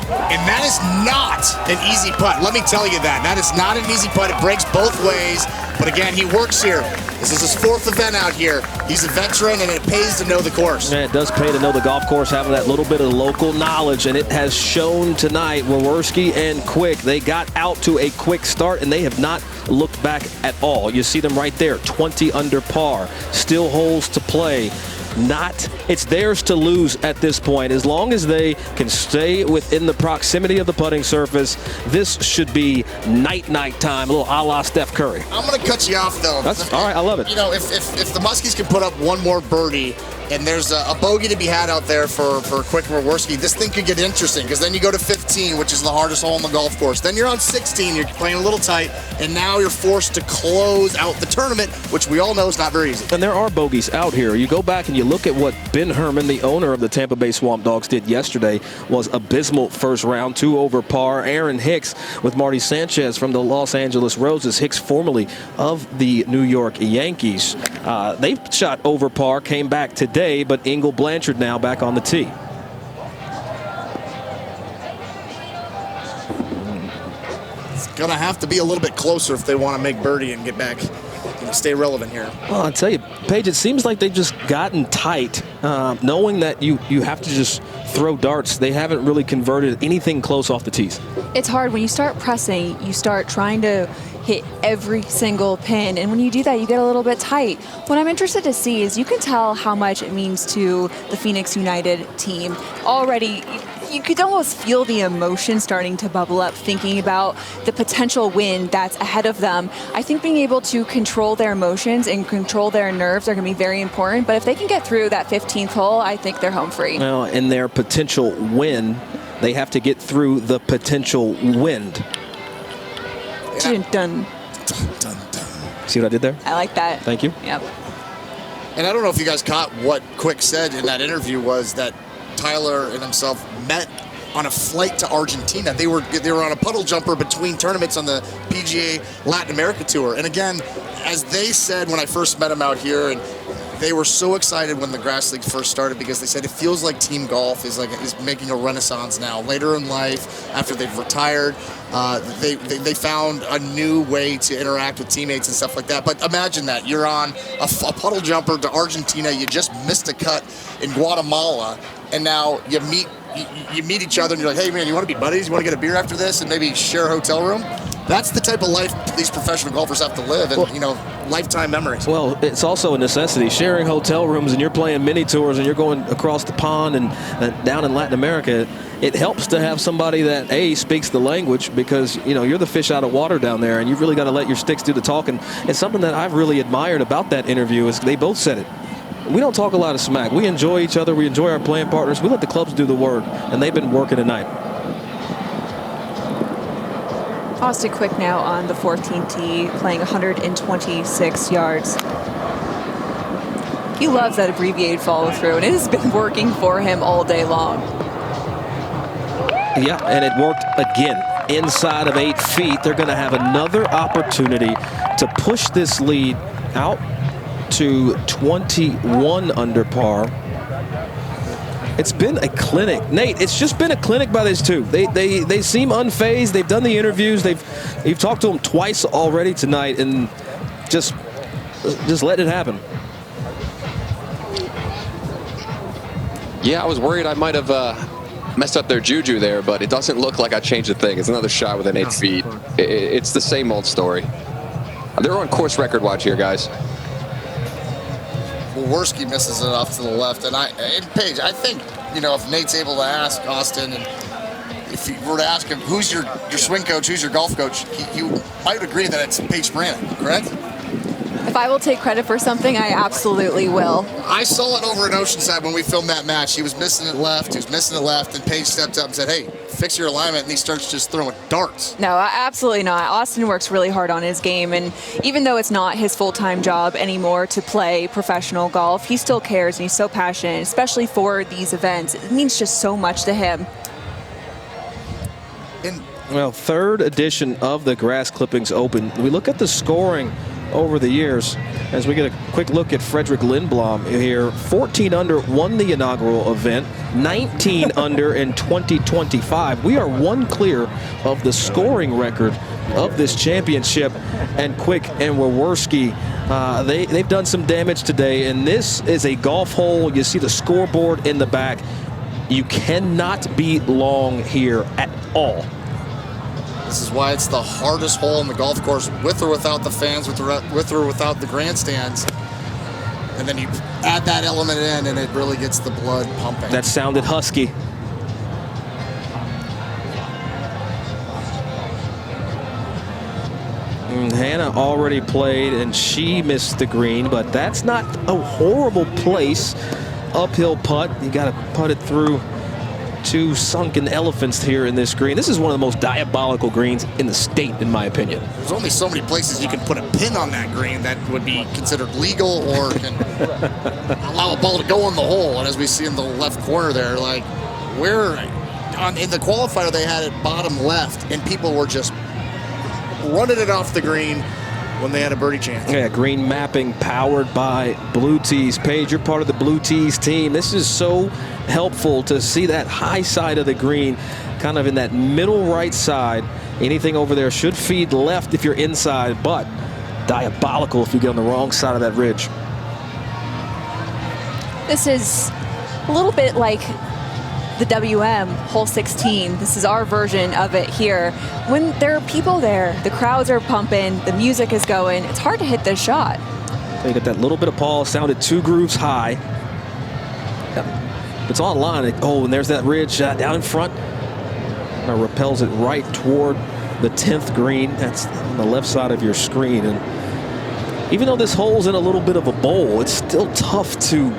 And that is not an easy putt. Let me tell you that. That is not an easy putt. It breaks both ways. But again, he works here. This is his 4th event out here. He's a veteran, and it pays to know the course. Yeah, it does pay to know the golf course, having that little bit of local knowledge, and it has shown tonight. Jaworski and Quick, they got out to a quick start, and they have not looked back at all. You see them right there, 20 under par. Still holes to play. It's theirs to lose at this point. As long as they can stay within the proximity of the putting surface, this should be night time, a little a la Steph Curry. I'm going to cut you off, though. That's all right. I love it. If the Muskies can put up one more birdie And there's a bogey to be had out there for Quick and Jaworski. This thing could get interesting because then you go to 15, which is the hardest hole on the golf course. Then you're on 16, you're playing a little tight, and now you're forced to close out the tournament, which we all know is not very easy. And there are bogeys out here. You go back and you look at what Ben Herman, the owner of the Tampa Bay Swamp Dogs, did yesterday. Was abysmal first round, 2 over par. Aaron Hicks with Marty Sanchez from the Los Angeles Roses. Hicks formerly of the New York Yankees. They shot over par, came back today, but Engel Blanchard now back on the tee. It's going to have to be a little bit closer if they want to make birdie and get back, stay relevant here. Well, I'll tell you, Paige, it seems like they've just gotten tight, knowing that you have to just throw darts. They haven't really converted anything close off the tees. It's hard. When you start pressing, you start trying to hit every single pin, and when you do that, you get a little bit tight. What I'm interested to see is you can tell how much it means to the Phoenix United team. Already, you could almost feel the emotion starting to bubble up, thinking about the potential win that's ahead of them. I think being able to control their emotions and control their nerves are going to be very important, but if they can get through that 15th hole, I think they're home free. Well, in their potential win, they have to get through the potential wind. Dun, dun. See what I did there? I like that. Thank you. Yep. And I don't know if you guys caught what Quick said in that interview was that Tyler and himself met on a flight to Argentina. They were on a puddle jumper between tournaments on the PGA Latin America Tour. And again, as they said when I first met them out here, and they were so excited when the Grass League first started because they said it feels like team golf is making a renaissance now. Later in life, after they've retired, they found a new way to interact with teammates and stuff like that. But imagine that. You're on a puddle jumper to Argentina. You just missed a cut in Guatemala, and now you meet each other and you're like, hey, man, you want to be buddies? You want to get a beer after this and maybe share a hotel room? That's the type of life these professional golfers have to live, and, lifetime memories. Well, it's also a necessity. Sharing hotel rooms, and you're playing mini tours, and you're going across the pond and down in Latin America, it helps to have somebody that, A, speaks the language, because, you're the fish out of water down there, and you've really got to let your sticks do the talking. And something that I've really admired about that interview is they both said it. We don't talk a lot of smack. We enjoy each other. We enjoy our playing partners. We let the clubs do the work, and they've been working tonight. Austin Quick now on the 14th tee, playing 126 yards. He loves that abbreviated follow through, and it has been working for him all day long. Yeah, and it worked again. Inside of 8 feet, they're going to have another opportunity to push this lead out to 21 under par. It's been a clinic, Nate. It's just been a clinic by these two. They seem unfazed. They've done the interviews. You've talked to them twice already tonight, and just let it happen. Yeah, I was worried I might have messed up their juju there, but it doesn't look like I changed a thing. It's another shot within 8 feet. It's the same old story. They're on course record watch here, guys. Jaworski misses it off to the left, and Paige, I think, if Nate's able to ask Austin, and if you were to ask him who's your swing coach, who's your golf coach, you might agree that it's Paige Brannon, correct? If I will take credit for something, I absolutely will. I saw it over in Oceanside when we filmed that match. He was missing it left, and Paige stepped up and said, hey, fix your alignment, and he starts just throwing darts. No, absolutely not. Austin works really hard on his game, and even though it's not his full-time job anymore to play professional golf, he still cares, and he's so passionate, especially for these events. It means just so much to him. Well, third edition of the Grass Clippings Open. We look at the scoring over the years as we get a quick look at Frederick Lindblom here. 14 under won the inaugural event, 19 under in 2025. We are one clear of the scoring record of this championship, and Quick and Jaworski, they've done some damage today, and this is a golf hole. You see the scoreboard in the back. You cannot be long here at all. This is why it's the hardest hole in the golf course, with or without the fans, with or without the grandstands. And then you add that element in, and it really gets the blood pumping. That sounded husky. Hannah already played, and she missed the green, but that's not a horrible place uphill putt. You got to putt it through 2 sunken elephants here in this green. This is one of the most diabolical greens in the state, in my opinion. There's only so many places you can put a pin on that green that would be considered legal or can allow a ball to go in the hole. And as we see in the left corner there, like in the qualifier they had it bottom left, and people were just running it off the green when they had a birdie chance. Yeah, green mapping powered by Blue Tees. Paige, you're part of the Blue Tees team. This is so helpful to see that high side of the green, kind of in that middle right side. Anything over there should feed left if you're inside, but diabolical if you get on the wrong side of that ridge. This is a little bit like the WM hole 16. This is our version of it here. When there are people there, the crowds are pumping, the music is going, it's hard to hit this shot. So you got that little bit of Paul, sounded 2 grooves high. It's on line. Oh, and there's that ridge down in front. Now repels it right toward the 10th green. That's on the left side of your screen. And even though this hole's in a little bit of a bowl, it's still tough to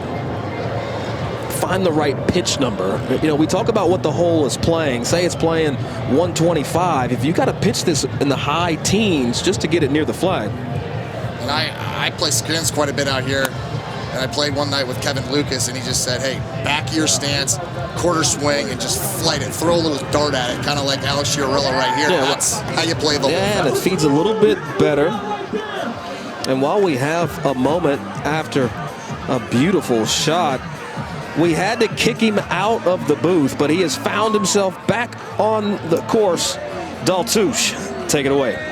find the right pitch number. You know, we talk about what the hole is playing. Say it's playing 125. If you got to pitch this in the high teens just to get it near the flag. And I play skins quite a bit out here. And I played one night with Kevin Lucas, and he just said, hey, back of your stance, quarter swing, and just flight it. Throw a little dart at it, kind of like Alex Chiarella right here. Yeah, that's how you play the hole. Yeah, and it feeds a little bit better. And while we have a moment after a beautiful shot, we had to kick him out of the booth, but he has found himself back on the course. Daltouche, take it away.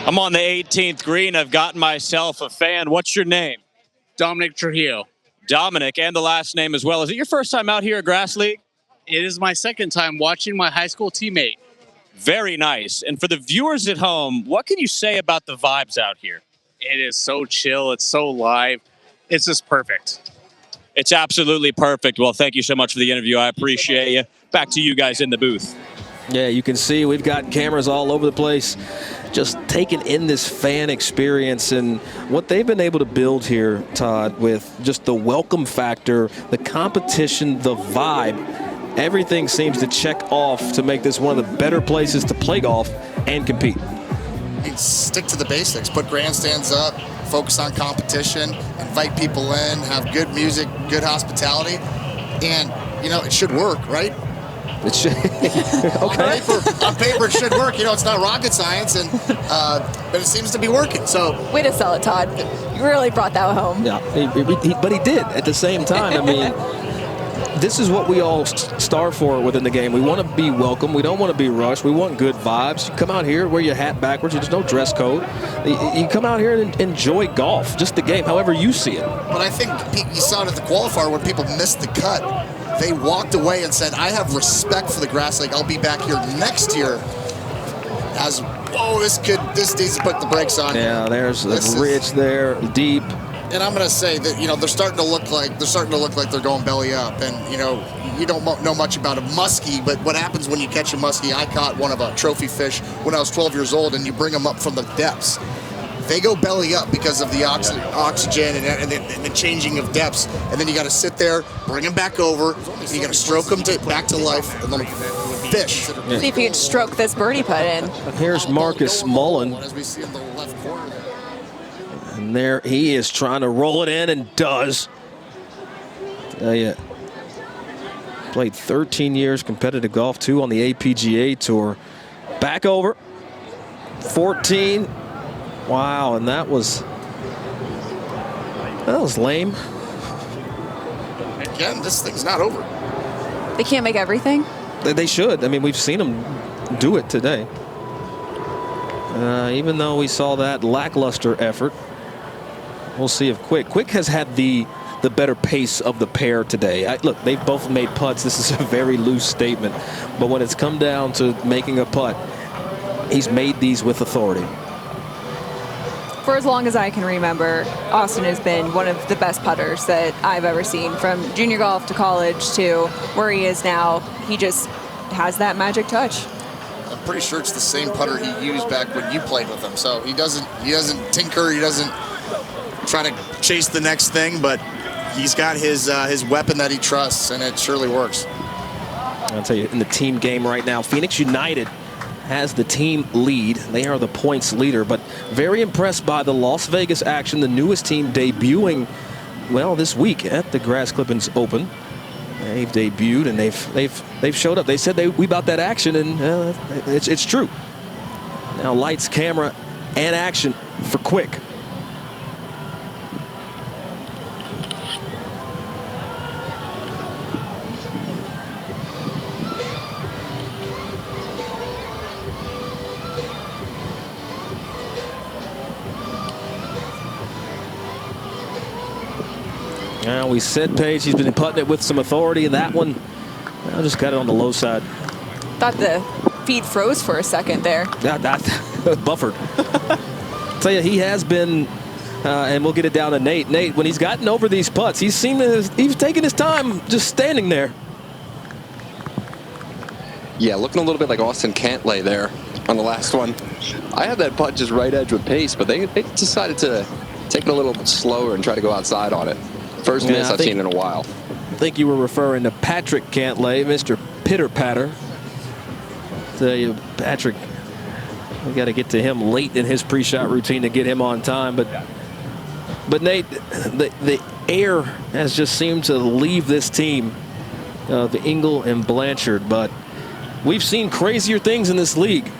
I'm on the 18th green. I've gotten myself a fan. What's your name? Dominic Trujillo. Dominic, and the last name as well. Is it your first time out here at Grass League? It is my second time watching my high school teammate. Very nice. And for the viewers at home, what can you say about the vibes out here? It is so chill. It's so live. It's just perfect. It's absolutely perfect. Well, thank you so much for the interview. I appreciate you. Back to you guys in the booth. Yeah, you can see we've got cameras all over the place, just taking in this fan experience and what they've been able to build here, Todd, with just the welcome factor, the competition, the vibe. Everything seems to check off to make this one of the better places to play golf and compete. Stick to the basics. Put grandstands up, focus on competition, invite people in, have good music, good hospitality, and, you know, it should work, right? It should. Okay. On paper, it should work. You know, it's not rocket science, and but it seems to be working. So, way to sell it, Todd. You really brought that home. Yeah, but he did at the same time. I mean, this is what we all starve for within the game. We want to be welcome. We don't want to be rushed. We want good vibes. You come out here, wear your hat backwards. There's no dress code. You come out here and enjoy golf, just the game, however you see it. But I think you saw it at the qualifier when people missed the cut. They walked away and said, I have respect for the Grass League. I'll be back here next year. As, whoa, this needs to put the brakes on. Yeah, there's the ridge there, deep. And I'm going to say that, you know, they're starting to look like they're going belly up. And, you know, you don't know much about a muskie, but what happens when you catch a muskie? I caught one of a trophy fish when I was 12 years old, and you bring them up from the depths. They go belly up because of the oxygen and the changing of depths. And then you got to sit there, bring them back over, and you got to stroke them back to life, and then fish. Yeah. See if you can stroke this birdie putt in. Here's Marcus Mullen. As we see in the left corner there. And there he is trying to roll it in and does. Yeah. Played 13 years competitive golf, 2 on the APGA Tour. Back over. 14. Wow, and that was lame. Again, this thing's not over. They can't make everything? They should. I mean, we've seen them do it today. Even though we saw that lackluster effort, we'll see if Quick has had the better pace of the pair today. Look, they've both made putts. This is a very loose statement. But when it's come down to making a putt, he's made these with authority. For as long as I can remember, Austin has been one of the best putters that I've ever seen, from junior golf to college to where he is now. He just has that magic touch. I'm pretty sure it's the same putter he used back when you played with him. So he doesn't tinker. He doesn't try to chase the next thing, but he's got his weapon that he trusts, and it surely works. I'll tell you, in the team game right now, Phoenix United has the team lead. They are the points leader, but very impressed by the Las Vegas action, the newest team debuting, well, this week at the Grass Clippings Open. They've debuted and they've showed up. They said we about that action, and it's true. Now lights, camera, and action for Quick. Now we said Paige, he's been putting it with some authority, and that one, I just got it on the low side. Thought the feed froze for a second there. That buffered. Tell you, he has been, and we'll get it down to Nate. Nate, when he's gotten over these putts, he's taking his time just standing there. Yeah, looking a little bit like Austin Cantlay there on the last one. I had that putt just right edge with pace, but they decided to take it a little bit slower and try to go outside on it. First miss I've seen in a while. I think you were referring to Patrick Cantlay, Mr. Pitter Patter. Tell you, Patrick, we got to get to him late in his pre-shot routine to get him on time. But Nate, the air has just seemed to leave this team, the Engel and Blanchard. But we've seen crazier things in this league.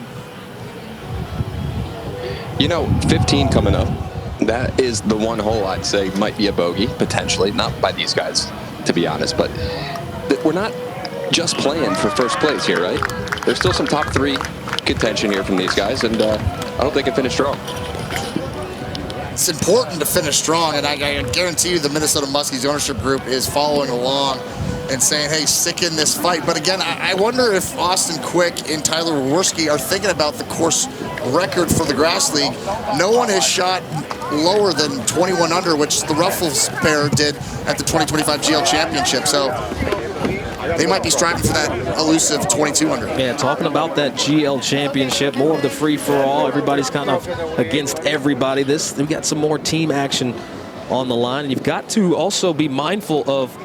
You know, 15 coming up. That is the one hole I'd say might be a bogey, potentially. Not by these guys, to be honest. But we're not just playing for first place here, right? There's still some top 3 contention here from these guys, and I hope they can finish strong. It's important to finish strong, and I guarantee you the Minnesota Muskies ownership group is following along and saying, hey, stick in this fight. But again, I wonder if Austin Quick and Tyler Jaworski are thinking about the course record for the Grass League. No one has shot lower than 21 under, which the Ruffles pair did at the 2025 GL Championship. So they might be striving for that elusive 22 under. Yeah, talking about that GL Championship, more of the free-for-all. Everybody's kind of against everybody. We've got some more team action on the line. And you've got to also be mindful of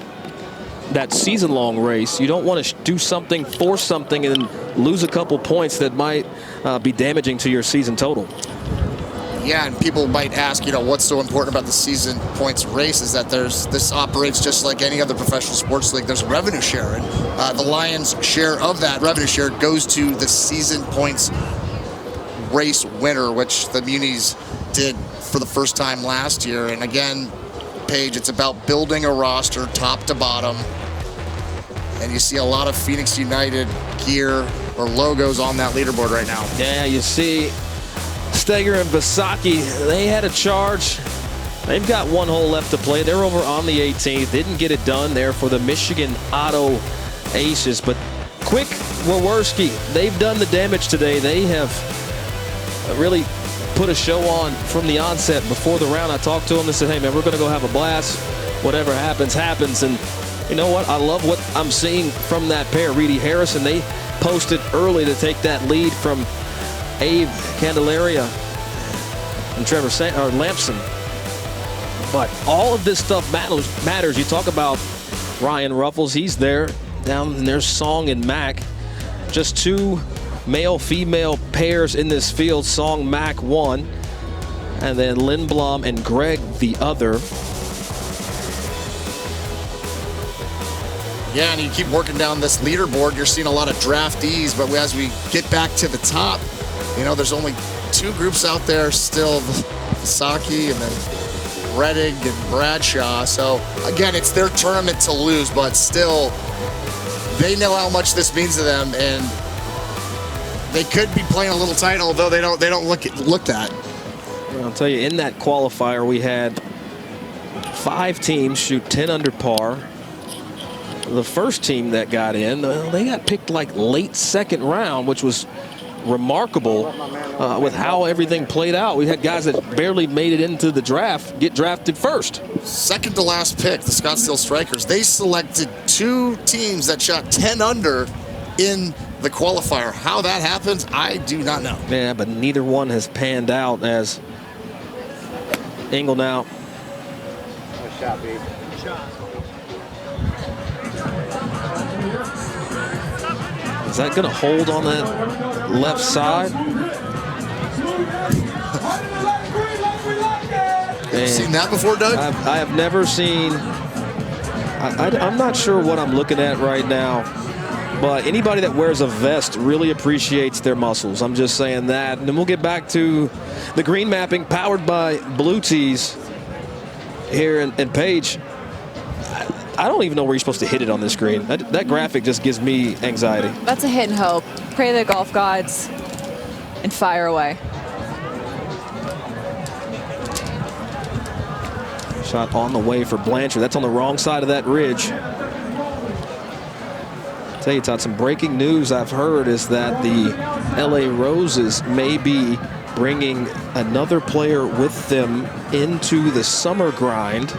that season-long race. You don't want to do something, force something, and lose a couple points that might be damaging to your season total. Yeah, and people might ask, what's so important about the season points race is that this operates just like any other professional sports league. There's revenue share, and the Lions' share of that revenue share goes to the season points race winner, which the Munis did for the first time last year. And again, Paige, it's about building a roster top to bottom. And you see a lot of Phoenix United gear or logos on that leaderboard right now. Yeah, you see Steger and Basaki, they had a charge. They've got one hole left to play. They're over on the 18th. Didn't get it done there for the Michigan Auto Aces. But Quick, Jaworski, they've done the damage today. They have really put a show on from the onset. Before the round, I talked to them. They said, hey, man, we're going to go have a blast. Whatever happens, happens. And you know what? I love what I'm seeing from that pair. Reedy Harrison, they posted early to take that lead from Abe Candelaria and Trevor Lampson. But all of this stuff matters. You talk about Ryan Ruffles. He's there down in their Song and Mac. Just 2 male-female pairs in this field. Song Mac 1, and then Lindblom and Greg the other. Yeah, and you keep working down this leaderboard. You're seeing a lot of draftees, but as we get back to the top, there's only 2 groups out there still, Saki and then Reddick and Bradshaw. So again, it's their tournament to lose, but still, they know how much this means to them, and they could be playing a little tight, although they don't look at. I'll tell you, in that qualifier, we had 5 teams shoot 10 under par. The first team that got in, they got picked like late second round, which was remarkable with how everything played out. We had guys that barely made it into the draft get drafted first. Second to last pick, the Scottsdale Strikers. They selected 2 teams that shot 10 under in the qualifier. How that happens, I do not know. Yeah, but neither one has panned out, as Engel now Shot, B. Is that going to hold on that left side? Have you seen that before, Doug? I have never seen. I'm not sure what I'm looking at right now, but anybody that wears a vest really appreciates their muscles. I'm just saying that. And then we'll get back to the green mapping powered by Blue Tees here in Page. I don't even know where you're supposed to hit it on this screen. That graphic just gives me anxiety. That's a hit and hope. Pray to the golf gods and fire away. Shot on the way for Blanchard. That's on the wrong side of that ridge. Tell you, Todd, some breaking news I've heard is that the LA Roses may be bringing another player with them into the summer grind.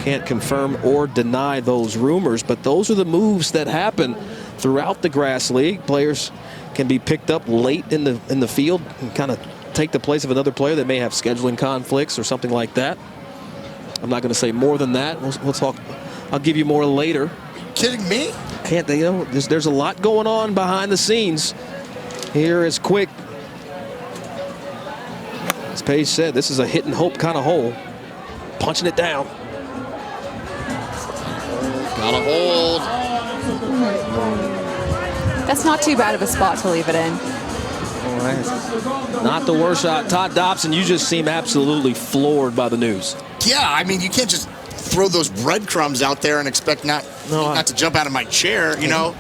Can't confirm or deny those rumors, but those are the moves that happen throughout the Grass League. Players can be picked up late in the field and kind of take the place of another player that may have scheduling conflicts or something like that. I'm not going to say more than that. We'll talk. I'll give you more later. Kidding me? Can't they? You know, there's a lot going on behind the scenes. Here is Quick. As Paige said, this is a hit and hope kind of hole. Punching it down. Got a hold. That's not too bad of a spot to leave it in. All right. Not the worst shot. Todd Dobson, you just seem absolutely floored by the news. Yeah, I mean, you can't just throw those breadcrumbs out there and expect not to jump out of my chair, you know.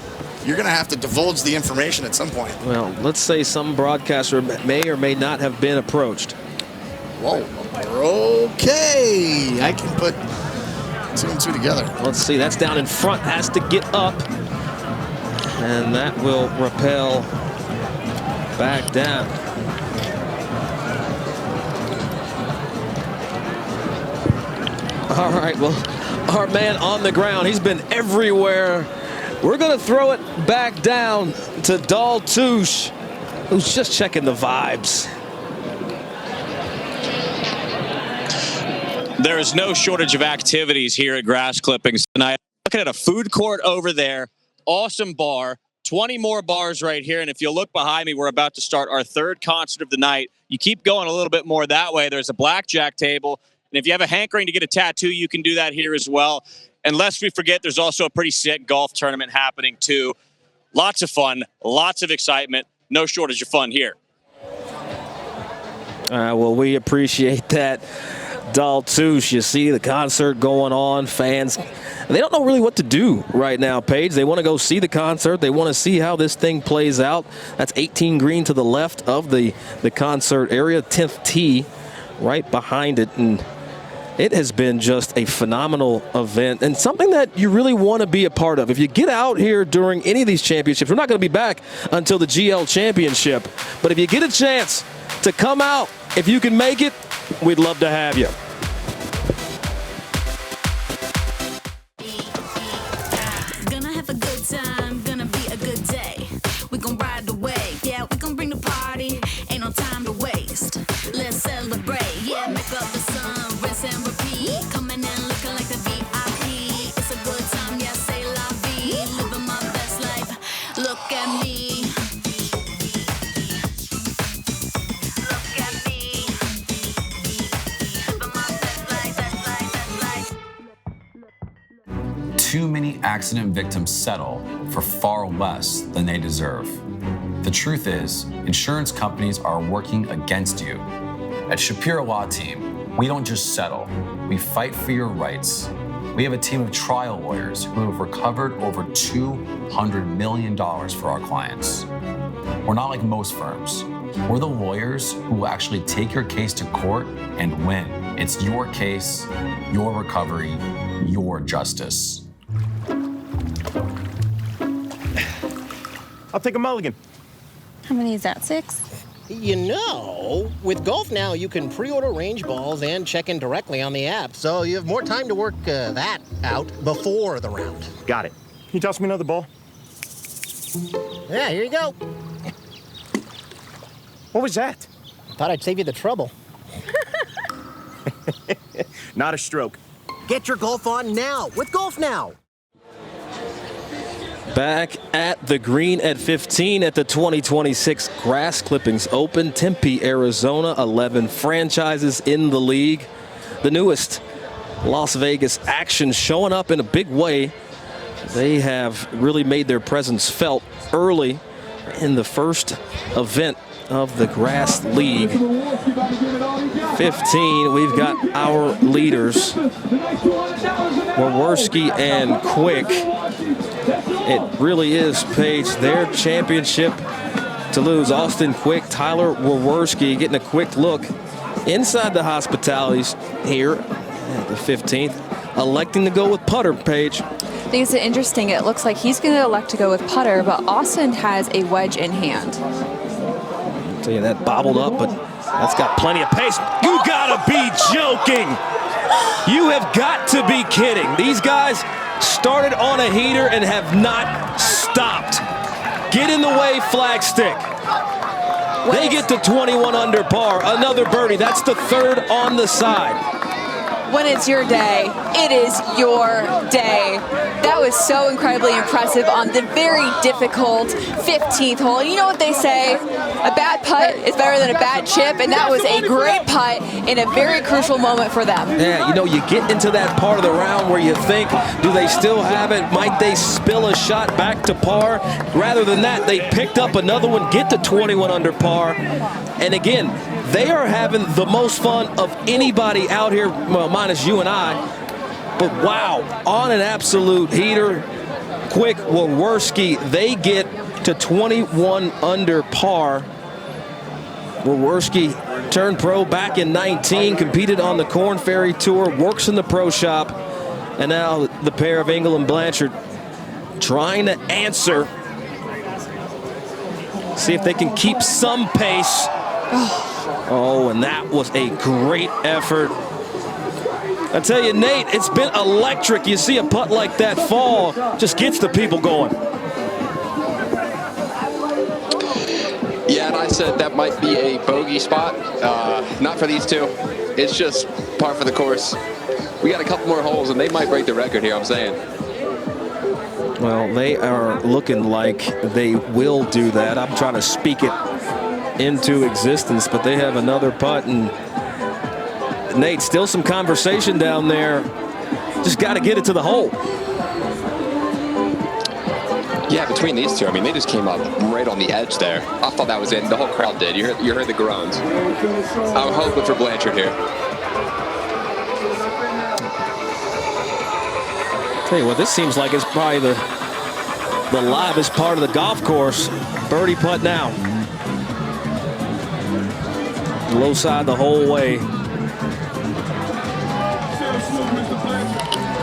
You're going to have to divulge the information at some point. Well, let's say some broadcaster may or may not have been approached. Whoa. Okay. I can put 2 and 2 together. Let's see. That's down in front. Has to get up. And that will rappel back down. All right. Well, our man on the ground, he's been everywhere. We're going to throw it back down to Daltouche, who's just checking the vibes. There is no shortage of activities here at Grass Clippings tonight. Looking at a food court over there, awesome bar, 20 more bars right here. And if you look behind me, we're about to start our third concert of the night. You keep going a little bit more that way. There's a blackjack table. And if you have a hankering to get a tattoo, you can do that here as well. And lest we forget, there's also a pretty sick golf tournament happening too. Lots of fun, lots of excitement, no shortage of fun here. Well, we appreciate that, Daltouche. You see the concert going on. Fans, they don't know really what to do right now, Paige. They want to go see the concert. They want to see how this thing plays out. That's 18 green to the left of the concert area, 10th tee right behind it. And it has been just a phenomenal event and something that you really want to be a part of. If you get out here during any of these championships, we're not going to be back until the GL Championship. But if you get a chance to come out, if you can make it, we'd love to have you. Gonna have a good time, gonna be a good day. We gon' ride the wave, yeah, we gon' bring the party. Ain't no time to waste. Let's celebrate, yeah, make up the sun, rinse and repeat. Coming in looking like the VIP. It's a good time, yeah, say la vie. Living my best life, look at me. Too many accident victims settle for far less than they deserve. The truth is, insurance companies are working against you. At Shapiro Law Team, we don't just settle, we fight for your rights. We have a team of trial lawyers who have recovered over $200 million for our clients. We're not like most firms. We're the lawyers who will actually take your case to court and win. It's your case, your recovery, your justice. I'll take a mulligan. How many is that, 6? You know, with Golf Now, you can pre-order range balls and check in directly on the app, so you have more time to work that out before the round. Got it. Can you toss me another ball? Yeah, here you go. What was that? Thought I'd save you the trouble. not a stroke. Get your golf on now with Golf Now. Back at the green at 15 at the 2026 Grass Clippings Open, Tempe, Arizona. 11 franchises in the league. The newest Las Vegas action showing up in a big way. They have really made their presence felt early in the first event of the Grass League. 15, we've got our leaders, Waworski and Quick. It really is, Paige, their championship to lose. Austin Quick, Tyler Waworski getting a quick look inside the hospitalities here at the 15th, electing to go with putter, Paige. I think it's interesting. It looks like he's going to elect to go with putter, but Austin has a wedge in hand. I'll tell you, that bobbled up, but that's got plenty of pace. You gotta be joking. You have got to be kidding. These guys started on a heater and have not stopped. Get in the way, flagstick. They get to 21 under par. Another birdie. That's the third on the side. When it's your day, it is your day. That was so incredibly impressive on the very difficult 15th hole. You know what they say? A bad putt is better than a bad chip, and that was a great putt in a very crucial moment for them. Yeah, you know, you get into that part of the round where you think, do they still have it? Might they spill a shot back to par? Rather than that, they picked up another one, get to 21 under par. And again, they are having the most fun of anybody out here, well, minus you and I. But wow, on an absolute heater, Quick, Waworski, they get to 21 under par. Waworski turned pro back in 19, competed on the Korn Ferry Tour, works in the pro shop, and now the pair of Engel and Blanchard trying to answer, see if they can keep some pace. Oh, and that was a great effort. I tell you, Nate, it's been electric. You see a putt like that fall, just gets the people going. Yeah, and I said that might be a bogey spot. Not for these two. It's just par for the course. We got a couple more holes, and they might break the record here, I'm saying. Well, they are looking like they will do that. I'm trying to speak it into existence, but they have another putt, and Nate, still some conversation down there. Just got to get it to the hole. Yeah, between these two, I mean, they just came up right on the edge there. I thought that was in. The whole crowd did. You heard the groans. I'm hoping for Blanchard here. Tell you what, this seems like it's probably the livest part of the golf course. Birdie putt now. Low side the whole way.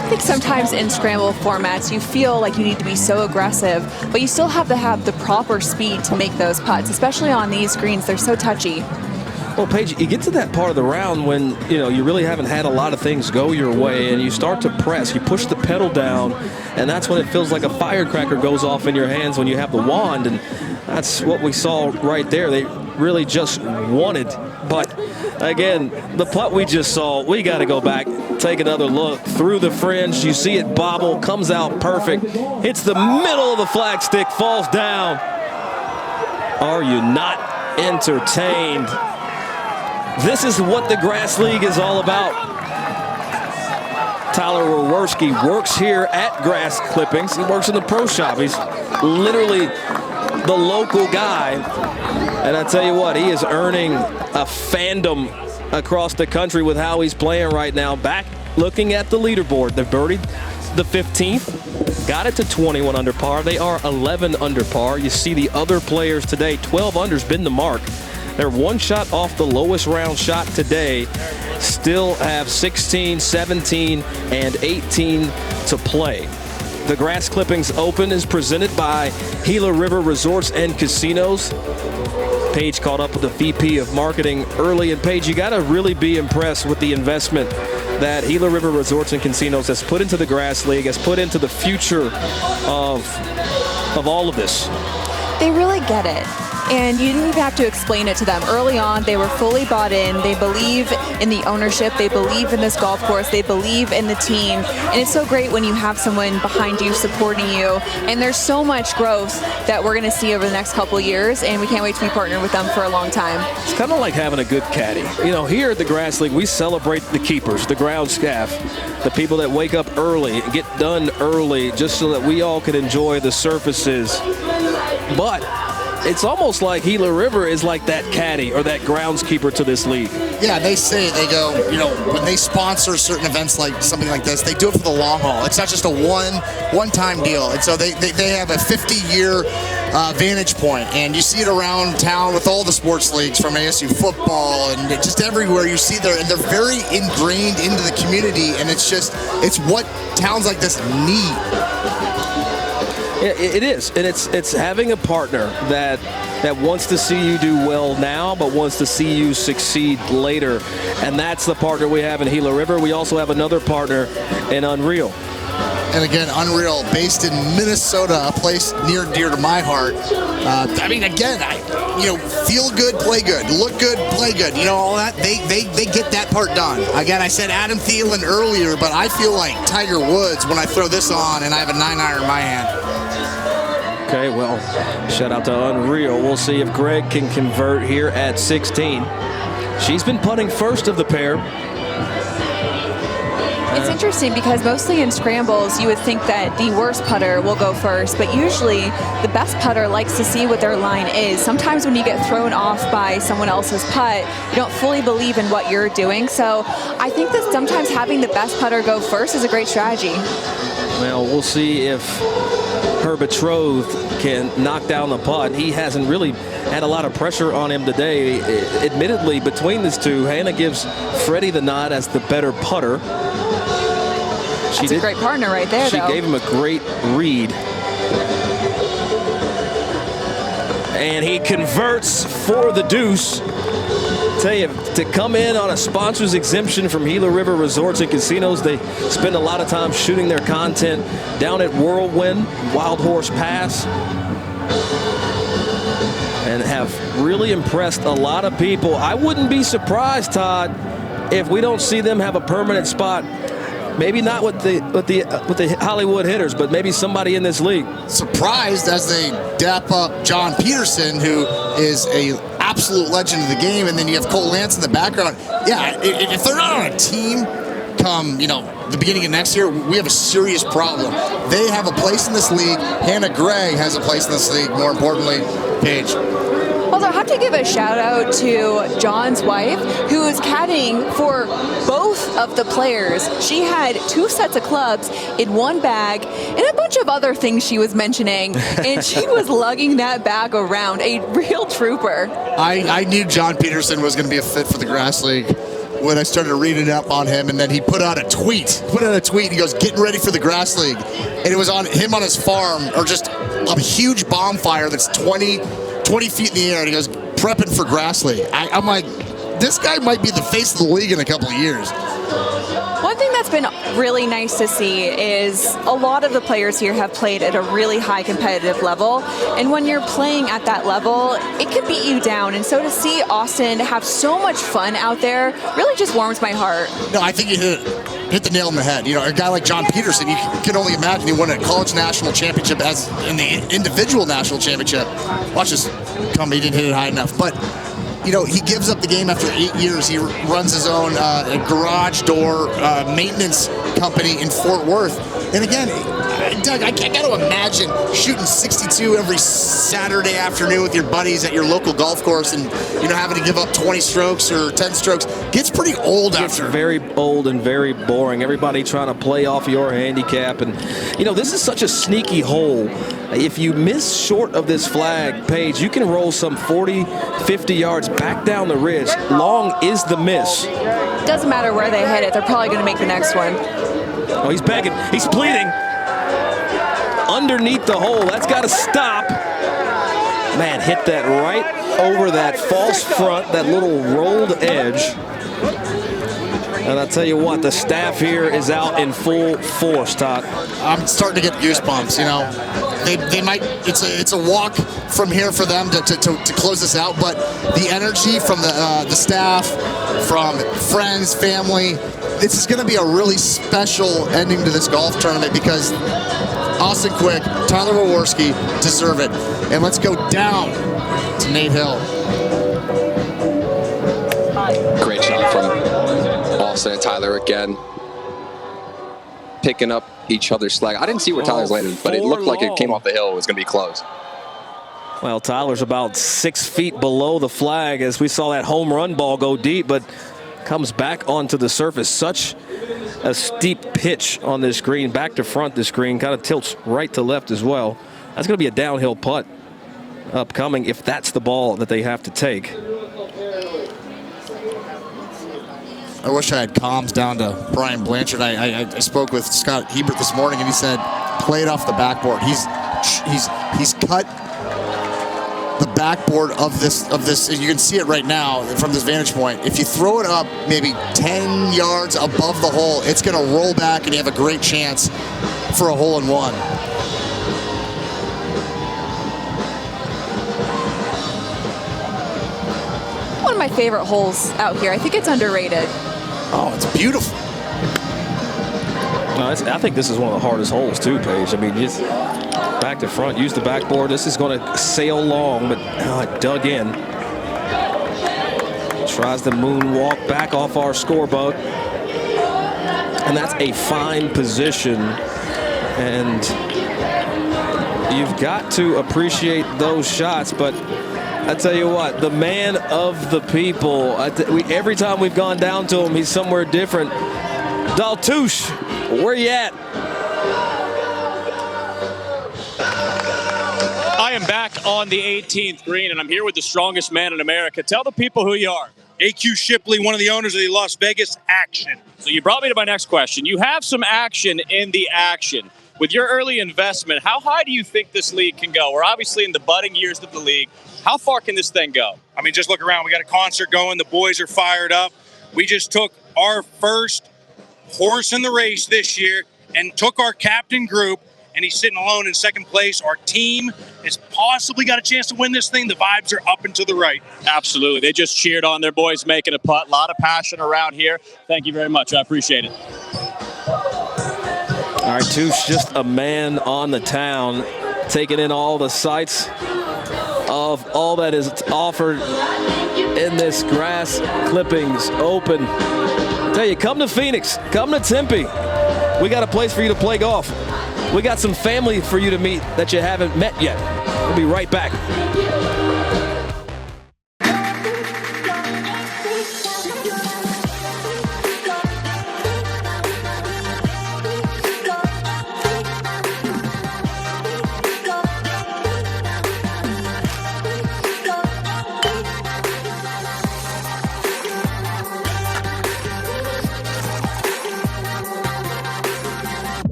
I think sometimes in scramble formats, you feel like you need to be so aggressive, but you still have to have the proper speed to make those putts, especially on these greens. They're so touchy. Well, Paige, you get to that part of the round when, you know, you really haven't had a lot of things go your way, and you start to press. You push the pedal down, and that's when it feels like a firecracker goes off in your hands when you have the wand, and that's what we saw right there. They really just wanted. But again, the putt we just saw, we got to go back, take another look through the fringe. You see it bobble, comes out perfect, hits the middle of the flagstick, falls down. Are you not entertained? This is what the Grass League is all about. Tyler Waworski works here at Grass Clippings. He works in the pro shop. He's literally the local guy. And I tell you what, he is earning a fandom across the country with how he's playing right now. Back looking at the leaderboard. They birdied the 15th, got it to 21 under par. They are 11 under par. You see the other players today, 12 under's been the mark. They're one shot off the lowest round shot today. Still have 16, 17, and 18 to play. The Grass Clippings Open is presented by Gila River Resorts and Casinos. Paige caught up with the VP of Marketing early. And Paige, you got to really be impressed with the investment that Gila River Resorts and Casinos has put into the Grass League, has put into the future of all of this. They really get it. And you didn't even have to explain it to them. Early on, they were fully bought in. They believe in the ownership. They believe in this golf course. They believe in the team. And it's so great when you have someone behind you supporting you. And there's so much growth that we're going to see over the next couple of years, and we can't wait to be partnered with them for a long time. It's kind of like having a good caddy. You know, here at the Grass League, we celebrate the keepers, the ground staff, the people that wake up early and get done early just so that we all can enjoy the surfaces. But it's almost like Gila River is like that caddy or that groundskeeper to this league. Yeah, they go, you know, when they sponsor certain events like something like this, they do it for the long haul. It's not just a one-time deal. And so they have a 50-year vantage point, and you see it around town with all the sports leagues, from ASU football and just everywhere you see there, and they're very ingrained into the community, and it's what towns like this need. It is, and it's having a partner that wants to see you do well now, but wants to see you succeed later, and that's the partner we have in Gila River. We also have another partner in Unreal. And again, Unreal, based in Minnesota, a place near and dear to my heart. I mean, again, feel good, play good, look good, play good. You know, all that. They get that part done. Again, I said Adam Thielen earlier, but I feel like Tiger Woods when I throw this on and I have a 9-iron in my hand. Okay, well, shout out to Unreal. We'll see if Greg can convert here at 16. She's been putting first of the pair. It's interesting because mostly in scrambles, you would think that the worst putter will go first, but usually the best putter likes to see what their line is. Sometimes when you get thrown off by someone else's putt, you don't fully believe in what you're doing. So I think that sometimes having the best putter go first is a great strategy. Well, we'll see if her betrothed can knock down the putt. He hasn't really had a lot of pressure on him today. Admittedly, between these two, Hannah gives Freddie the nod as the better putter. That's a great partner right there, She gave him a great read. And he converts for the deuce. Tell you, to come in on a sponsor's exemption from Gila River Resorts and Casinos, they spend a lot of time shooting their content down at Whirlwind, Wild Horse Pass, and have really impressed a lot of people. I wouldn't be surprised, Todd, if we don't see them have a permanent spot. Maybe not with the Hollywood hitters, but maybe somebody in this league. Surprised as they dap up John Peterson, who is a absolute legend of the game, and then you have Cole Lance in the background. Yeah, if they're not on a team come, the beginning of next year, we have a serious problem. They have a place in this league. Hannah Gregg has a place in this league, more importantly, Paige. Also, I have to give a shout out to John's wife, who is caddying for both of the players. She had 2 sets of clubs in one bag and a bunch of other things she was mentioning, and she was lugging that bag around. A real trooper. I knew John Peterson was going to be a fit for the Grass League when I started reading up on him, and then he put out a tweet. He goes, "Getting ready for the Grass League," and it was on him on his farm, or just a huge bonfire that's 20 feet in the air, and he goes, "Prepping for Grass League." I'm like, this guy might be the face of the league in a couple of years. One thing that's been really nice to see is a lot of the players here have played at a really high competitive level, and when you're playing at that level, it can beat you down. And so to see Austin have so much fun out there really just warms my heart. No, I think you hit the nail on the head. A guy like John Peterson, you can only imagine he won a college national championship as in the individual national championship. Watch this come, he didn't hit it high enough. But he gives up the game after 8 years. He runs his own garage door maintenance company in Fort Worth. And again, Doug, I got to imagine shooting 62 every Saturday afternoon with your buddies at your local golf course, and having to give up 20 strokes or 10 strokes gets pretty old after. It's very old and very boring. Everybody trying to play off your handicap, and this is such a sneaky hole. If you miss short of this flag, Paige, you can roll some 40, 50 yards back down the ridge. Long is the miss. Doesn't matter where they hit it, they're probably going to make the next one. Oh, he's begging. He's pleading. Underneath the hole. That's got to stop. Man, hit that right over that false front, that little rolled edge. And I'll tell you what, the staff here is out in full force, Todd. I'm starting to get goosebumps, you know. They might, it's a walk from here for them to close this out, but the energy from the staff, from friends, family, this is going to be a really special ending to this golf tournament because Austin Quick, Tyler Waworski deserve it. And let's go down to Nate Hill. Great shot from Austin and Tyler again. Picking up each other's slack. I didn't see where Tyler's landed, but it looked like it came off the hill. It was going to be close. Well, Tyler's about 6 feet below the flag as we saw that home run ball go deep, but comes back onto the surface. Such a steep pitch on this green, back to front this green, kind of tilts right to left as well. That's going to be a downhill putt upcoming if that's the ball that they have to take. I wish I had comms down to Brian Blanchard. I spoke with Scott Hebert this morning, and he said, play it off the backboard. He's cut the backboard of this. You can see it right now from this vantage point. If you throw it up maybe 10 yards above the hole, it's going to roll back, and you have a great chance for a hole-in-one. One of my favorite holes out here. I think it's underrated. Oh, it's beautiful. No, I think this is one of the hardest holes too, Paige. I mean, just back to front, use the backboard. This is going to sail long, but it dug in. Tries the moonwalk back off our scoreboard. And that's a fine position. And you've got to appreciate those shots, but I tell you what, the man of the people, every time we've gone down to him, he's somewhere different. Daltouche, where you at? I am back on the 18th green, and I'm here with the strongest man in America. Tell the people who you are. AQ Shipley, one of the owners of the Las Vegas Action. So you brought me to my next question. You have some action in the action. With your early investment, how high do you think this league can go? We're obviously in the budding years of the league. How far can this thing go? I mean, just look around. We got a concert going. The boys are fired up. We just took our first horse in the race this year and took our captain group, and he's sitting alone in second place. Our team has possibly got a chance to win this thing. The vibes are up and to the right. Absolutely. They just cheered on their boys making a putt. A lot of passion around here. Thank you very much. I appreciate it. All right, Touche, just a man on the town, taking in all the sights of all that is offered in this Grass Clippings Open. I tell you, come to Phoenix, come to Tempe. We got a place for you to play golf. We got some family for you to meet that you haven't met yet. We'll be right back.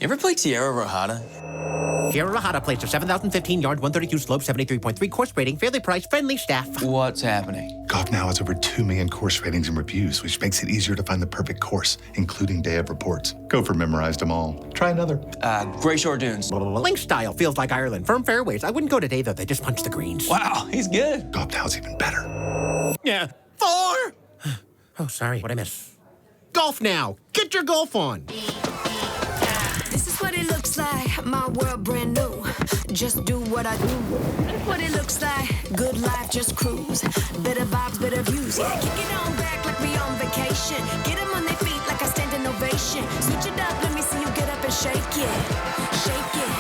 Ever play Tierra Rojada? Tierra Rojada plays a 7,015 yards, 132 slope, 73.3 course rating, fairly priced, friendly staff. What's happening? Golf Now has over 2 million course ratings and reviews, which makes it easier to find the perfect course, including day of reports. Gopher memorized them all. Try another. Gray Shore Dunes. Link style feels like Ireland. Firm fairways. I wouldn't go today, though. They just punch the greens. Wow, he's good. Golf Now's even better. Yeah. 4! Oh, sorry. What'd I miss? Golf Now. Get your golf on. This is what it looks like, my world brand new. Just do what I do. What it looks like, good life, just cruise. Better vibes, better views. Yeah, kick it on back like we on vacation. Get them on their feet like a standing ovation. Switch it up, let me see you get up and shake it. Shake it.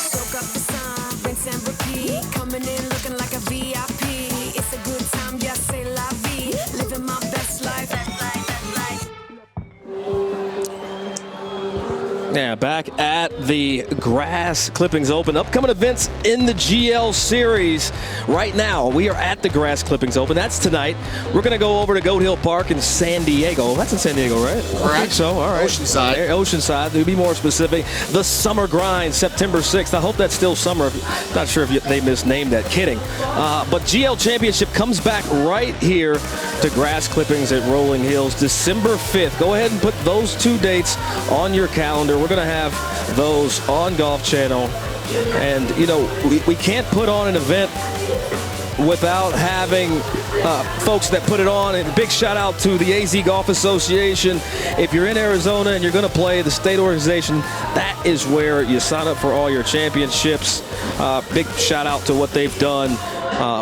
Soak up the sun, rinse and repeat. Coming in looking like a VIP. It's a good time, yeah, say la vie. Living my best life. Yeah, back at the Grass Clippings Open. Upcoming events in the GL Series. Right now, we are at the Grass Clippings Open. That's tonight. We're going to go over to Goat Hill Park in San Diego. That's in San Diego, right? Correct. I think so. All right. Oceanside. Oceanside, to be more specific. The Summer Grind, September 6th. I hope that's still summer. Not sure if they misnamed that. Kidding. But GL Championship comes back right here to Grass Clippings at Rolling Hills, December 5th. Go ahead and put those 2 dates on your calendar. We're going to have those on Golf Channel. And, you know, we can't put on an event without having folks that put it on. And a big shout out to the AZ Golf Association. If you're in Arizona and you're going to play the state organization, that is where you sign up for all your championships. Big shout out to what they've done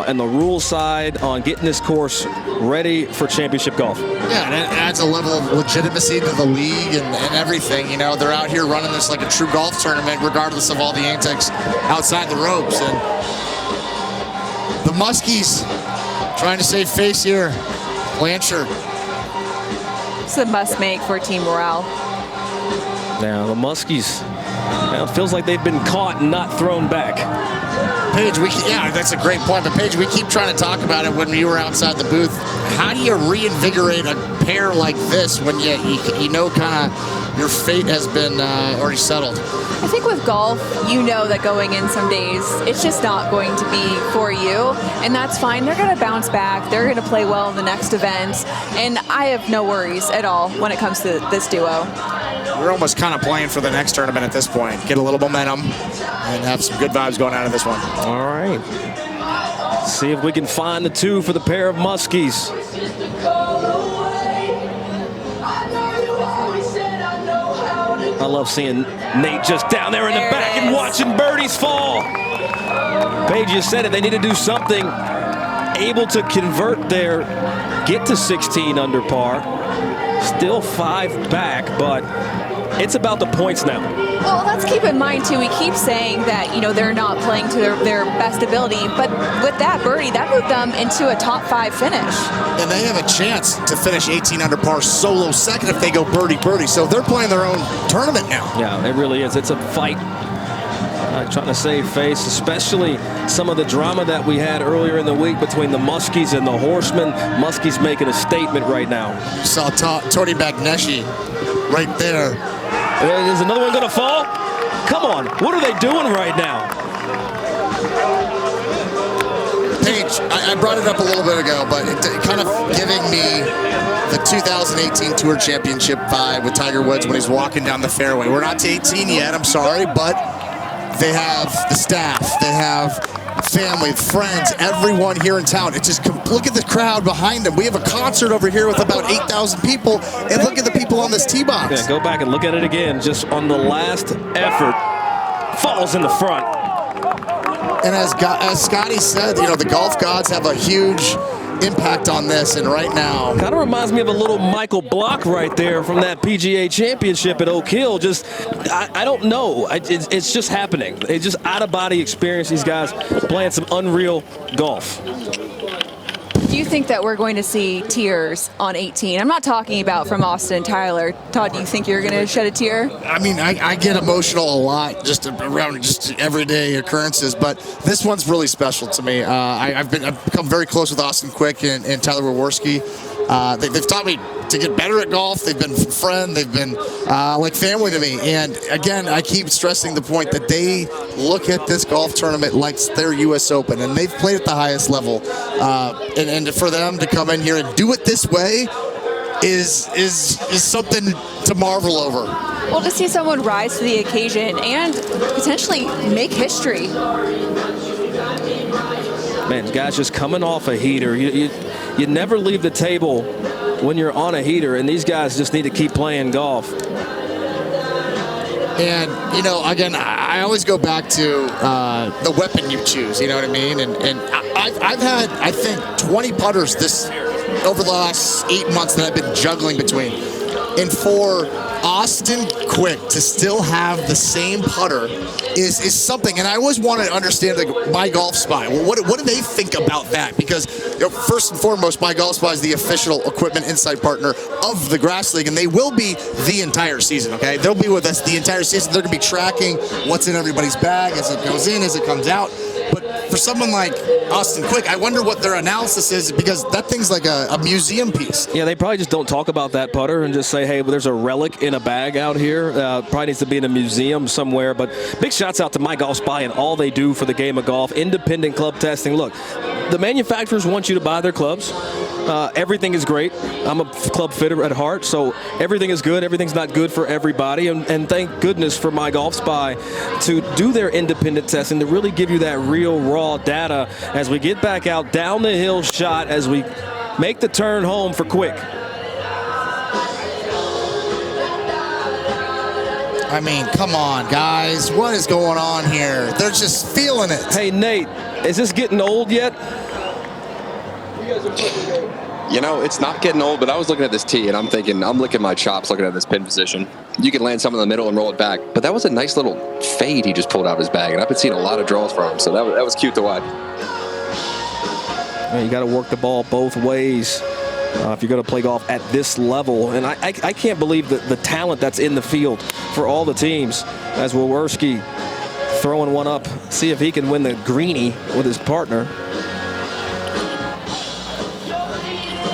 and the rules side on getting this course ready for championship golf. Yeah, and it adds a level of legitimacy to the league and everything. You know, they're out here running this like a true golf tournament, regardless of all the antics outside the ropes. And the Muskies trying to save face here. Blanchard. It's a must make for team morale. Now, the Muskies, it feels like they've been caught and not thrown back. Paige, yeah, that's a great point. But Paige, we keep trying to talk about it when you were outside the booth. How do you reinvigorate a pair like this when you know kind of your fate has been already settled? I think with golf, you know that going in some days, it's just not going to be for you, and that's fine. They're going to bounce back. They're going to play well in the next event, and I have no worries at all when it comes to this duo. We're almost kind of playing for the next tournament at this point. Get a little momentum and have some good vibes going out of this one. All right. See if we can find the 2 for the pair of Muskies. I love seeing Nate just down there in the back and watching birdies fall. Paige, you said it. They need to do something able to convert get to 16 under par. Still 5 back, but it's about the points now. Well, let's keep in mind, too, we keep saying that, you know, they're not playing to their best ability, but with that birdie, that moved them into a top 5 finish. And they have a chance to finish 18 under par solo second if they go birdie. So they're playing their own tournament now. Yeah, it really is. It's a fight. Trying to save face, especially some of the drama that we had earlier in the week between the Muskies and the Horsemen. Muskies making a statement right now. You saw Tony Magneschi right there. Is another one going to fall? Come on, what are they doing right now? Paige, I brought it up a little bit ago, but it kind of giving me the 2018 Tour Championship vibe with Tiger Woods when he's walking down the fairway. We're not to 18 yet, I'm sorry, but they have the staff, they have family, friends, everyone here in town. It's just, look at the crowd behind them. We have a concert over here with about 8,000 people, and look at the people on this tee box. Yeah, go back and look at it again. Just on the last effort, falls in the front. And as Scotty said, you know, the golf gods have a huge impact on this, and right now kind of reminds me of a little Michael Block right there from that PGA Championship at Oak Hill. Just I don't know, it's just happening. It's just out-of-body experience. These guys playing some unreal golf. Do you think that we're going to see tears on 18? I'm not talking about from Austin and Tyler. Todd, do you think you're going to shed a tear? I mean, I get emotional a lot just around just everyday occurrences, but this one's really special to me. I've become very close with Austin Quick and Tyler Waworski. They've taught me to get better at golf. They've been a friend. They've been like family to me. And again, I keep stressing the point that they look at this golf tournament like their U.S. Open, and they've played at the highest level. And for them to come in here and do it this way is something to marvel over. Well, to see someone rise to the occasion and potentially make history. Man, guys just coming off a heater. You never leave the table when you're on a heater, and these guys just need to keep playing golf. And, you know, again, I always go back to the weapon you choose, you know what I mean? And I've had, I think, 20 putters over the last 8 months that I've been juggling between. And for Austin Quick to still have the same putter is something. And I always want to understand my golf spy. Well, what do they think about that? Because first and foremost, My Golf Spy is the official equipment insight partner of the Grass League, and they will be the entire season, okay? They'll be with us the entire season. They're going to be tracking what's in everybody's bag as it goes in, as it comes out. But for someone like Austin Quick, I wonder what their analysis is, because that thing's like a museum piece. Yeah, they probably just don't talk about that putter and just say, hey, well, there's a relic in a bag out here. Probably needs to be in a museum somewhere. But big shouts out to My Golf Spy and all they do for the game of golf. Independent club testing. Look, the manufacturers want you to buy their clubs. Everything is great. I'm a club fitter at heart, so everything is good. Everything's not good for everybody. And thank goodness for My Golf Spy to do their independent testing, to really give you that real raw data as we get back out down the hill shot as we make the turn home for Quick. I mean, come on, guys. What is going on here? They're just feeling it. Hey, Nate, is this getting old yet? You know, it's not getting old, but I was looking at this tee, and I'm thinking, I'm licking my chops looking at this pin position. You can land some in the middle and roll it back, but that was a nice little fade he just pulled out of his bag, and I've been seeing a lot of draws from him, so that was cute to watch. You got to work the ball both ways if you're going to play golf at this level. And I can't believe the talent that's in the field for all the teams, as Wawerski throwing one up, see if he can win the greenie with his partner.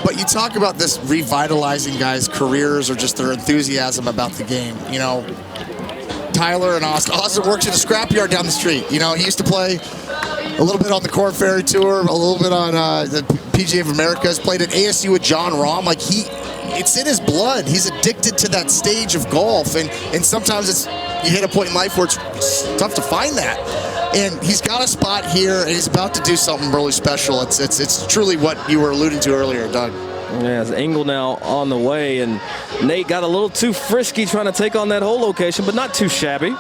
But you talk about this revitalizing guys' careers or just their enthusiasm about the game. You know, Tyler and Austin. Austin works in a scrapyard down the street. You know, he used to play a little bit on the Corn Ferry Tour, a little bit on the PGA of Americas, played at ASU with John Rahm. Like, it's in his blood. He's addicted to that stage of golf. And sometimes you hit a point in life where it's tough to find that. And he's got a spot here, and he's about to do something really special. It's truly what you were alluding to earlier, Doug. Yeah, it's Engel now on the way, and Nate got a little too frisky trying to take on that hole location, but not too shabby.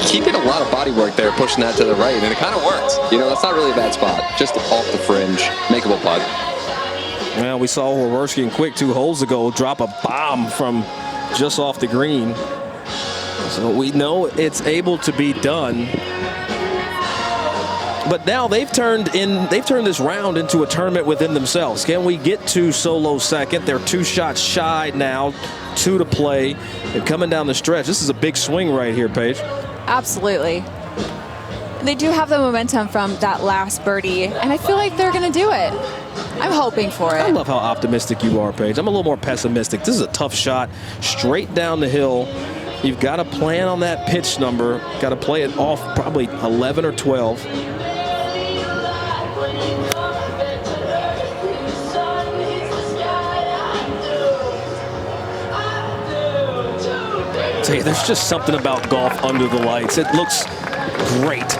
Keeping a lot of body work there, pushing that to the right, and it kind of worked. You know, that's not really a bad spot. Just off the fringe, makeable putt. Well, we saw Wawerski and Quick 2 holes ago drop a bomb from just off the green. So we know it's able to be done. But now they've turned this round into a tournament within themselves. Can we get to solo second? They're 2 shots shy now, 2 to play. They're coming down the stretch. This is a big swing right here, Paige. Absolutely. They do have the momentum from that last birdie, and I feel like they're going to do it. I'm hoping for it. I love how optimistic you are, Paige. I'm a little more pessimistic. This is a tough shot, straight down the hill. You've got to plan on that pitch number. Got to play it off probably 11 or 12. Tell you, there's just something about golf under the lights. It looks great,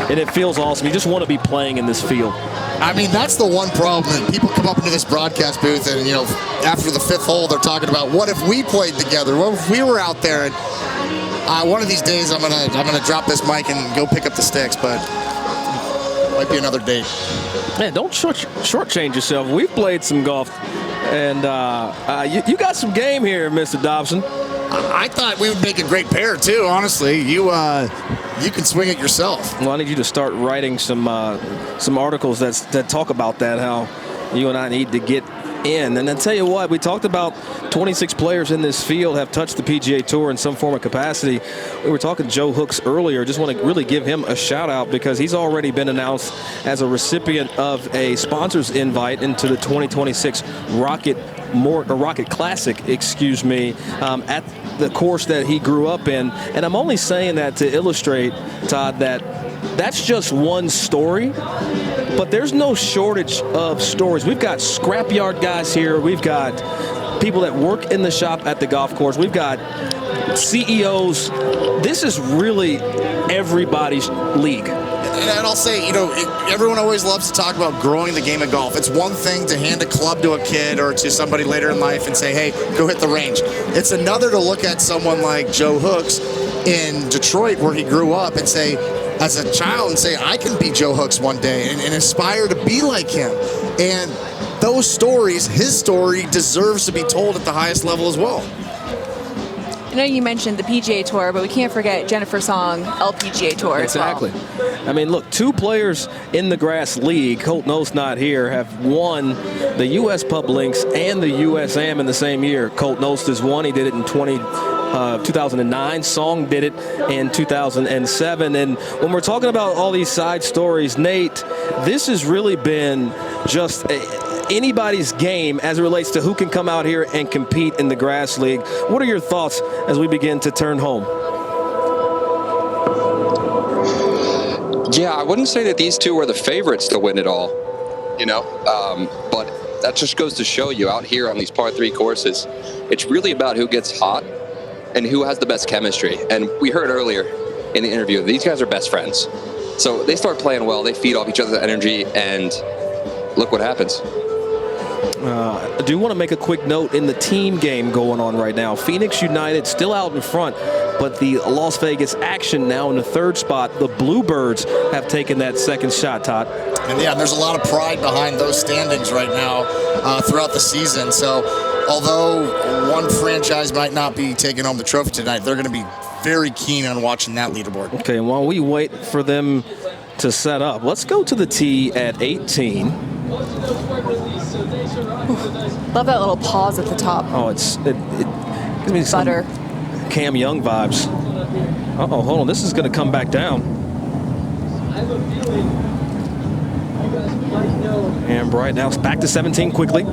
and it feels awesome. You just want to be playing in this field. I mean, that's the one problem that people come up into this broadcast booth, and, you know, after the 5th hole, they're talking about, what if we played together? What if we were out there? And one of these days, I'm gonna drop this mic and go pick up the sticks, but it might be another date. Man, don't shortchange yourself. We've played some golf, and you got some game here, Mr. Dobson. I thought we would make a great pair too. Honestly, you can swing it yourself. Well, I need you to start writing some articles that talk about that, how you and I need to get in. And then tell you what, we talked about 26 players in this field have touched the PGA Tour in some form of capacity. We were talking to Joe Hooks earlier. Just want to really give him a shout out because he's already been announced as a recipient of a sponsor's invite into the 2026 Rocket Classic, at the course that he grew up in. And I'm only saying that to illustrate, Todd, that that's just one story, but there's no shortage of stories. We've got scrapyard guys here. We've got people that work in the shop at the golf course. We've got CEOs. This is really everybody's league. And I'll say, you know, everyone always loves to talk about growing the game of golf. It's one thing to hand a club to a kid or to somebody later in life and say, hey, go hit the range. It's another to look at someone like Joe Hooks in Detroit where he grew up and say, as a child, and say, I can be Joe Hooks one day and aspire to be like him. And those stories, his story, deserves to be told at the highest level as well. And know you mentioned the PGA Tour, but we can't forget Jennifer Song, LPGA Tour Exactly. as well. I mean, look, 2 players in the Grass League, Colt Knost not here, have won the U.S. Pub Links and the U.S. Am in the same year. Colt Knost has won. He did it in 2009. Song did it in 2007. And when we're talking about all these side stories, Nate, this has really been just anybody's game as it relates to who can come out here and compete in the Grass League. What are your thoughts as we begin to turn home? Yeah, I wouldn't say that these two are the favorites to win it all, but that just goes to show you out here on these par 3 courses, it's really about who gets hot and who has the best chemistry. And we heard earlier in the interview, these guys are best friends. So they start playing well, they feed off each other's energy, and look what happens. I do want to make a quick note in the team game going on right now. Phoenix United still out in front, but the Las Vegas Action now in the 3rd spot. The Bluebirds have taken that 2nd shot, Todd. And yeah, there's a lot of pride behind those standings right now throughout the season. So although one franchise might not be taking home the trophy tonight, they're going to be very keen on watching that leaderboard. Okay, and while we wait for them to set up, let's go to the tee at 18. Love that little pause at the top. Oh, it gives me some butter. Cam Young vibes. Uh-oh, hold on. This is going to come back down. And right now it's back to 17 quickly.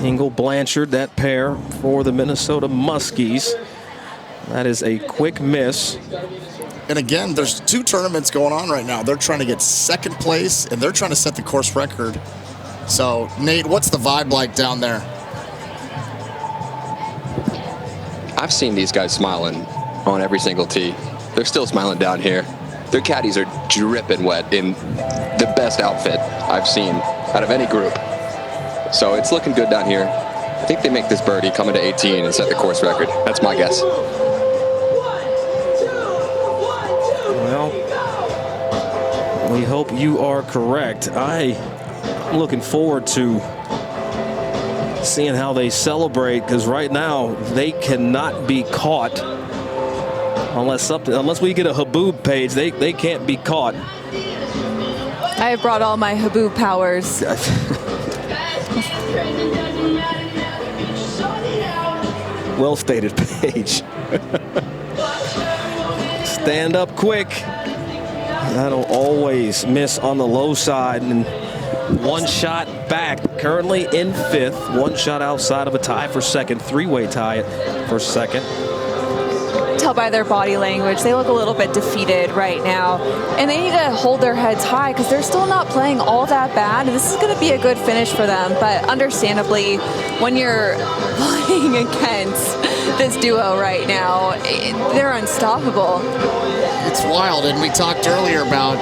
Engel Blanchard, that pair for the Minnesota Muskies. That is a quick miss. And again, there's 2 tournaments going on right now. They're trying to get 2nd place, and they're trying to set the course record. So, Nate, what's the vibe like down there? I've seen these guys smiling on every single tee. They're still smiling down here. Their caddies are dripping wet in the best outfit I've seen out of any group. So it's looking good down here. I think they make this birdie coming to 18 and set the course record. That's my guess. Well, we hope you are correct. I'm looking forward to seeing how they celebrate, because right now they cannot be caught unless we get a Haboob page. They can't be caught. I have brought all my Haboob powers. Well stated, Paige. Stand up quick. That'll always miss on the low side, and 1 shot back. Currently in 5th, 1 shot outside of a tie for 2nd. 3-way tie for 2nd. Tell by their body language, they look a little bit defeated right now, and they need to hold their heads high because they're still not playing all that bad. This is going to be a good finish for them, but understandably, when you're playing against this duo right now, they're unstoppable. It's wild, and we talked earlier about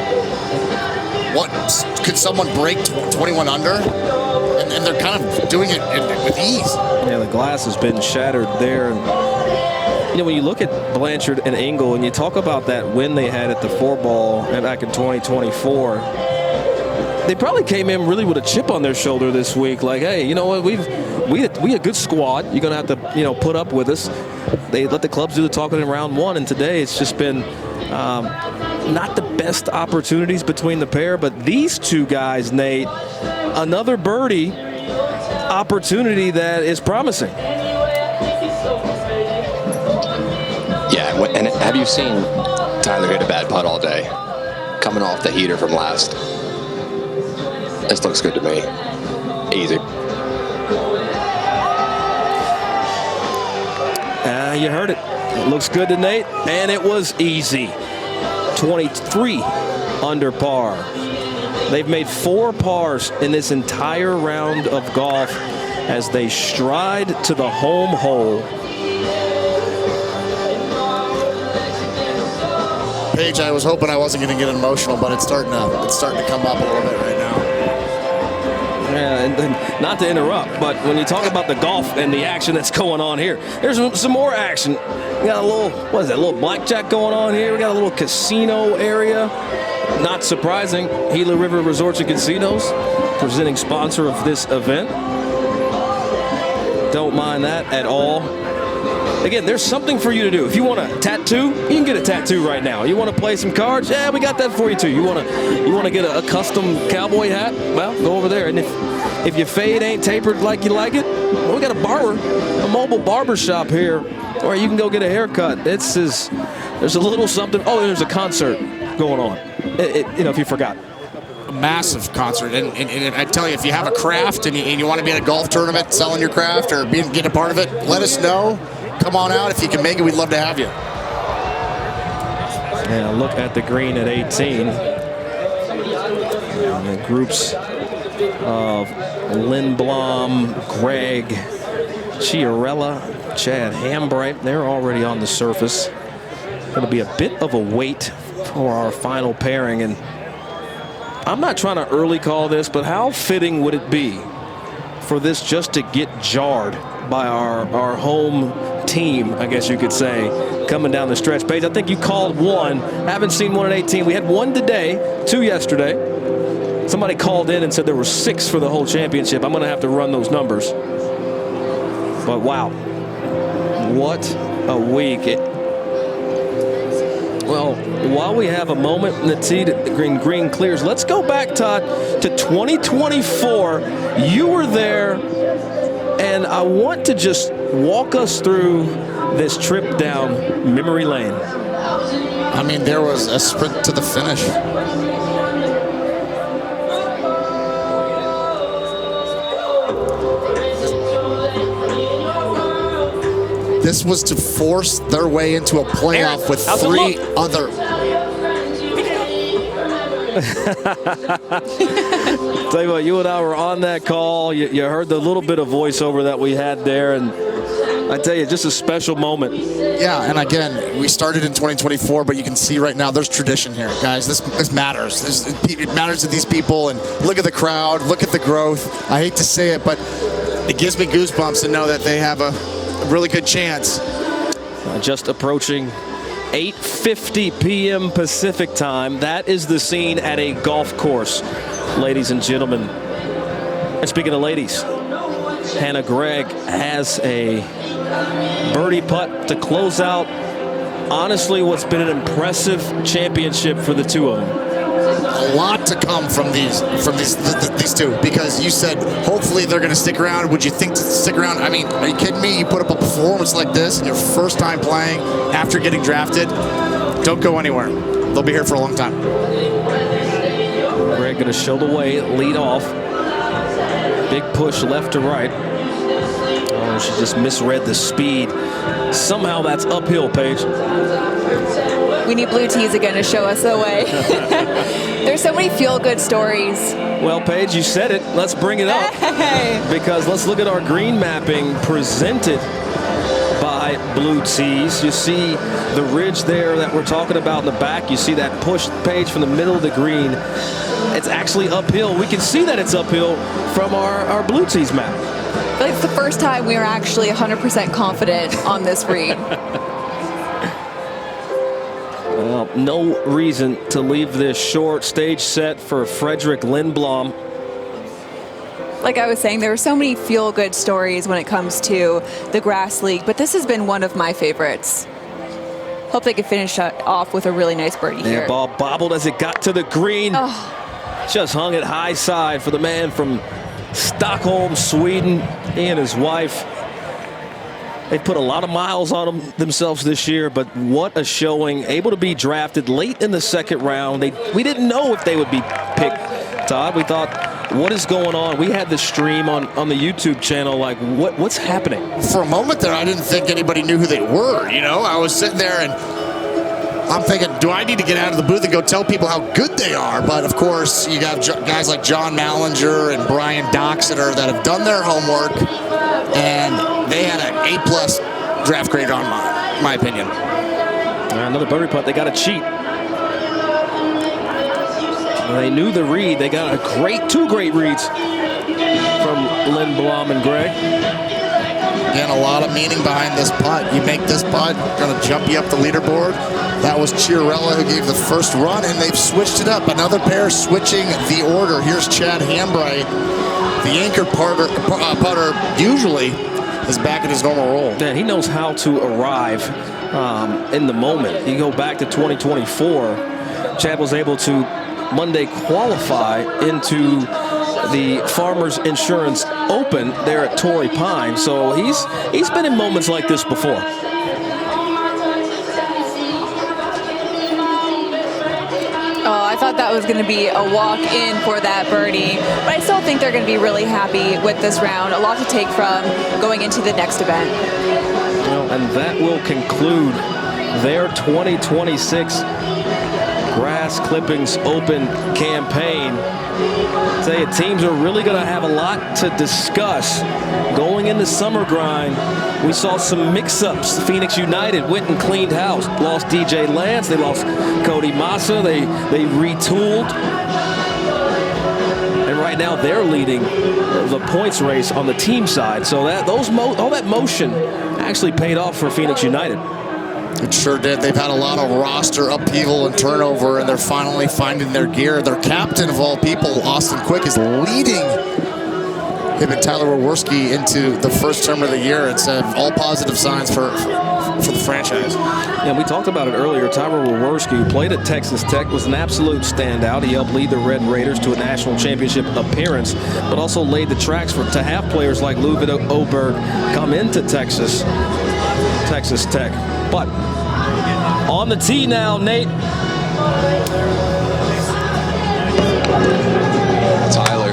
could someone break 21 under, and they're kind of doing it with ease. Yeah, the glass has been shattered there. And when you look at Blanchard and Engel, and you talk about that win they had at the 4-ball back in 2024, they probably came in really with a chip on their shoulder this week. Like, hey, you know what? We a good squad. You're gonna have to put up with us. They let the clubs do the talking in round 1, and today it's just been not the best opportunities between the pair. But these 2 guys, Nate, another birdie opportunity that is promising. Yeah, and have you seen Tyler hit a bad putt all day? Coming off the heater from last. This looks good to me. Easy. You heard it. It looks good to Nate, and it was easy. 23 under par. They've made 4 pars in this entire round of golf as they stride to the home hole. Paige, I was hoping I wasn't going to get emotional, but it's starting to come up a little bit right now. Yeah, and not to interrupt, but when you talk about the golf and the action that's going on here, there's some more action. We got a little blackjack going on here. We got a little casino area. Not surprising, Gila River Resorts and Casinos, presenting sponsor of this event. Don't mind that at all. again, there's something for you to do. If you want a tattoo, you can get a tattoo right now. You want to play some cards? Yeah, we got that for you too. You want to get a custom cowboy hat? Well, go over there. And if your fade ain't tapered like you like it, well, we got a mobile barber shop here, or you can go get a haircut. There's a little something. Oh, there's a concert going on. If you forgot. A massive concert, and I tell you, if you have a craft and you want to be in a golf tournament selling your craft or get a part of it, let us know. Come on out. If you can make it, we'd love to have you. And a look at the green at 18. And the groups of Lindblom, Greg, Chiarella, Chad Hambright, they're already on the surface. Going to be a bit of a wait for our final pairing. And I'm not trying to early call this, but how fitting would it be for this just to get jarred by our home team, I guess you could say, coming down the stretch. Paige, I think you called one. Haven't seen one at 18. We had one today, 2 yesterday. Somebody called in and said there were 6 for the whole championship. I'm going to have to run those numbers. But wow, what a week. Well, while we have a moment in the tee, the green clears, let's go back, Todd, to 2024. You were there, and I want to just walk us through this trip down memory lane. I mean, there was a sprint to the finish. This was to force their way into a playoff with 3 other. Tell you what, you and I were on that call. You heard the little bit of voiceover that we had there, and I tell you, just a special moment. Yeah, and again, we started in 2024, but you can see right now there's tradition here, guys. This matters. It matters to these people, and look at the crowd, look at the growth. I hate to say it, but it gives me goosebumps to know that they have a really good chance. Just approaching 8:50 p.m. Pacific time. That is the scene at a golf course, ladies and gentlemen. And speaking of ladies, Hannah Gregg has a birdie putt to close out, honestly, what's been an impressive championship for the two of them. A lot to come from these two, because you said hopefully they're going to stick around. Would you think to stick around? I mean, are you kidding me? You put up a performance like this in your first time playing after getting drafted. Don't go anywhere. They'll be here for a long time. Greg going to show the way, lead off. Big push left to right. Oh, she just misread the speed. Somehow that's uphill, Paige. We need Blue Tees again to show us the way. There's so many feel-good stories. Well, Paige, you said it. Let's bring it up. Hey. Because let's look at our green mapping presented by Blue Tees. You see the ridge there that we're talking about in the back. You see that push, Paige, from the middle of the green. It's actually uphill. We can see that it's uphill from our Blue Tees map. I feel like it's the first time we are actually 100% confident on this read. Well, no reason to leave this short. Stage set for Frederick Lindblom. Like I was saying, there are so many feel-good stories when it comes to the Grass League, but this has been one of my favorites. Hope they can finish off with a really nice birdie here. Ball bobbled as it got to the green. Oh. Just hung it high side for the man from Stockholm, Sweden. He and his wife. They put a lot of miles on themselves this year, but what a showing. Able to be drafted late in the second round. We didn't know if they would be picked, Todd. We thought, what is going on? We had the stream on the YouTube channel, like, what's happening? For a moment there, I didn't think anybody knew who they were, you know? I was sitting there and I'm thinking, do I need to get out of the booth and go tell people how good they are? But, of course, you got guys like John Mallinger and Brian Doxeter that have done their homework, and they had an A+ draft grade on my opinion. Another birdie putt. They got a cheat. They knew the read. They got two great reads from Lindblom and Greg. Again, a lot of meaning behind this putt. You make this putt, going to jump you up the leaderboard. That was Chiarella who gave the first run, and they've switched it up. Another pair switching the order. Here's Chad Hambright. The anchor putter usually is back in his normal role. Man, he knows how to arrive in the moment. You go back to 2024, Chad was able to Monday qualify into the Farmers Insurance Open there at Torrey Pine. So he's been in moments like this before. Oh, I thought that was going to be a walk-in for that birdie, but I still think they're going to be really happy with this round. A lot to take from going into the next event. Well, and that will conclude their 2026 Grass Clippings Open campaign. I tell you, teams are really going to have a lot to discuss going into summer grind. We saw some mix-ups. Phoenix United went and cleaned house. Lost DJ Lance. They lost Cody Massa. They retooled. And right now they're leading the points race on the team side. So all that motion actually paid off for Phoenix United. It sure did. They've had a lot of roster upheaval and turnover, and they're finally finding their gear. Their captain of all people, Austin Quick, is leading him and Tyler Waworski into the first term of the year. It's all positive signs for the franchise. Yeah, we talked about it earlier. Tyler Waworski, who played at Texas Tech, was an absolute standout. He helped lead the Red Raiders to a national championship appearance, but also laid the tracks to have players like Luvid Oberg come into Texas Tech. But on the tee now, Nate. Tyler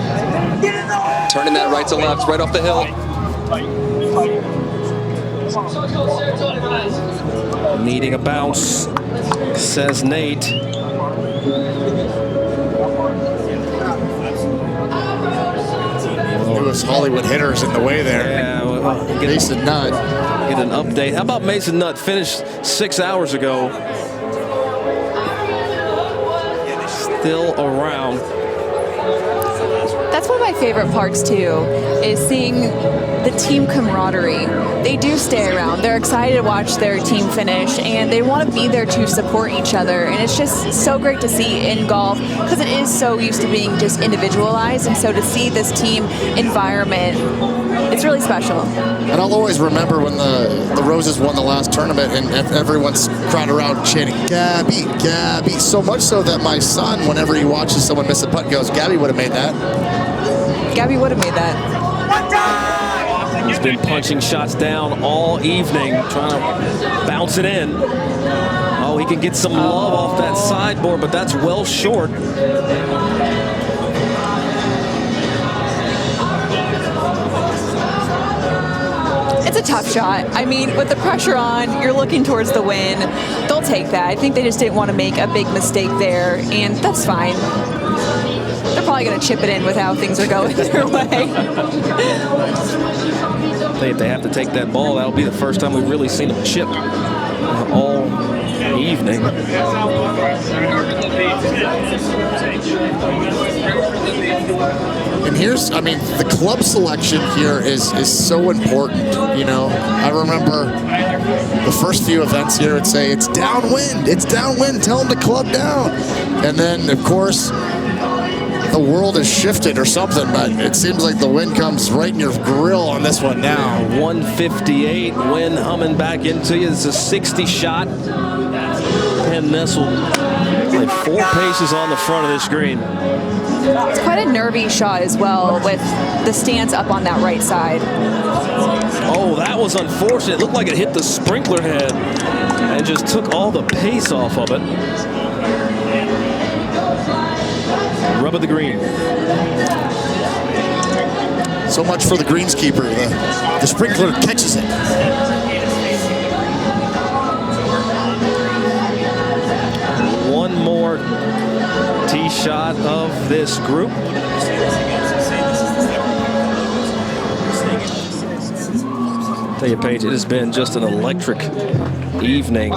turning that right to left, right off the hill. Needing a bounce, says Nate. Lewis Hollywood hitters in the way there. Yeah, Mason Nutt. Get an update. How about Mason Nutt? Finished 6 hours ago. Still around. That's one of my favorite parts too, is seeing the team camaraderie. They do stay around. They're excited to watch their team finish, and they want to be there to support each other. And it's just so great to see in golf, because it is so used to being just individualized. And so to see this team environment, it's really special. And I'll always remember when the Roses won the last tournament and everyone's crowded around chanting, Gabby, Gabby. So much so that my son, whenever he watches someone miss a putt, goes, Gabby would have made that. Gabby would have made that. He's been punching shots down all evening, trying to bounce it in. Oh, he can get some love off that sideboard, but that's well short. It's a tough shot. I mean, with the pressure on, you're looking towards the win. They'll take that. I think they just didn't want to make a big mistake there, and that's fine. They're probably going to chip it in with how things are going their way. If they have to take that ball, that'll be the first time we've really seen them chip all evening. And here's, I mean, the club selection here is so important, you know. I remember the first few events here would say, it's downwind, tell them to club down. And then, of course, the world has shifted or something, but it seems like the wind comes right in your grill on this one now. 158, wind humming back into you. It's a 60 shot. And nestled like 4 paces on the front of this green. It's quite a nervy shot as well, with the stance up on that right side. Oh, that was unfortunate. It looked like it hit the sprinkler head and just took all the pace off of it. Rub of the green. So much for the greenskeeper. The sprinkler catches it. One more tee shot of this group. Tell you, Paige, it has been just an electric evening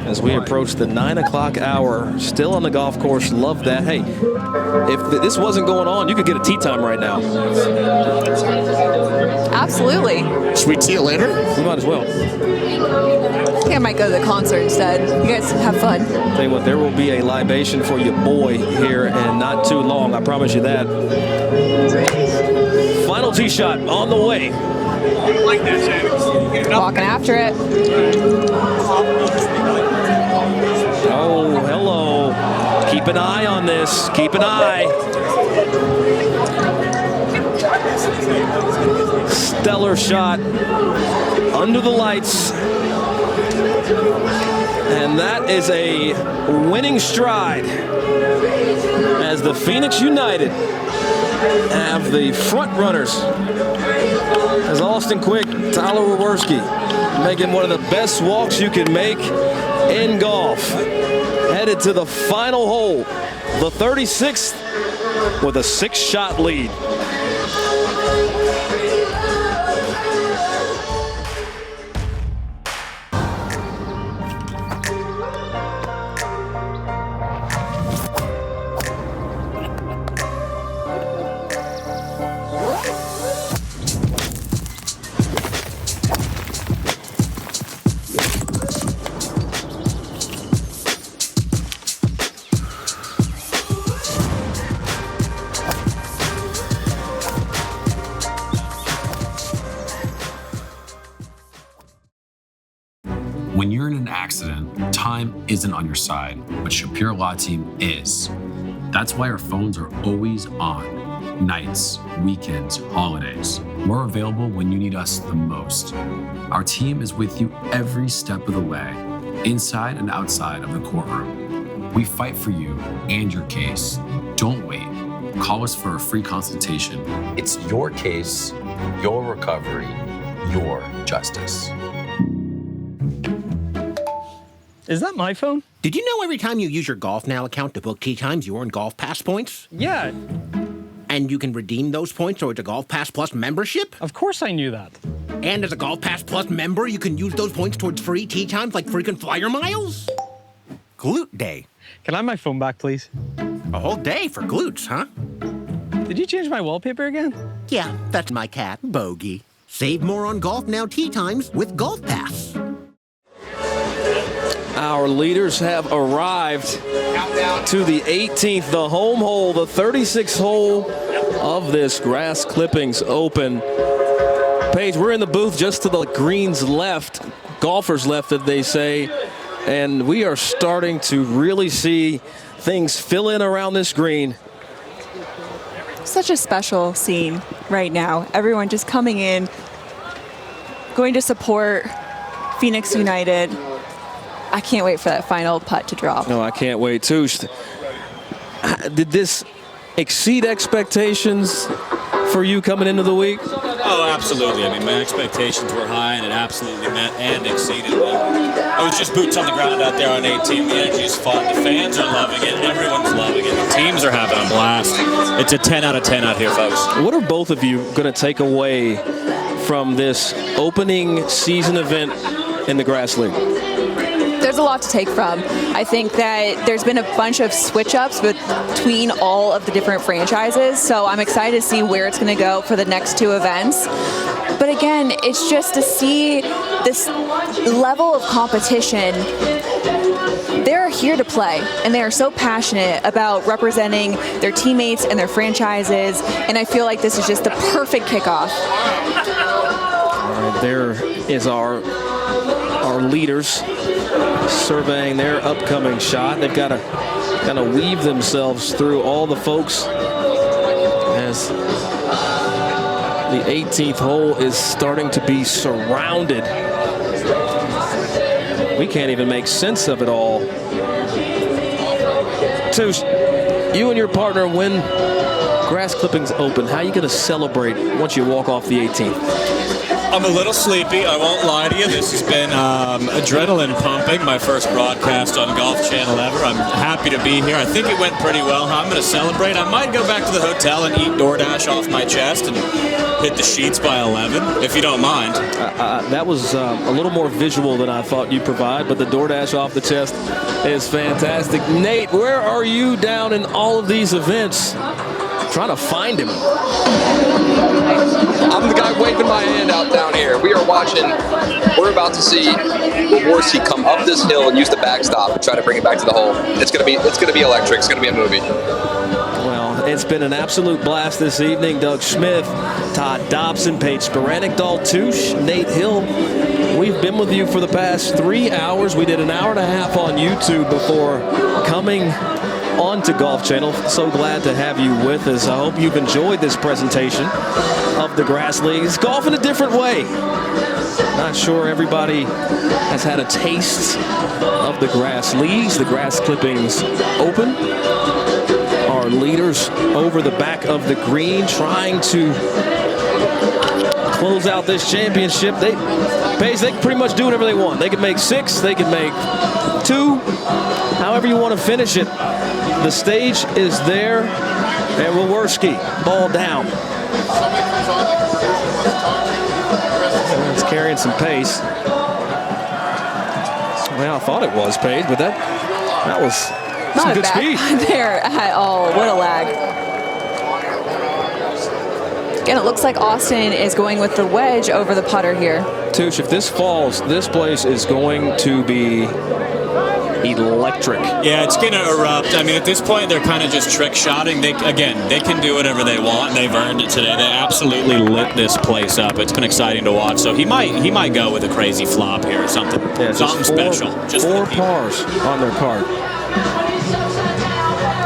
as we approach the 9 o'clock hour. Still on the golf course. Love that. Hey, if this wasn't going on, you could get a tee time right now. Absolutely. Should we tee it later? We might as well. I think I might go to the concert instead. You guys have fun. Tell you what, there will be a libation for your boy here in not too long. I promise you that. Final tee shot on the way. Walking after it. Oh, hello. Keep an eye on this. Keep an eye. Stellar shot under the lights. And that is a winning stride as the Phoenix United have the front runners as Austin Quick, Tyler Wawerski, making one of the best walks you can make in golf. Headed to the final hole, the 36th, with a 6-shot lead. When you're in an accident, time isn't on your side, but Shapiro Law Team is. That's why our phones are always on. Nights, weekends, holidays. We're available when you need us the most. Our team is with you every step of the way, inside and outside of the courtroom. We fight for you and your case. Don't wait. Call us for a free consultation. It's your case, your recovery, your justice. Is that my phone? Did you know every time you use your GolfNow account to book tee times, you earn Golf Pass points? Yeah. And you can redeem those points towards a Golf Pass Plus membership? Of course I knew that. And as a Golf Pass Plus member, you can use those points towards free tee times like frequent flyer miles? Glute Day. Can I have my phone back, please? A whole day for glutes, huh? Did you change my wallpaper again? Yeah, that's my cat, Bogey. Save more on GolfNow tee times with Golf Pass. Our leaders have arrived to the 18th, the home hole, the 36th hole of this Grass Clippings Open. Paige, we're in the booth just to the greens left, golfers left, as they say, and we are starting to really see things fill in around this green. Such a special scene right now. Everyone just coming in, going to support Phoenix United. I can't wait for that final putt to drop. No, I can't wait too. Did this exceed expectations for you coming into the week? Oh, absolutely. I mean, my expectations were high, and it absolutely met and exceeded them. I was just boots on the ground out there on 18. The energy is fun. The fans are loving it. Everyone's loving it. The teams are having a blast. It's a 10 out of 10 out here, folks. What are both of you going to take away from this opening season event in the Grass League? There's a lot to take from. I think that there's been a bunch of switch-ups between all of the different franchises, so I'm excited to see where it's going to go for the next two events. But again, it's just to see this level of competition. They're here to play, and they are so passionate about representing their teammates and their franchises, and I feel like this is just the perfect kickoff. All right, there is our leaders surveying their upcoming shot. They've got to kind of weave themselves through all the folks as the 18th hole is starting to be surrounded. We can't even make sense of it all. Touche, you and your partner win Grass Clippings Open. How are you going to celebrate once you walk off the 18th? I'm a little sleepy, I won't lie to you. This has been adrenaline pumping, my first broadcast on Golf Channel ever. I'm happy to be here. I think it went pretty well. I'm going to celebrate. I might go back to the hotel and eat DoorDash off my chest and hit the sheets by 11, if you don't mind. That was a little more visual than I thought you'd provide, but the DoorDash off the chest is fantastic. Nate, where are you down in all of these events? Trying to find him. I'm the guy waving my hand out down here. We are watching. We're about to see Wawerski come up this hill and use the backstop and try to bring it back to the hole. It's gonna be electric. It's gonna be a movie. Well, It's been an absolute blast this evening. Doug Smith, Todd Dobson, Paige Sporanic, Dahl Touche, Nate Hill. We've been with you for the past 3 hours. We did an hour and a half on YouTube before coming onto Golf Channel. So glad to have you with us. I hope you've enjoyed this presentation of the Grass Leagues. Golf in a different way. Not sure everybody has had a taste of the Grass Leagues, the Grass Clippings Open. Our leaders over the back of the green trying to close out this championship. They can pretty much do whatever they want. They can make 6, they can make 2, however you want to finish it. The stage is there, and Wawerski, ball down. It's carrying some pace. Well, I thought it was Paige, but that was some good speed. Not there at all. What a lag. Again, it looks like Austin is going with the wedge over the putter here. Touche, if this falls, this place is going to be electric. Yeah, it's going to erupt. I mean, at this point, they're kind of just trick shotting. They can do whatever they want, and they've earned it today. They absolutely lit this place up. It's been exciting to watch. So he might go with a crazy flop here or something. Yeah, something special. Just 4 pars on their card.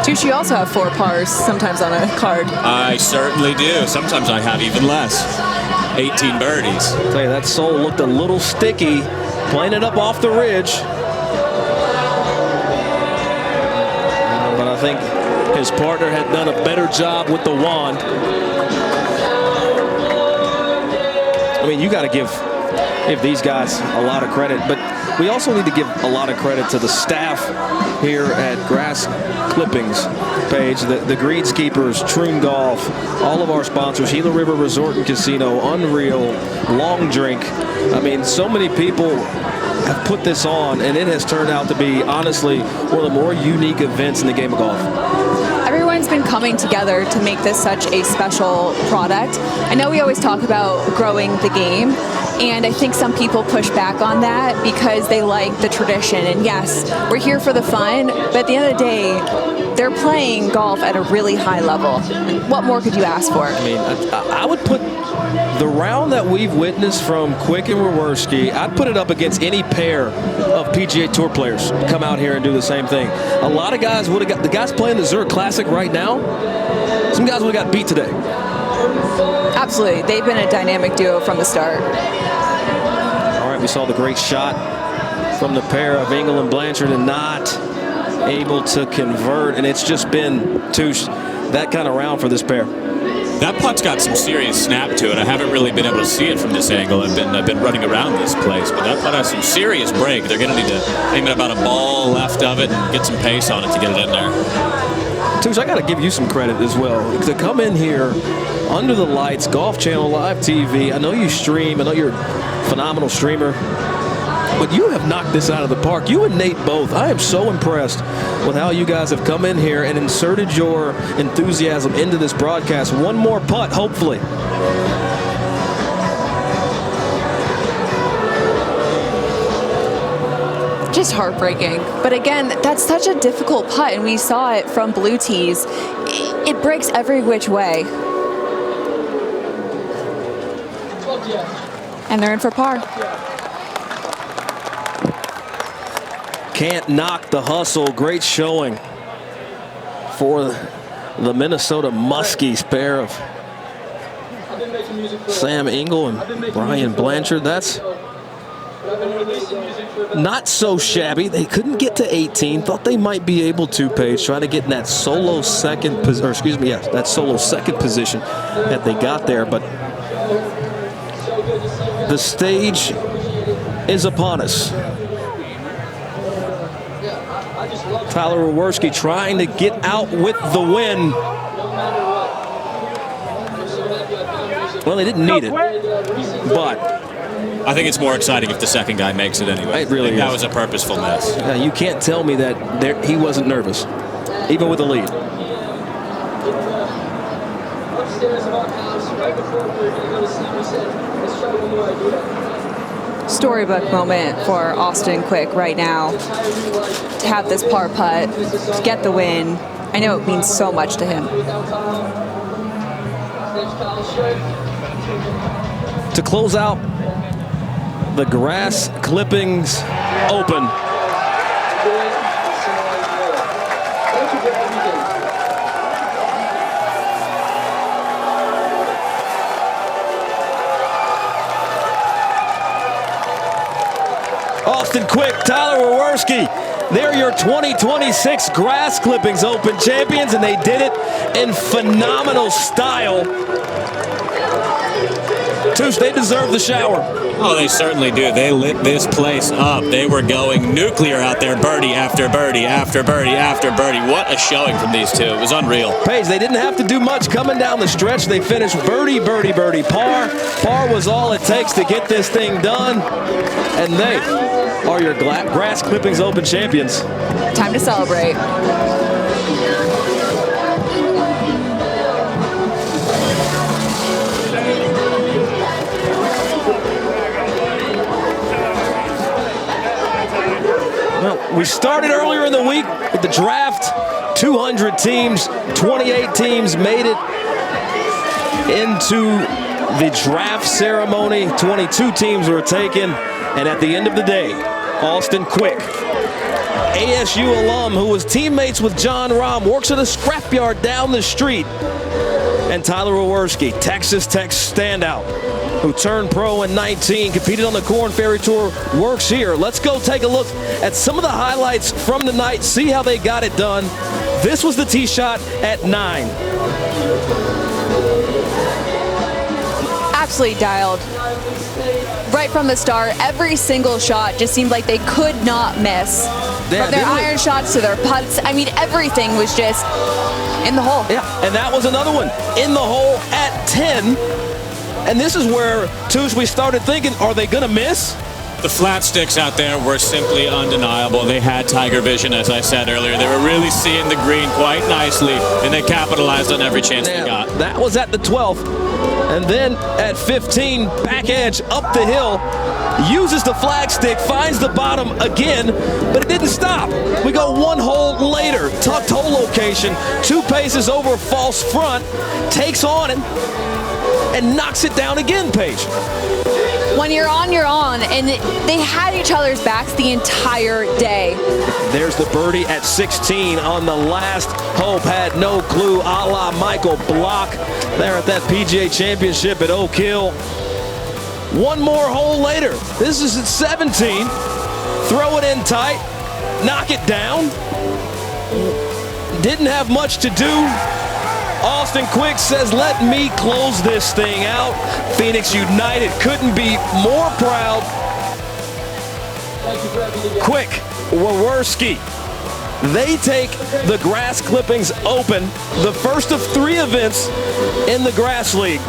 Touche, you also have 4 pars sometimes on a card. I certainly do. Sometimes I have even less. 18 birdies. I'll tell you, that sole looked a little sticky, playing it up off the ridge. But I think his partner had done a better job with the wand. I mean, you got to give these guys a lot of credit, but we also need to give a lot of credit to the staff here at Grass Clippings Paige, the greenskeepers, Troon Golf, all of our sponsors, Gila River Resort and Casino, Unreal, Long Drink. I mean, so many people have put this on, and it has turned out to be, honestly, one of the more unique events in the game of golf. Everyone's been coming together to make this such a special product. I know we always talk about growing the game, and I think some people push back on that because they like the tradition. And yes, we're here for the fun, but at the end of the day, they're playing golf at a really high level. What more could you ask for? I mean, I would put the round that we've witnessed from Quick and Wawerski, I'd put it up against any pair of PGA Tour players come out here and do the same thing. A lot of guys would have got, the guys playing the Zurich Classic right now, some guys would have got beat today. Absolutely. They've been a dynamic duo from the start. All right, we saw the great shot from the pair of Engel and Blanchard and not able to convert, and it's just been Touche, that kind of round for this pair. That putt's got some serious snap to it. I haven't really been able to see it from this angle. I've been running around this place, but that putt has some serious break. They're going to need to aim it about a ball left of it and get some pace on it to get it in there. Touche, I got to give you some credit as well. To come in here under the lights, Golf Channel Live TV. I know you stream. I know you're a phenomenal streamer. But you have knocked this out of the park. You and Nate both. I am so impressed with how you guys have come in here and inserted your enthusiasm into this broadcast. One more putt, hopefully. Just heartbreaking. But again, that's such a difficult putt, and we saw it from blue tees. It breaks every which way. And they're in for par. Can't knock the hustle. Great showing for the Minnesota Muskies pair of Sam Engel and Brian Blanchard. That's not so shabby. They couldn't get to 18. Thought they might be able to, Paige, trying to get in that solo second position, that solo second position that they got there. But the stage is upon us. Tyler Wawerski trying to get out with the win. Well, they didn't need it, but I think it's more exciting if the second guy makes it anyway. It really is. That was a purposeful miss. You can't tell me that he wasn't nervous, even with the lead. Storybook moment for Austin Quick right now to have this par putt, to get the win, I know it means so much to him. To close out the Grass Clippings Open. Austin Quick, Tyler Wawerski. They're your 2026 Grass Clippings Open champions, and they did it in phenomenal style. Touche, they deserve the shower. Oh, they certainly do. They lit this place up. They were going nuclear out there, birdie after birdie after birdie after birdie. What a showing from these two. It was unreal. Paige, they didn't have to do much coming down the stretch. They finished birdie, birdie, birdie, par. Par was all it takes to get this thing done. And they are your Grass Clippings Open champions. Time to celebrate. Well, we started earlier in the week with the draft. 200 teams, 28 teams made it into the draft ceremony. 22 teams were taken. And at the end of the day, Austin Quick, ASU alum who was teammates with John Rahm, works at a scrapyard down the street. And Tyler Wawerski, Texas Tech standout, who turned pro in 19, competed on the Korn Ferry Tour, works here. Let's go take a look at some of the highlights from the night, see how they got it done. This was the tee shot at 9. Absolutely dialed. Right from the start, every single shot just seemed like they could not miss. From their iron shots to their putts, I mean, everything was just in the hole. Yeah, and that was another one in the hole at 10. And this is where, Touche, we started thinking, are they going to miss? The flat sticks out there were simply undeniable. They had tiger vision, as I said earlier. They were really seeing the green quite nicely, and they capitalized on every chance they got. That was at the 12th. And then at 15, back edge up the hill, uses the flag stick, finds the bottom again, but it didn't stop. We go one hole later, tucked hole location, 2 paces over false front, takes on it, and knocks it down again, Paige. When you're on, you're on, and they had each other's backs the entire day. There's the birdie at 16 on the last hope. Had no clue, a la Michael Block there at that PGA Championship at Oak Hill. One more hole later. This is at 17. Throw it in tight, knock it down. Didn't have much to do. Austin Quick says, let me close this thing out. Phoenix United couldn't be more proud. Quick, Wawerski, they take the Grass Clippings Open, the first of 3 events in the Grass League.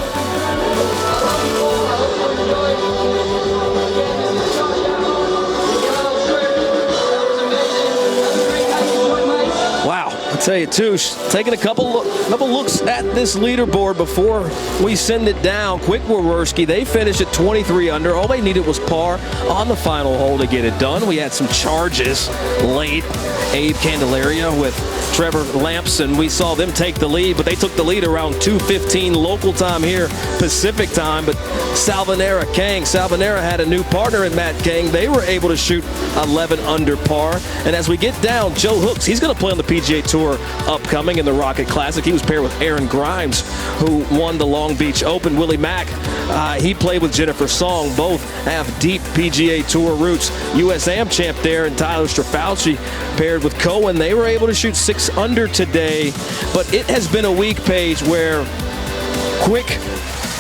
Wow, I'll tell you, Touche, taking a couple looks at this leaderboard before we send it down. Quick Wawerski, they finished at 23 under. All they needed was par on the final hole to get it done. We had some charges late. Abe Candelaria with Trevor Lamson, we saw them take the lead, but they took the lead around 2:15 local time here, Pacific time. But Salvanera had a new partner in Matt Kang. They were able to shoot 11 under par. And as we get down, Joe Hooks, he's going to play on the PGA Tour upcoming in the Rocket Classic. He was paired with Aaron Grimes, who won the Long Beach Open. Willie Mack, he played with Jennifer Song. Both have deep PGA Tour roots. US Am champ there, and Tyler Strafauci paired with Cohen. They were able to shoot 6 under today. But it has been a week, Paige, where Quick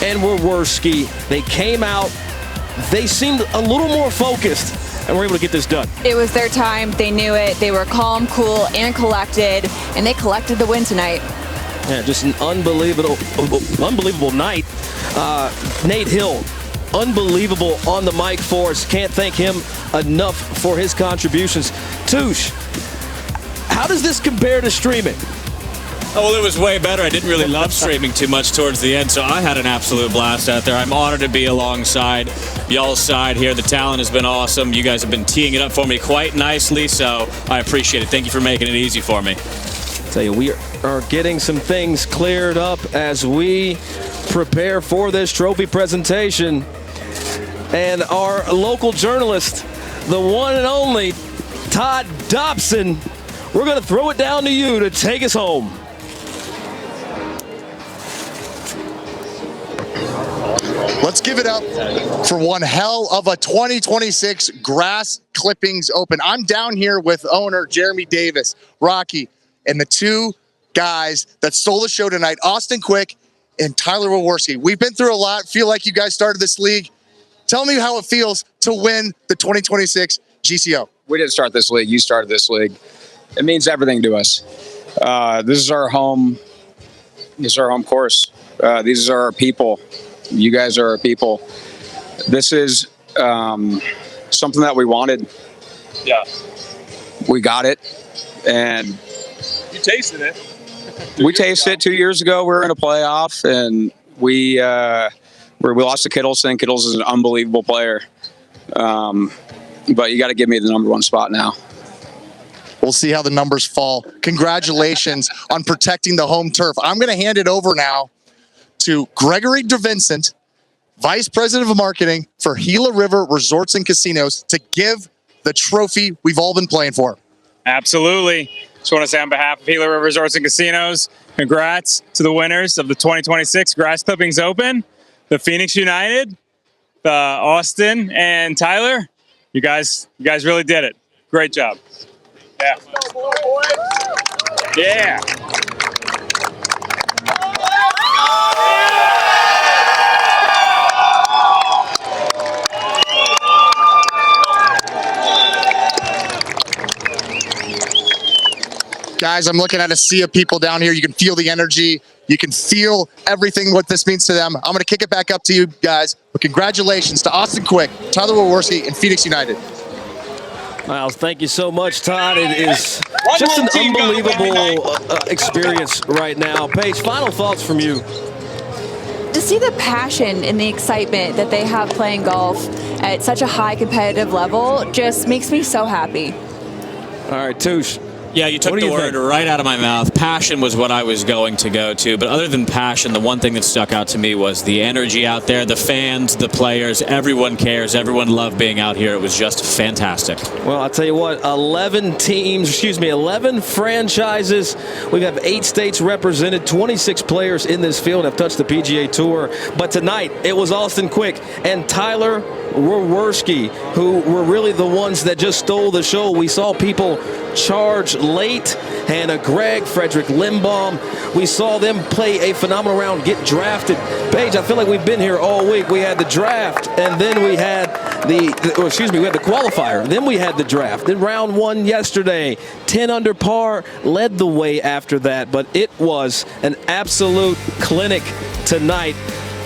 and Wawerski, they came out, they seemed a little more focused, and were able to get this done. It was their time. They knew it. They were calm, cool, and collected, and they collected the win tonight. Yeah, just an unbelievable night. Nate Hill, unbelievable on the mic for us. Can't thank him enough for his contributions. Touche, how does this compare to streaming? Oh, well, it was way better. I didn't really love streaming too much towards the end, so I had an absolute blast out there. I'm honored to be alongside y'all's side here. The talent has been awesome. You guys have been teeing it up for me quite nicely, so I appreciate it. Thank you for making it easy for me. Tell you, we are getting some things cleared up as we prepare for this trophy presentation. And our local journalist, the one and only Todd Dobson, we're going to throw it down to you to take us home. Let's give it up for one hell of a 2026 Grass Clippings Open. I'm down here with owner Jeremy Davis, Rocky, and the two guys that stole the show tonight, Austin Quick and Tyler Waworski. We've been through a lot. Feel like you guys started this league. Tell me how it feels to win the 2026 GCO. We didn't start this league. You started this league. It means everything to us. This is our home. This is our home course. These are our people. You guys are our people. This is something that we wanted. Yeah. We got it. And You tasted it. we tasted it 2 years ago. We were in a playoff, and we lost to Kittles, and Kittles is an unbelievable player. But you got to give me the number one spot now. We'll see how the numbers fall. Congratulations on protecting the home turf. I'm going to hand it over now to Gregory DeVincent, Vice President of Marketing for Gila River Resorts and Casinos, to give the trophy we've all been playing for. Absolutely. Just want to say on behalf of Gila River Resorts and Casinos, congrats to the winners of the 2026 Grass Clippings Open, the Phoenix United, the Austin, and Tyler. You guys really did it. Great job. Yeah. Yeah. Guys, I'm looking at a sea of people down here. You can feel the energy. You can feel everything, what this means to them. I'm going to kick it back up to you guys. But congratulations to Austin Quick, Tyler Waworski, and Phoenix United. Well, thank you so much, Todd. It is just an unbelievable experience right now. Paige, final thoughts from you. To see the passion and the excitement that they have playing golf at such a high competitive level just makes me so happy. All right, Touche. Yeah, you took the word right out of my mouth. Passion was what I was going to go to. But other than passion, the one thing that stuck out to me was the energy out there, the fans, the players. Everyone cares. Everyone loved being out here. It was just fantastic. Well, I'll tell you what, 11 franchises. We have 8 states represented, 26 players in this field have touched the PGA Tour. But tonight, it was Austin Quick and Tyler Waworski who were really the ones that just stole the show. We saw people charge late. Hannah Gregg, Frederick Limbaum. We saw them play a phenomenal round, get drafted. Paige, I feel like we've been here all week. We had the draft, and then we had we had the qualifier. Then we had the draft. Then round 1 yesterday, 10 under par, led the way after that. But it was an absolute clinic tonight,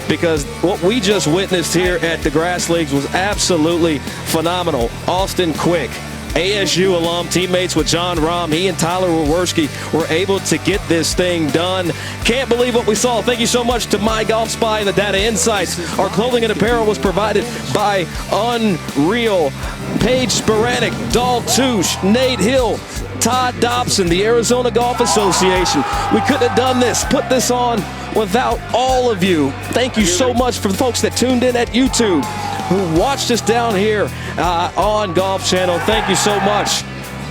because what we just witnessed here at the Grass Leagues was absolutely phenomenal. Austin Quick, ASU alum, teammates with John Rahm. He and Tyler Waworski were able to get this thing done. Can't believe what we saw. Thank you so much to My Golf Spy and the Data Insights. Our clothing and apparel was provided by Unreal. Paige Sporanic, Dahl Touche, Nate Hill, Todd Dobson, the Arizona Golf Association. We couldn't have done this, put this on without all of you. Thank you so much for the folks that tuned in at YouTube, who watched us down here on Golf Channel. Thank you so much.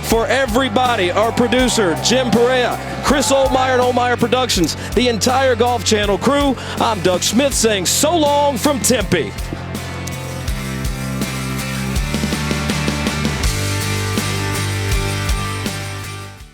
For everybody, our producer, Jim Perea, Chris Oldmeyer and Oldmeyer Productions, the entire Golf Channel crew, I'm Doug Smith saying so long from Tempe.